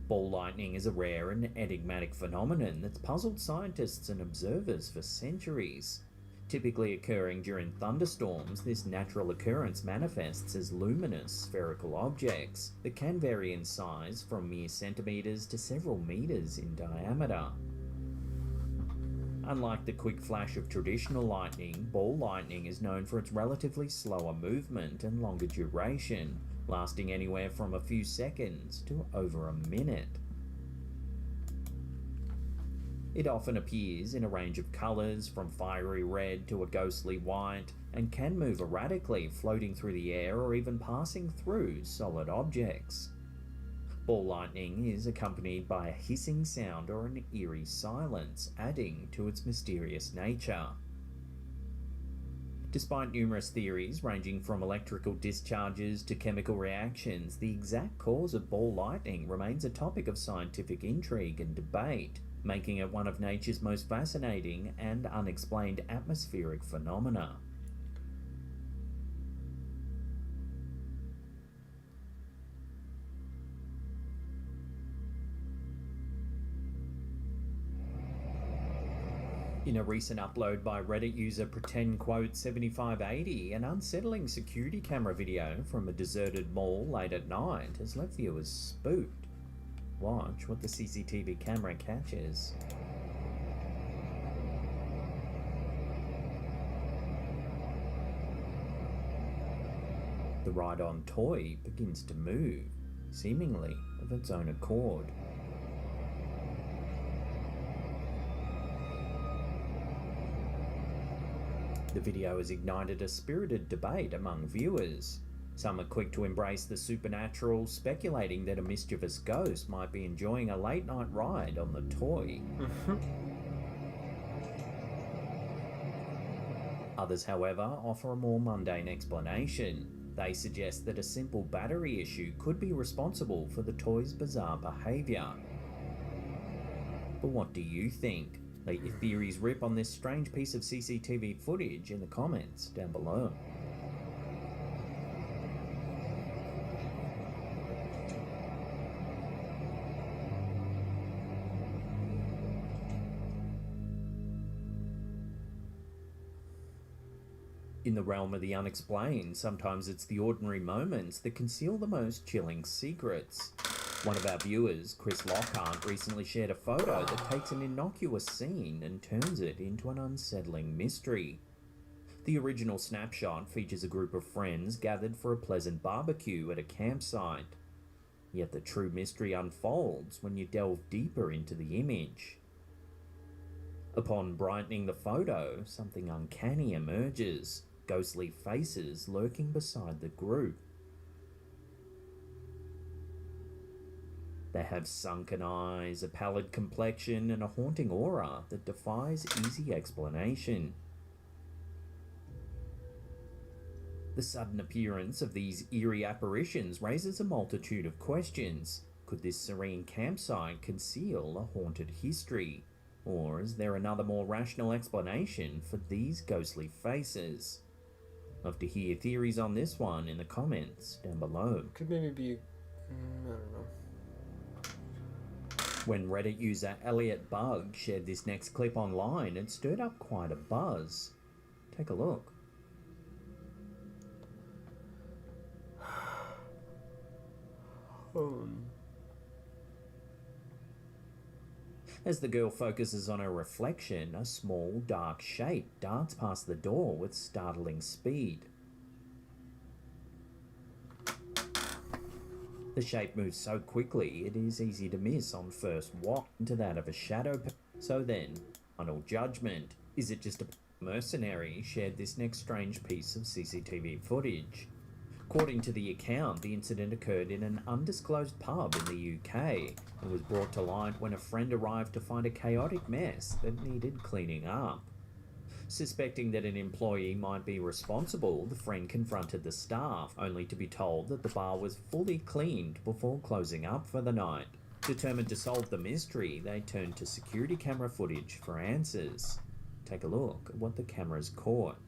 Ball lightning is a rare and enigmatic phenomenon that's puzzled scientists and observers for centuries. Typically occurring during thunderstorms, this natural occurrence manifests as luminous spherical objects that can vary in size from mere centimeters to several meters in diameter. Unlike the quick flash of traditional lightning, ball lightning is known for its relatively slower movement and longer duration, lasting anywhere from a few seconds to over a minute. It often appears in a range of colours, from fiery red to a ghostly white, and can move erratically, floating through the air or even passing through solid objects. Ball lightning is accompanied by a hissing sound or an eerie silence, adding to its mysterious nature. Despite numerous theories ranging from electrical discharges to chemical reactions, the exact cause of ball lightning remains a topic of scientific intrigue and debate, making it one of nature's most fascinating and unexplained atmospheric phenomena. In a recent upload by Reddit user pretend7580, an unsettling security camera video from a deserted mall late at night has left viewers spooked. Watch what the CCTV camera catches. The ride-on toy begins to move, seemingly of its own accord. The video has ignited a spirited debate among viewers. Some are quick to embrace the supernatural, speculating that a mischievous ghost might be enjoying a late-night ride on the toy. Others, however, offer a more mundane explanation. They suggest that a simple battery issue could be responsible for the toy's bizarre behaviour. But what do you think? Let your theories rip on this strange piece of CCTV footage in the comments down below. In the realm of the unexplained, sometimes it's the ordinary moments that conceal the most chilling secrets. One of our viewers, Chris Lockhart, recently shared a photo that takes an innocuous scene and turns it into an unsettling mystery. The original snapshot features a group of friends gathered for a pleasant barbecue at a campsite. Yet the true mystery unfolds when you delve deeper into the image. Upon brightening the photo, something uncanny emerges, ghostly faces lurking beside the group. They have sunken eyes, a pallid complexion, and a haunting aura that defies easy explanation. The sudden appearance of these eerie apparitions raises a multitude of questions. Could this serene campsite conceal a haunted history? Or is there another more rational explanation for these ghostly faces? Love to hear theories on this one in the comments down below. Could maybe be, I don't know. When Reddit user Elliot Bug shared this next clip online, it stirred up quite a buzz. Take a look. As the girl focuses on her reflection, a small, dark shape darts past the door with startling speed. The shape moves so quickly it is easy to miss on first watch into that of a shadow. So then, final judgment. Is it just a mercenary shared this next strange piece of CCTV footage? According to the account, the incident occurred in an undisclosed pub in the UK and was brought to light when a friend arrived to find a chaotic mess that needed cleaning up. Suspecting that an employee might be responsible, the friend confronted the staff, only to be told that the bar was fully cleaned before closing up for the night. Determined to solve the mystery, they turned to security camera footage for answers. Take a look at what the cameras caught.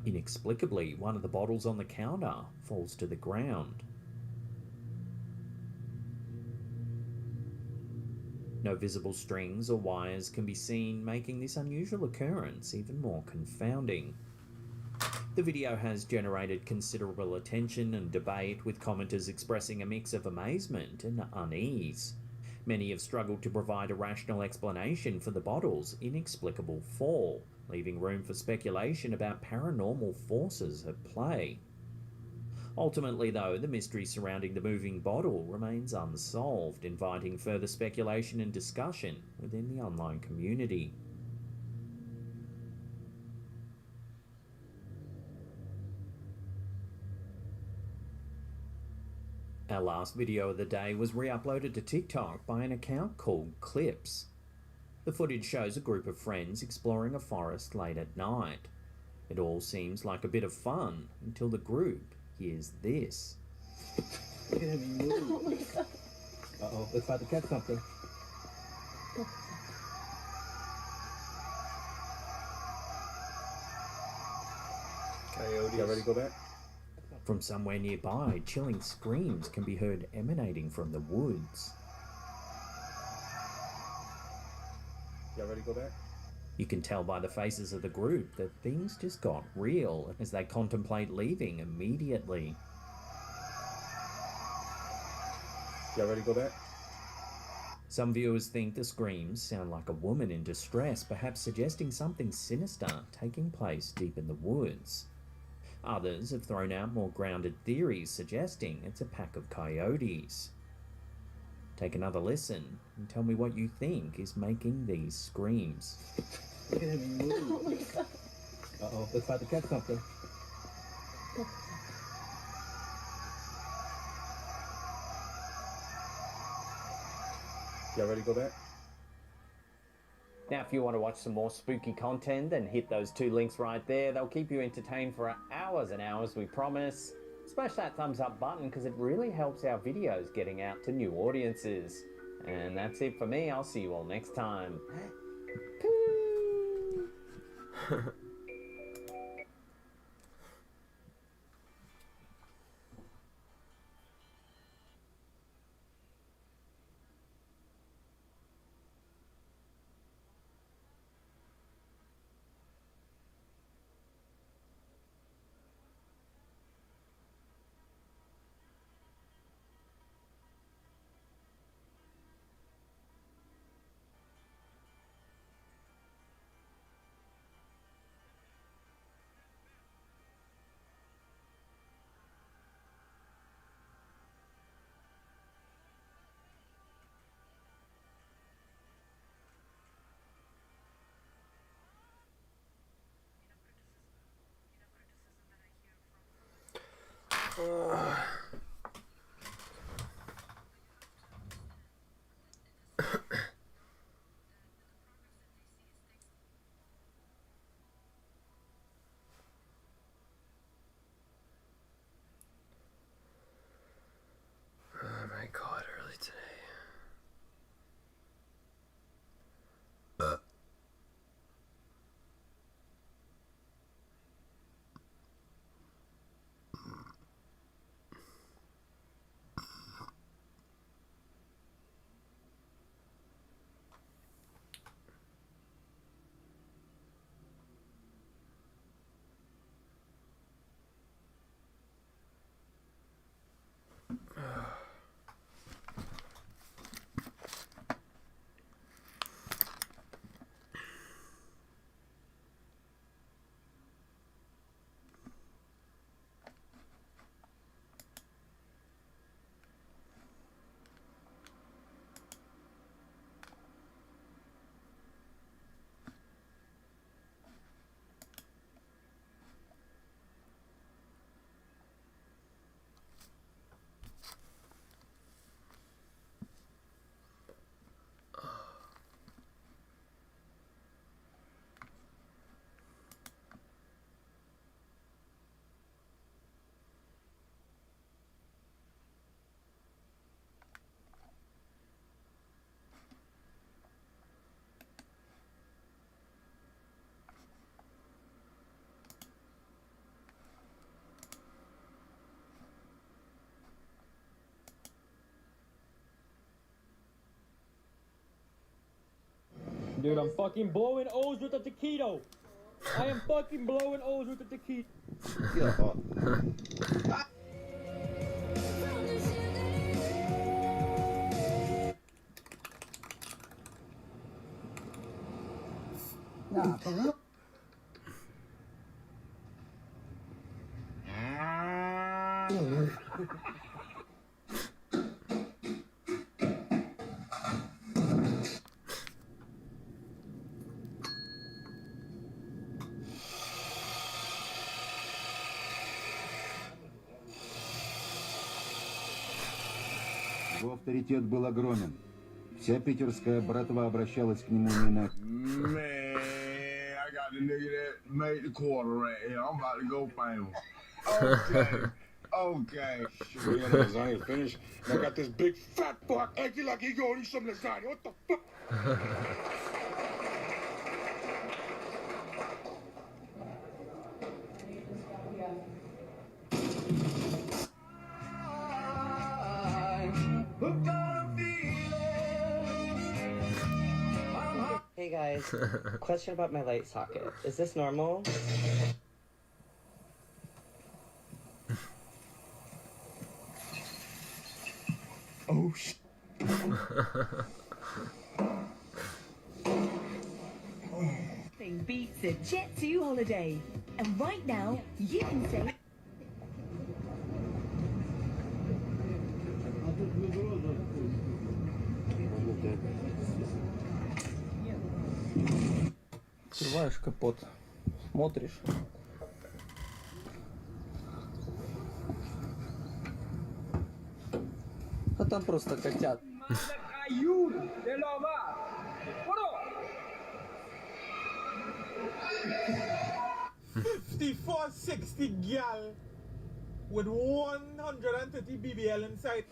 Inexplicably, one of the bottles on the counter falls to the ground. No visible strings or wires can be seen, making this unusual occurrence even more confounding. The video has generated considerable attention and debate, with commenters expressing a mix of amazement and unease. Many have struggled to provide a rational explanation for the bottle's inexplicable fall, leaving room for speculation about paranormal forces at play. Ultimately, though, the mystery surrounding the moving bottle remains unsolved, inviting further speculation and discussion within the online community. Our last video of the day was re-uploaded to TikTok by an account called Clips. The footage shows a group of friends exploring a forest late at night. It all seems like a bit of fun until the group hears this. Look at him move. Uh-oh, it's about to catch something. Coyotes. Y'all ready to go back? From somewhere nearby, chilling screams can be heard emanating from the woods. Y'all ready to go back? You can tell by the faces of the group that things just got real as they contemplate leaving immediately. Y'all ready to go back? Some viewers think the screams sound like a woman in distress, perhaps suggesting something sinister taking place deep in the woods. Others have thrown out more grounded theories suggesting it's a pack of coyotes. Take another listen and tell me what you think is making these screams. Look at him move. Oh my god. Uh-oh, it's about to catch something. Y'all ready to go back? Now, if you want to watch some more spooky content, then hit those 2 links right there. They'll keep you entertained for hours and hours, we promise. Smash that thumbs up button because it really helps our videos getting out to new audiences. And that's it for me. I'll see you all next time. Oh my god, early today. Dude, I'm fucking blowing O's with the taquito. I am fucking blowing O's with the taquito. Nah, for real? Его авторитет был огромен. Вся питерская братва обращалась к нему не иначе. Man, I got the nigga that made the quarter right here. I'm about to go find him. Okay. Okay. Shit, yeah, the lasagna finished. And I got this big fat fuck acting like he gonna eat some lasagna. What the fuck? guys. Question about my light socket. Is this normal? Oh, shit. Nothing beats a Jet2 holiday. And right now, you can say... Открываешь капот, смотришь. А там просто котят. 5460 gal with 130 BBL inside.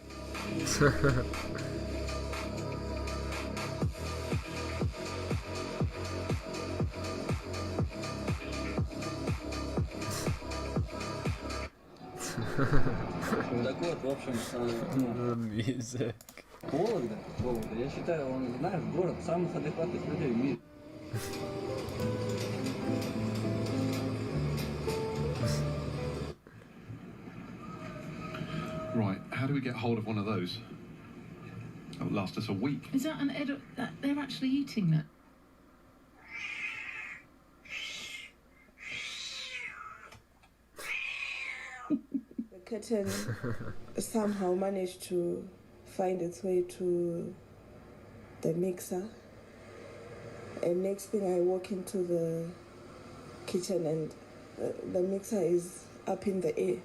Так вот, в общем, Music. Вологда, я считаю, он, знаешь, город самых адекватных людей в мире. Right, how do we get hold of one of those? It'll last us a week. Is that an adult? They're actually eating that? The kitten somehow managed to find its way to the mixer. And next thing I walk into the kitchen and the mixer is up in the air.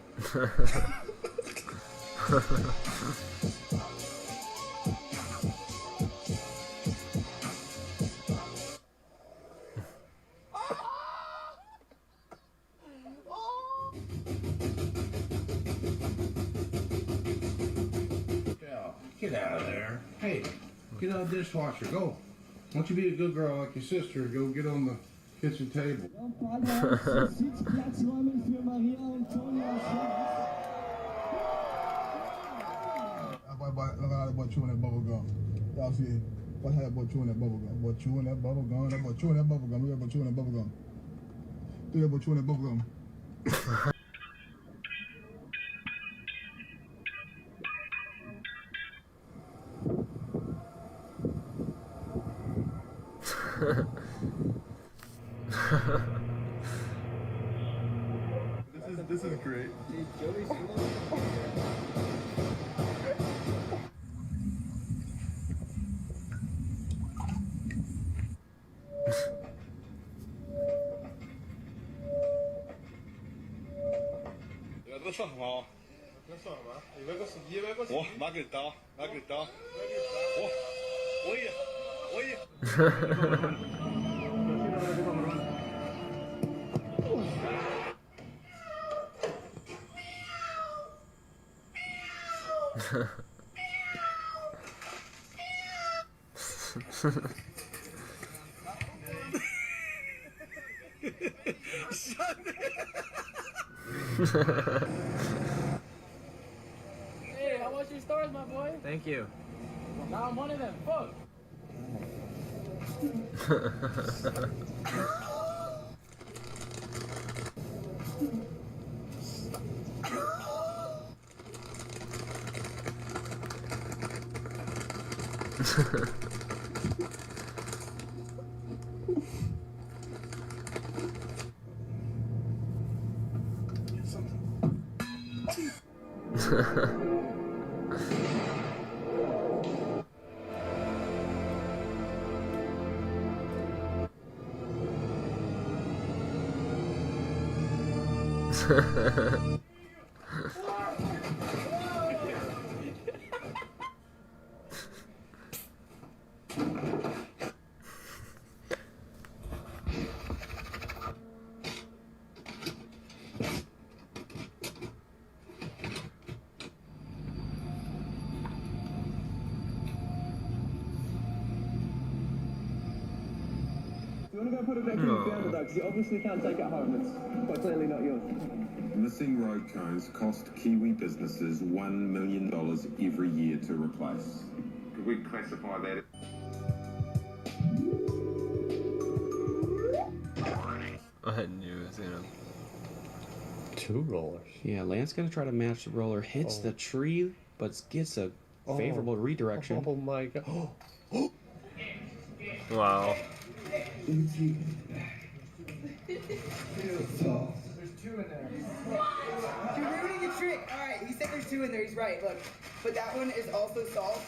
Get out of there. Hey, get out of the dishwasher. Go. Why don't you be a good girl like your sister? Go get on the kitchen table. Look at that boy chewing that bubble gum. Y'all see what had that boy chewing that bubble gum? Boy chewing that bubble gum. That boy chewing that bubble gum. Look at that boy chewing that bubble gum. Look at that boy chewing that bubble gum. This is great. Vai gritar, vai gritar. Olha, olha. Hey, how much your stars, my boy? Thank you. Now I'm one of them. Fuck. You want to go put it back in the field, though, because you obviously can't take it home. It's quite clearly not yours. Missing road cones cost Kiwi businesses $1 million every year to replace. Could we classify that? I knew it was gonna. 2 rollers. Yeah, Lance gonna try to match the roller, hits the tree, but gets a favorable redirection. Oh my god. Wow. There's 2 in there. You're ruining the trick. All right, he said there's 2 in there. He's right. Look, but that one is also solved.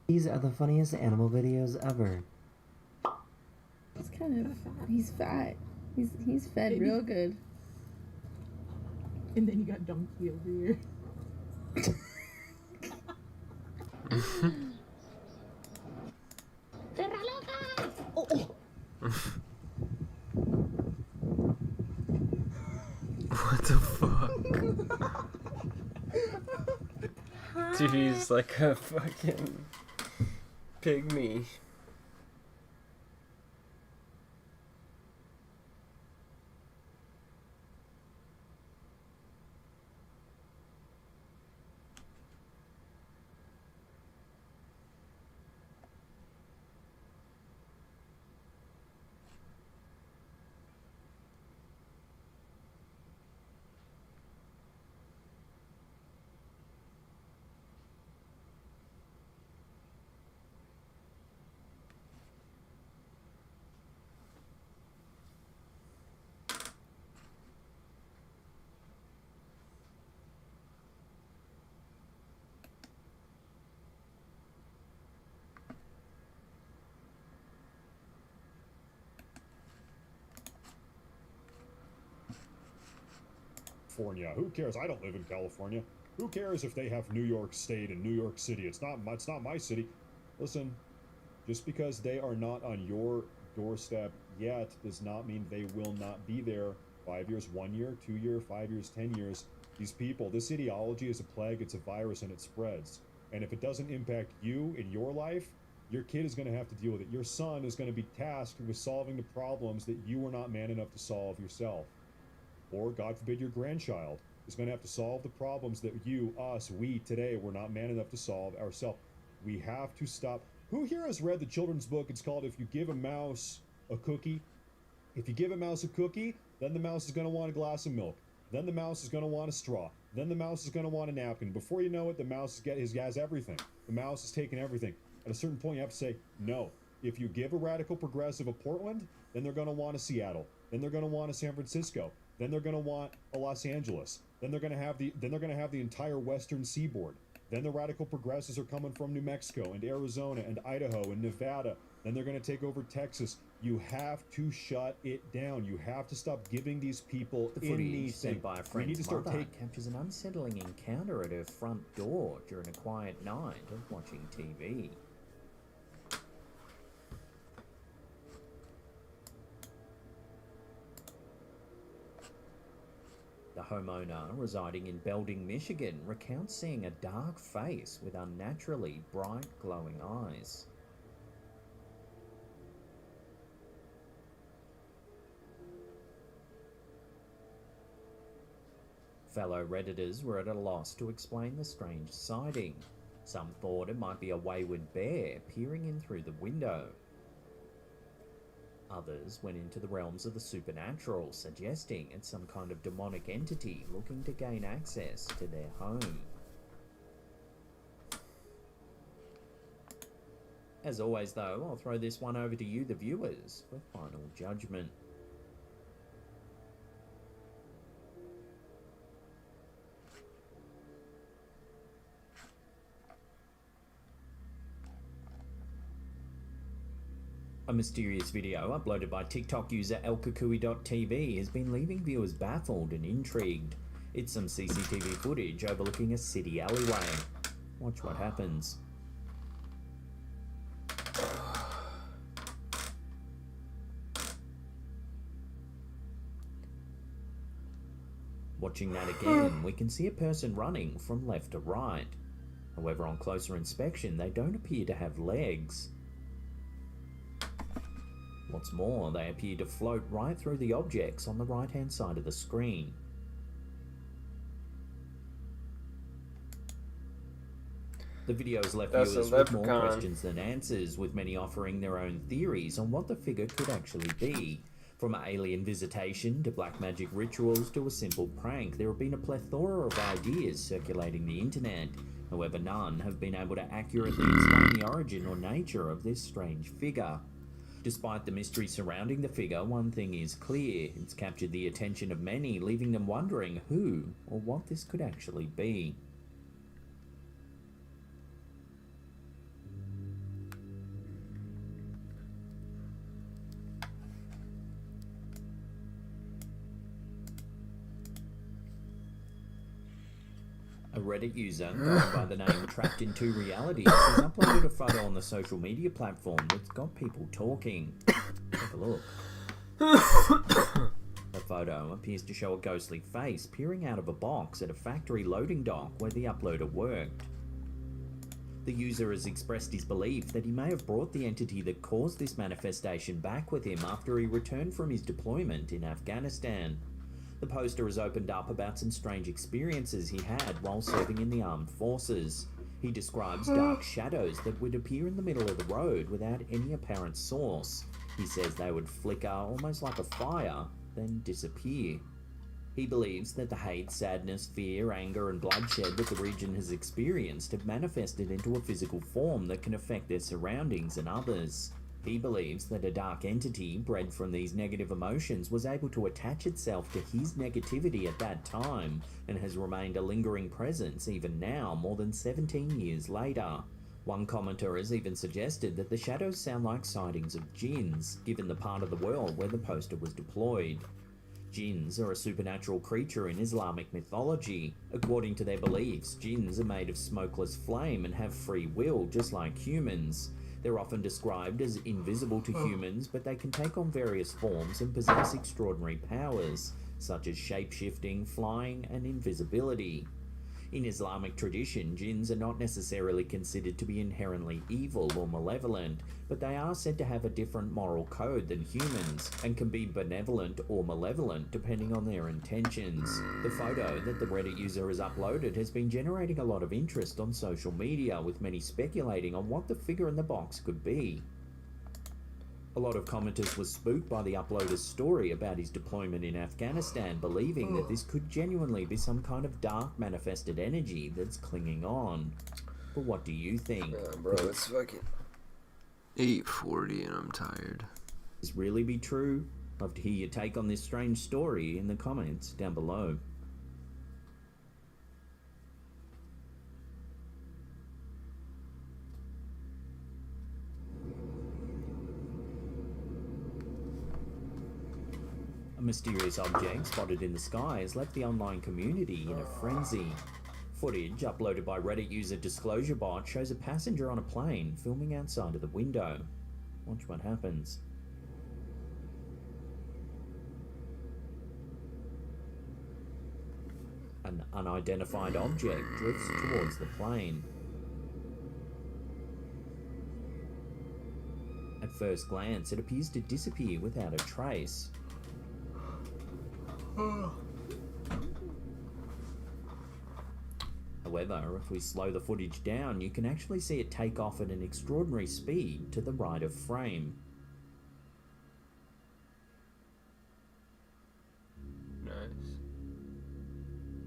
These are the funniest animal videos ever. He's kind of he's fat. He's fed Maybe. real good. And then you got Donkey over here. What the fuck? Dude, he's like a fucking pygmy. California. Who cares? I don't live in California. Who cares if they have New York State and New York City? It's not my city. Listen, just because they are not on your doorstep yet does not mean they will not be there 5 years, 1 year, 2 year, 5 years, 10 years. These people, this ideology is a plague, it's a virus, and it spreads. And if it doesn't impact you in your life, your kid is going to have to deal with it. Your son is going to be tasked with solving the problems that you were not man enough to solve yourself. Or, God forbid, your grandchild is going to have to solve the problems that we today were not man enough to solve ourselves. We have to stop. Who here has read the children's book? It's called If You Give a Mouse a Cookie. If you give a mouse a cookie, then the mouse is going to want a glass of milk. Then the mouse is going to want a straw. Then the mouse is going to want a napkin. Before you know it, the mouse has everything. The mouse is taking everything. At a certain point, you have to say, no. If you give a radical progressive a Portland, then they're going to want a Seattle. Then they're going to want a San Francisco. Then they're going to want a Los Angeles. Then they're going to have the entire western seaboard. Then the radical progressives are coming from New Mexico and Arizona and Idaho and Nevada. Then they're going to take over Texas. You have to shut it down. You have to stop giving these people The footage anything. sent by a We need friend's to start mother captures an unsettling encounter at her front door during a quiet night of watching TV. The homeowner, residing in Belding, Michigan, recounts seeing a dark face with unnaturally bright, glowing eyes. Fellow Redditors were at a loss to explain the strange sighting. Some thought it might be a wayward bear peering in through the window. Others went into the realms of the supernatural, suggesting it's some kind of demonic entity looking to gain access to their home. As always though, I'll throw this one over to you, the viewers, for final judgment. A mysterious video uploaded by TikTok user elkakui.tv has been leaving viewers baffled and intrigued. It's some CCTV footage overlooking a city alleyway. Watch what happens. Watching that again, we can see a person running from left to right. However, on closer inspection, they don't appear to have legs. What's more, they appear to float right through the objects on the right-hand side of the screen. The video has left That's viewers a with more leprechaun. questions than answers, with many offering their own theories on what the figure could actually be. From alien visitation to black magic rituals to a simple prank, there have been a plethora of ideas circulating the internet. However, none have been able to accurately explain the origin or nature of this strange figure. Despite the mystery surrounding the figure, one thing is clear: it's captured the attention of many, leaving them wondering who or what this could actually be. A Reddit user going by the name Trapped in Two Realities has uploaded a photo on the social media platform that's got people talking. Take a look. The photo appears to show a ghostly face peering out of a box at a factory loading dock where the uploader worked. The user has expressed his belief that he may have brought the entity that caused this manifestation back with him after he returned from his deployment in Afghanistan. The poster has opened up about some strange experiences he had while serving in the armed forces. He describes dark shadows that would appear in the middle of the road without any apparent source. He says they would flicker almost like a fire, then disappear. He believes that the hate, sadness, fear, anger, and bloodshed that the region has experienced have manifested into a physical form that can affect their surroundings and others. He believes that a dark entity bred from these negative emotions was able to attach itself to his negativity at that time and has remained a lingering presence even now, more than 17 years later. One commenter has even suggested that the shadows sound like sightings of jinns, given the part of the world where the poster was deployed. Jinns are a supernatural creature in Islamic mythology. According to their beliefs, jinns are made of smokeless flame and have free will just like humans. They're often described as invisible to humans, but they can take on various forms and possess extraordinary powers, such as shape-shifting, flying, and invisibility. In Islamic tradition, jinns are not necessarily considered to be inherently evil or malevolent, but they are said to have a different moral code than humans, and can be benevolent or malevolent depending on their intentions. The photo that the Reddit user has uploaded has been generating a lot of interest on social media, with many speculating on what the figure in the box could be. A lot of commenters were spooked by the uploader's story about his deployment in Afghanistan, believing that this could genuinely be some kind of dark manifested energy that's clinging on. But what do you think? Bro, it's fucking 8:40 and I'm tired. Does this really be true? Love to hear your take on this strange story in the comments down below. A mysterious object spotted in the sky has left the online community in a frenzy. Footage uploaded by Reddit user DisclosureBot shows a passenger on a plane filming outside of the window. Watch what happens. An unidentified object drifts towards the plane. At first glance, it appears to disappear without a trace. However, if we slow the footage down, you can actually see it take off at an extraordinary speed to the right of frame. Nice.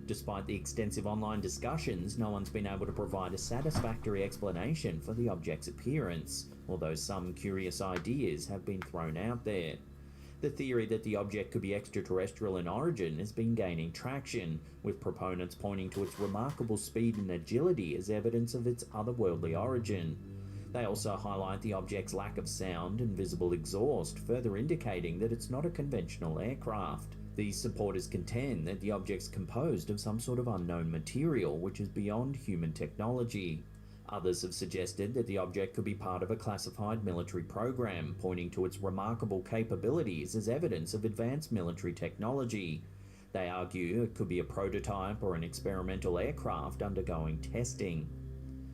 Despite the extensive online discussions, no one's been able to provide a satisfactory explanation for the object's appearance, although some curious ideas have been thrown out there. The theory that the object could be extraterrestrial in origin has been gaining traction, with proponents pointing to its remarkable speed and agility as evidence of its otherworldly origin. They also highlight the object's lack of sound and visible exhaust, further indicating that it's not a conventional aircraft. These supporters contend that the object's composed of some sort of unknown material which is beyond human technology. Others have suggested that the object could be part of a classified military program, pointing to its remarkable capabilities as evidence of advanced military technology. They argue it could be a prototype or an experimental aircraft undergoing testing.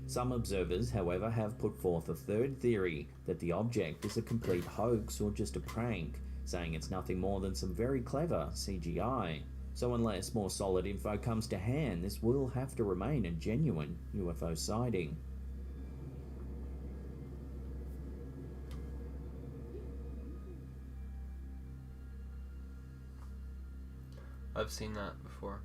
Some observers, however, have put forth a third theory, that the object is a complete hoax or just a prank, saying it's nothing more than some very clever CGI. So unless more solid info comes to hand, this will have to remain a genuine UFO sighting. I've seen that before.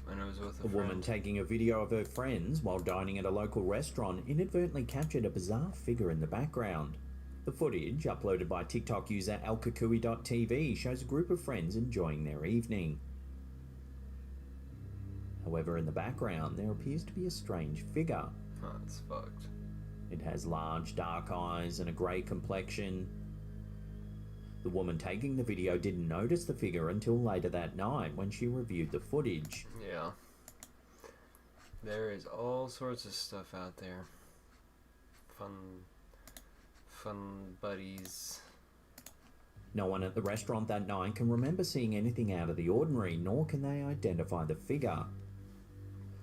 When I was with A woman taking a video of her friends while dining at a local restaurant inadvertently captured a bizarre figure in the background. The footage, uploaded by TikTok user alkakui.tv, shows a group of friends enjoying their evening. However, in the background, there appears to be a strange figure. Oh, it's fucked. It has large, dark eyes and a grey complexion. The woman taking the video didn't notice the figure until later that night when she reviewed the footage. Yeah. There is all sorts of stuff out there. Fun buddies. No one at the restaurant that night can remember seeing anything out of the ordinary, nor can they identify the figure.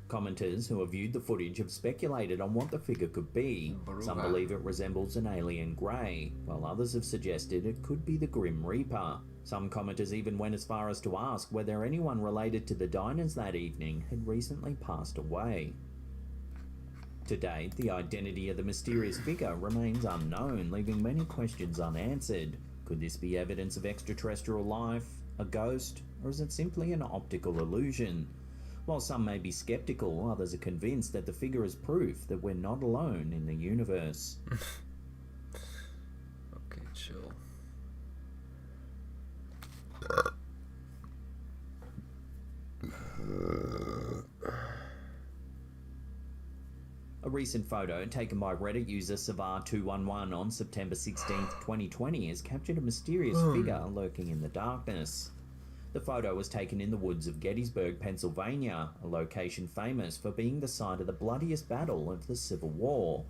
Commenters who have viewed the footage have speculated on what the figure could be. Some believe it resembles an alien grey, while others have suggested it could be the Grim Reaper. Some commenters even went as far as to ask whether anyone related to the diners that evening had recently passed away. To date, the identity of the mysterious figure remains unknown, leaving many questions unanswered. Could this be evidence of extraterrestrial life, a ghost, or is it simply an optical illusion? While some may be skeptical, others are convinced that the figure is proof that we're not alone in the universe. Okay, chill. A recent photo taken by Reddit user Savar211 on September 16, 2020 has captured a mysterious figure lurking in the darkness. The photo was taken in the woods of Gettysburg, Pennsylvania, a location famous for being the site of the bloodiest battle of the Civil War.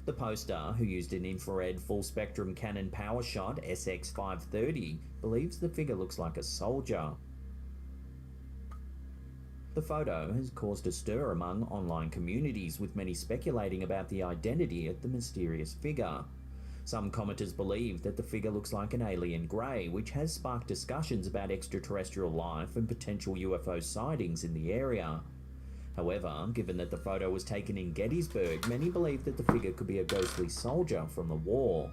The poster, who used an infrared full-spectrum Canon PowerShot SX530, believes the figure looks like a soldier. The photo has caused a stir among online communities, with many speculating about the identity of the mysterious figure. Some commenters believe that the figure looks like an alien grey, which has sparked discussions about extraterrestrial life and potential UFO sightings in the area. However, given that the photo was taken in Gettysburg, many believe that the figure could be a ghostly soldier from the war.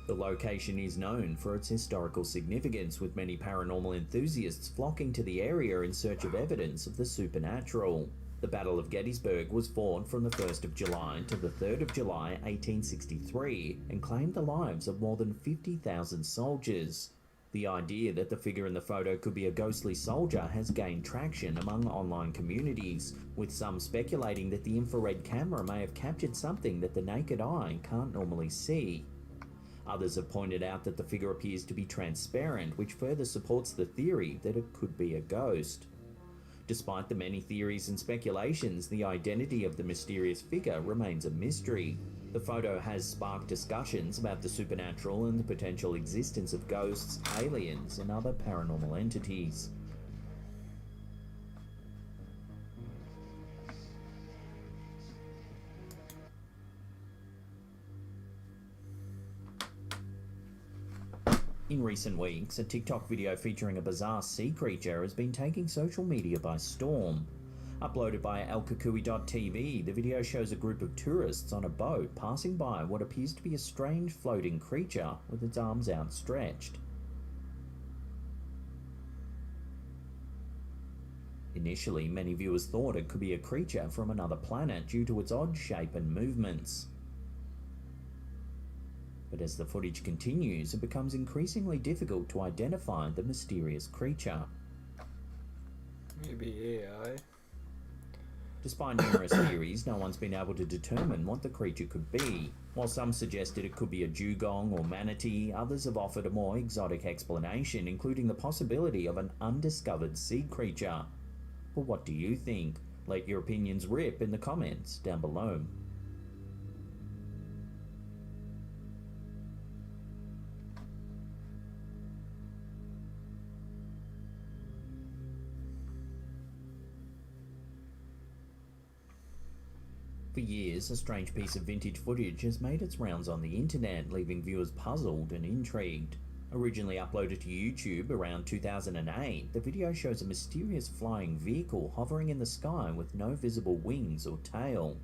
The location is known for its historical significance, with many paranormal enthusiasts flocking to the area in search of evidence of the supernatural. The Battle of Gettysburg was fought from the 1st of July to the 3rd of July 1863 and claimed the lives of more than 50,000 soldiers. The idea that the figure in the photo could be a ghostly soldier has gained traction among online communities, with some speculating that the infrared camera may have captured something that the naked eye can't normally see. Others have pointed out that the figure appears to be transparent, which further supports the theory that it could be a ghost. Despite the many theories and speculations, the identity of the mysterious figure remains a mystery. The photo has sparked discussions about the supernatural and the potential existence of ghosts, aliens, and other paranormal entities. In recent weeks, a TikTok video featuring a bizarre sea creature has been taking social media by storm. Uploaded by alkakui.tv, the video shows a group of tourists on a boat passing by what appears to be a strange floating creature with its arms outstretched. Initially, many viewers thought it could be a creature from another planet due to its odd shape and movements. But as the footage continues, it becomes increasingly difficult to identify the mysterious creature. Maybe AI. Despite numerous theories, no one's been able to determine what the creature could be. While some suggested it could be a dugong or manatee, others have offered a more exotic explanation, including the possibility of an undiscovered sea creature. But what do you think? Let your opinions rip in the comments down below. For years, a strange piece of vintage footage has made its rounds on the internet, leaving viewers puzzled and intrigued. Originally uploaded to YouTube around 2008, the video shows a mysterious flying vehicle hovering in the sky with no visible wings or tail.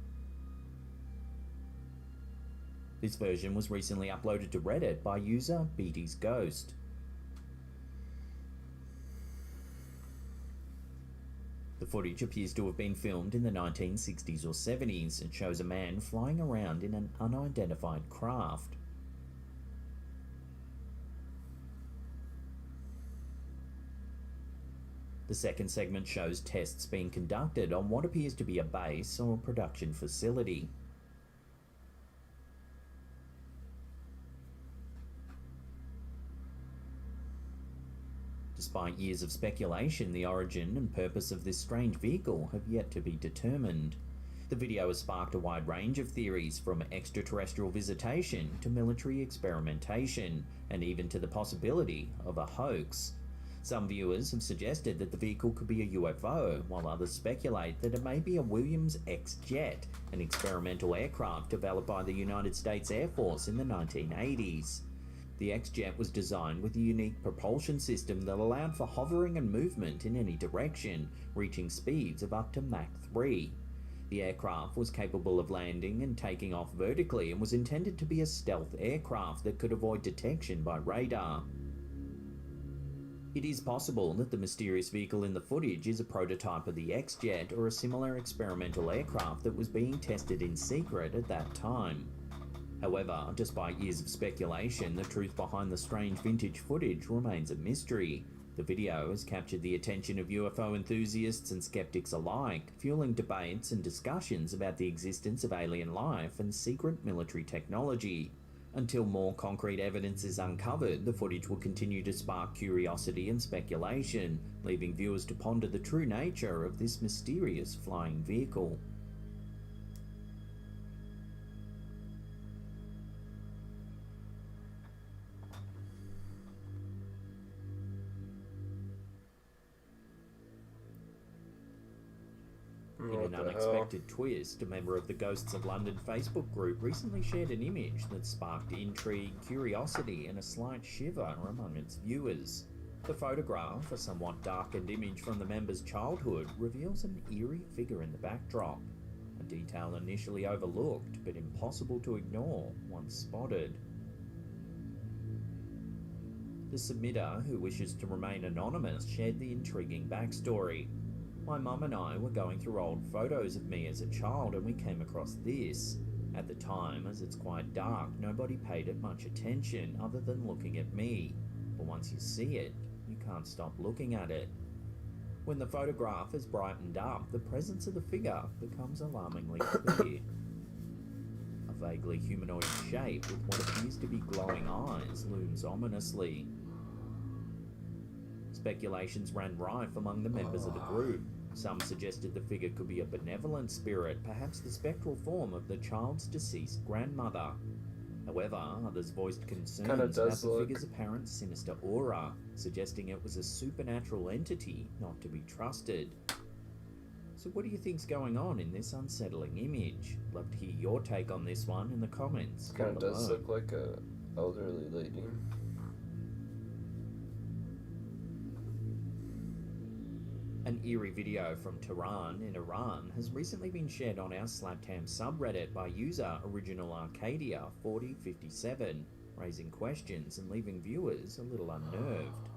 This version was recently uploaded to Reddit by user Beatty's Ghost. The footage appears to have been filmed in the 1960s or 70s and shows a man flying around in an unidentified craft. The second segment shows tests being conducted on what appears to be a base or production facility. Despite years of speculation, the origin and purpose of this strange vehicle have yet to be determined. The video has sparked a wide range of theories, from extraterrestrial visitation to military experimentation, and even to the possibility of a hoax. Some viewers have suggested that the vehicle could be a UFO, while others speculate that it may be a Williams X-Jet, an experimental aircraft developed by the United States Air Force in the 1980s. The X-Jet was designed with a unique propulsion system that allowed for hovering and movement in any direction, reaching speeds of up to Mach 3. The aircraft was capable of landing and taking off vertically and was intended to be a stealth aircraft that could avoid detection by radar. It is possible that the mysterious vehicle in the footage is a prototype of the X-Jet or a similar experimental aircraft that was being tested in secret at that time. However, despite years of speculation, the truth behind the strange vintage footage remains a mystery. The video has captured the attention of UFO enthusiasts and skeptics alike, fueling debates and discussions about the existence of alien life and secret military technology. Until more concrete evidence is uncovered, the footage will continue to spark curiosity and speculation, leaving viewers to ponder the true nature of this mysterious flying vehicle. In an unexpected twist, a member of the Ghosts of London Facebook group recently shared an image that sparked intrigue, curiosity, and a slight shiver among its viewers. The photograph, a somewhat darkened image from the member's childhood, reveals an eerie figure in the backdrop, a detail initially overlooked but impossible to ignore once spotted. The submitter, who wishes to remain anonymous, shared the intriguing backstory. My mum and I were going through old photos of me as a child and we came across this. At the time, as it's quite dark, nobody paid it much attention other than looking at me. But once you see it, you can't stop looking at it. When the photograph is brightened up, the presence of the figure becomes alarmingly clear. A vaguely humanoid shape with what appears to be glowing eyes looms ominously. Speculations ran rife among the members of the group. Some suggested the figure could be a benevolent spirit, perhaps the spectral form of the child's deceased grandmother. However, others voiced concerns about the figure's apparent sinister aura, suggesting it was a supernatural entity not to be trusted. So what do you think's going on in this unsettling image? Love to hear your take on this one in the comments. Kind of does look like a elderly lady. An eerie video from Tehran in Iran has recently been shared on our Slaptam subreddit by user Original Arcadia 4057, raising questions and leaving viewers a little unnerved.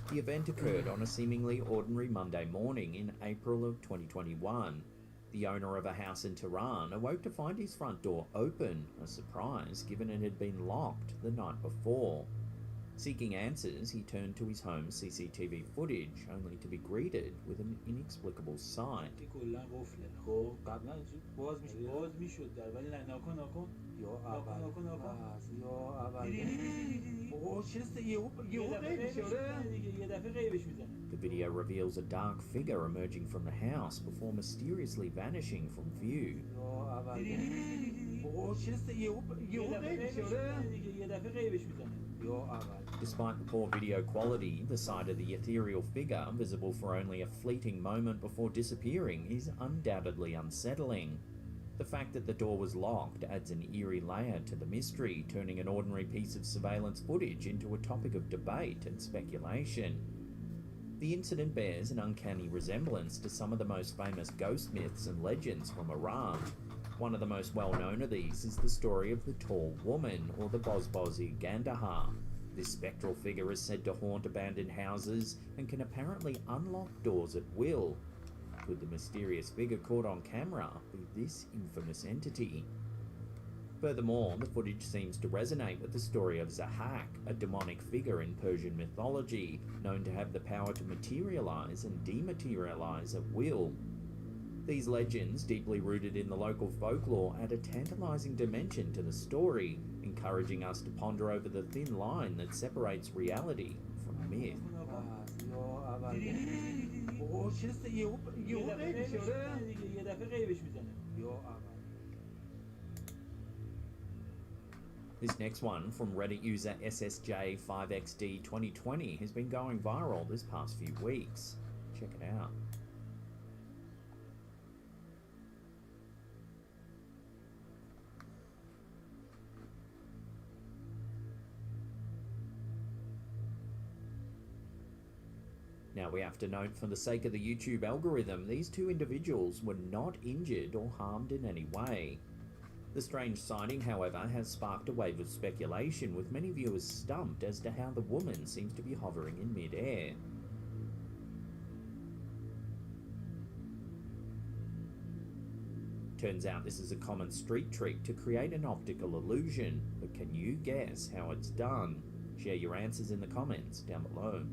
The event occurred on a seemingly ordinary Monday morning in April of 2021. The owner of a house in Tehran awoke to find his front door open, a surprise given it had been locked the night before. Seeking answers, he turned to his home CCTV footage, only to be greeted with an inexplicable sight. کلا قفله خب قبلا باز میشد در ولی نه نکن یا اول یا اول اوه چه یه دفعه غیبش میزنه. The video reveals a dark figure emerging from the house before mysteriously vanishing from view. یا اول اوه چه یه دفعه غیبش میزنه. Despite the poor video quality, the sight of the ethereal figure, visible for only a fleeting moment before disappearing, is undoubtedly unsettling. The fact that the door was locked adds an eerie layer to the mystery, turning an ordinary piece of surveillance footage into a topic of debate and speculation. The incident bears an uncanny resemblance to some of the most famous ghost myths and legends from Iran. One of the most well-known of these is the story of the Tall Woman, or the Bozbozi Gandahar. This spectral figure is said to haunt abandoned houses and can apparently unlock doors at will. Could the mysterious figure caught on camera be this infamous entity? Furthermore, the footage seems to resonate with the story of Zahak, a demonic figure in Persian mythology, known to have the power to materialize and dematerialize at will. These legends, deeply rooted in the local folklore, add a tantalizing dimension to the story, encouraging us to ponder over the thin line that separates reality from myth. This next one, from Reddit user SSJ5XD2020, has been going viral this past few weeks. Check it out. Now we have to note, for the sake of the YouTube algorithm, these two individuals were not injured or harmed in any way. The strange sighting, however, has sparked a wave of speculation, with many viewers stumped as to how the woman seems to be hovering in mid-air. Turns out this is a common street trick to create an optical illusion, but can you guess how it's done? Share your answers in the comments down below.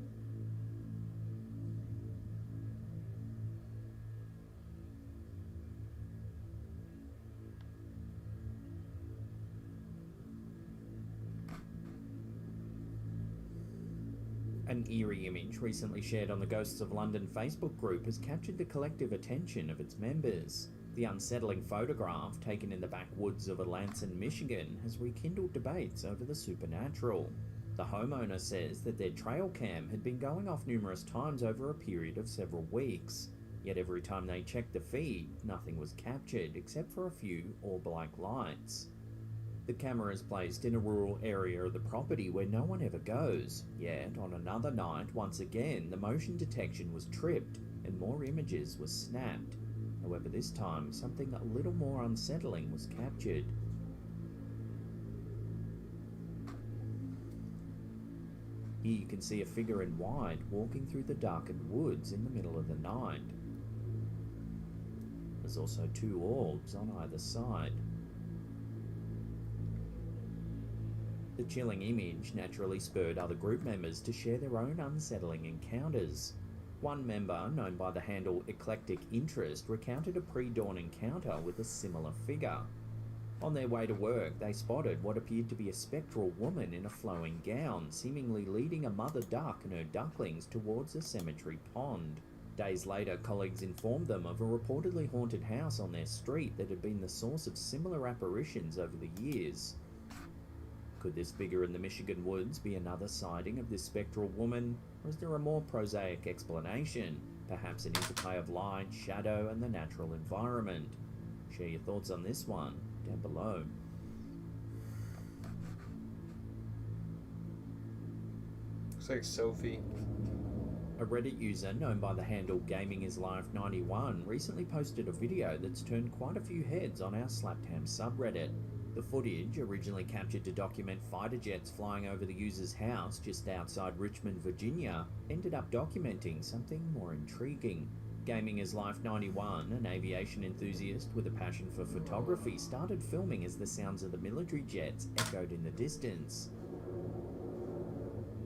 An eerie image recently shared on the Ghosts of London Facebook group has captured the collective attention of its members. The unsettling photograph, taken in the backwoods of Alanson, Michigan, has rekindled debates over the supernatural. The homeowner says that their trail cam had been going off numerous times over a period of several weeks. Yet every time they checked the feed, nothing was captured except for a few all-black lights. The camera is placed in a rural area of the property where no one ever goes, yet on another night, once again, the motion detection was tripped and more images were snapped. However, this time, something a little more unsettling was captured. Here you can see a figure in white walking through the darkened woods in the middle of the night. There's also two orbs on either side. The chilling image naturally spurred other group members to share their own unsettling encounters. One member, known by the handle Eclectic Interest, recounted a pre-dawn encounter with a similar figure. On their way to work, they spotted what appeared to be a spectral woman in a flowing gown, seemingly leading a mother duck and her ducklings towards a cemetery pond. Days later, colleagues informed them of a reportedly haunted house on their street that had been the source of similar apparitions over the years. Could this figure in the Michigan woods be another sighting of this spectral woman, or is there a more prosaic explanation, perhaps an interplay of light, shadow, and the natural environment? Share your thoughts on this one down below. Looks like Sophie. A Reddit user known by the handle GamingIsLife91 recently posted a video that's turned quite a few heads on our Slaptam subreddit. The footage, originally captured to document fighter jets flying over the user's house just outside Richmond, Virginia, ended up documenting something more intriguing. GamingIsLife91, an aviation enthusiast with a passion for photography, started filming as the sounds of the military jets echoed in the distance.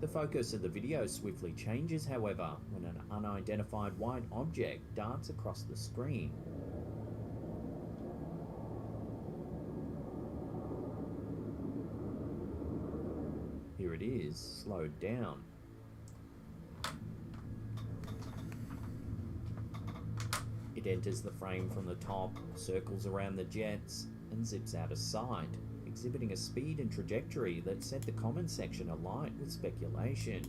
The focus of the video swiftly changes, however, when an unidentified white object darts across the screen. Here it is, slowed down. It enters the frame from the top, circles around the jets, and zips out of sight, exhibiting a speed and trajectory that set the comments section alight with speculation.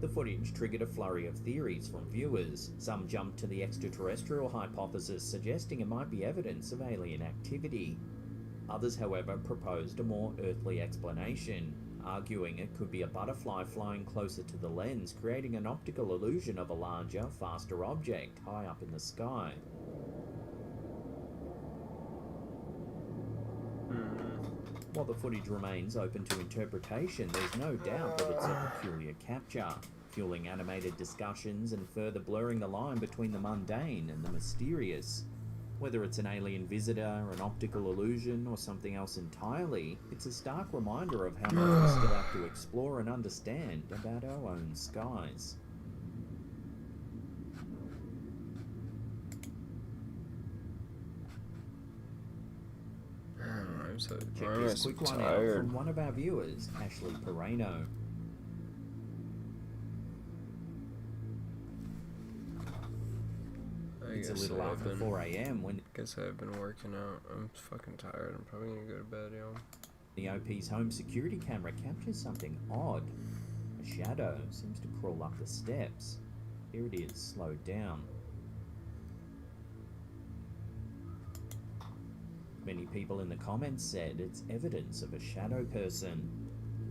The footage triggered a flurry of theories from viewers. Some jumped to the extraterrestrial hypothesis, suggesting it might be evidence of alien activity. Others, however, proposed a more earthly explanation, arguing it could be a butterfly flying closer to the lens, creating an optical illusion of a larger, faster object high up in the sky. While the footage remains open to interpretation, there's no doubt that it's a peculiar capture, fueling animated discussions and further blurring the line between the mundane and the mysterious. Whether it's an alien visitor, an optical illusion, or something else entirely, it's a stark reminder of how much we still have to explore and understand about our own skies. Check this quick one out from one of our viewers, Ashley Pereno. It's a little after 4 a.m. when... Guess I've been working out. I'm fucking tired. I'm probably gonna go to bed, yo. The OP's home security camera captures something odd. A shadow seems to crawl up the steps. Here it is, slowed down. Many people in the comments said it's evidence of a shadow person.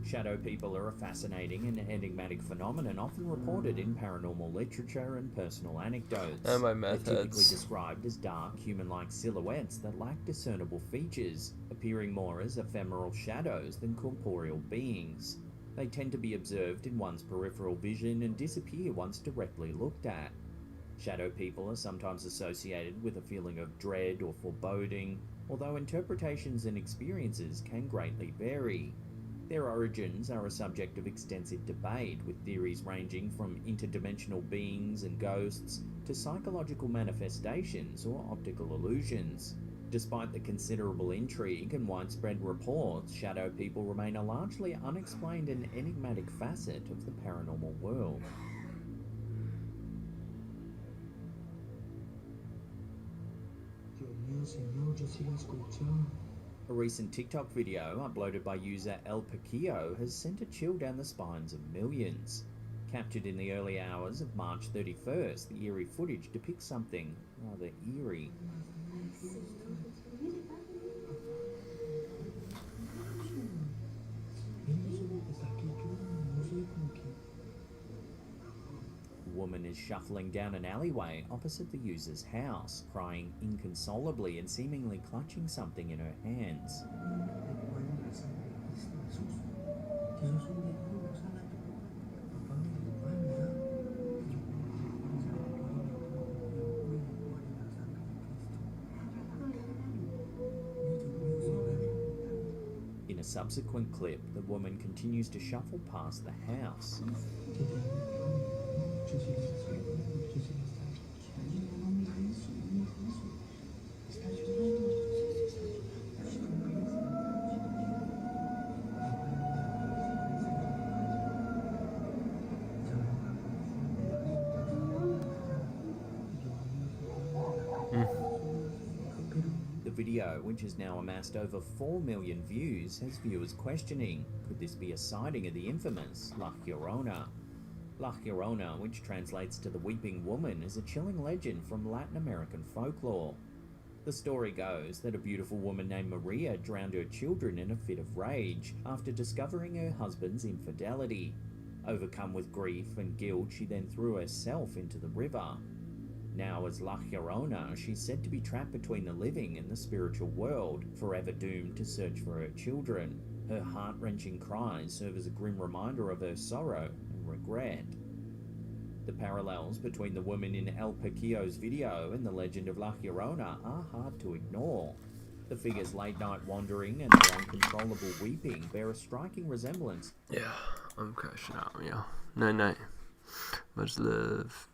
Shadow people are a fascinating and enigmatic phenomenon often reported in paranormal literature and personal anecdotes. And my meth They're typically heads. described as dark, human-like silhouettes that lack discernible features, appearing more as ephemeral shadows than corporeal beings. They tend to be observed in one's peripheral vision and disappear once directly looked at. Shadow people are sometimes associated with a feeling of dread or foreboding, although interpretations and experiences can greatly vary. Their origins are a subject of extensive debate, with theories ranging from interdimensional beings and ghosts to psychological manifestations or optical illusions. Despite the considerable intrigue and widespread reports, shadow people remain a largely unexplained and enigmatic facet of the paranormal world. A recent TikTok video uploaded by user El Paquillo has sent a chill down the spines of millions. Captured in the early hours of March 31st, the eerie footage depicts something rather eerie. A woman is shuffling down an alleyway opposite the user's house, crying inconsolably and seemingly clutching something in her hands. In a subsequent clip, the woman continues to shuffle past the house. The video, which has now amassed over 4 million views, has viewers questioning, could this be a sighting of the infamous La Llorona? La Llorona, which translates to the Weeping Woman, is a chilling legend from Latin American folklore. The story goes that a beautiful woman named Maria drowned her children in a fit of rage after discovering her husband's infidelity. Overcome with grief and guilt, she then threw herself into the river. Now as La Llorona, she's said to be trapped between the living and the spiritual world, forever doomed to search for her children. Her heart-wrenching cries serve as a grim reminder of her sorrow and regret. The parallels between the woman in El Paquillo's video and the legend of La Llorona are hard to ignore. The figure's late-night wandering and their uncontrollable weeping bear a striking resemblance. Yeah, I'm crashing out, y'all. Night night. Much love.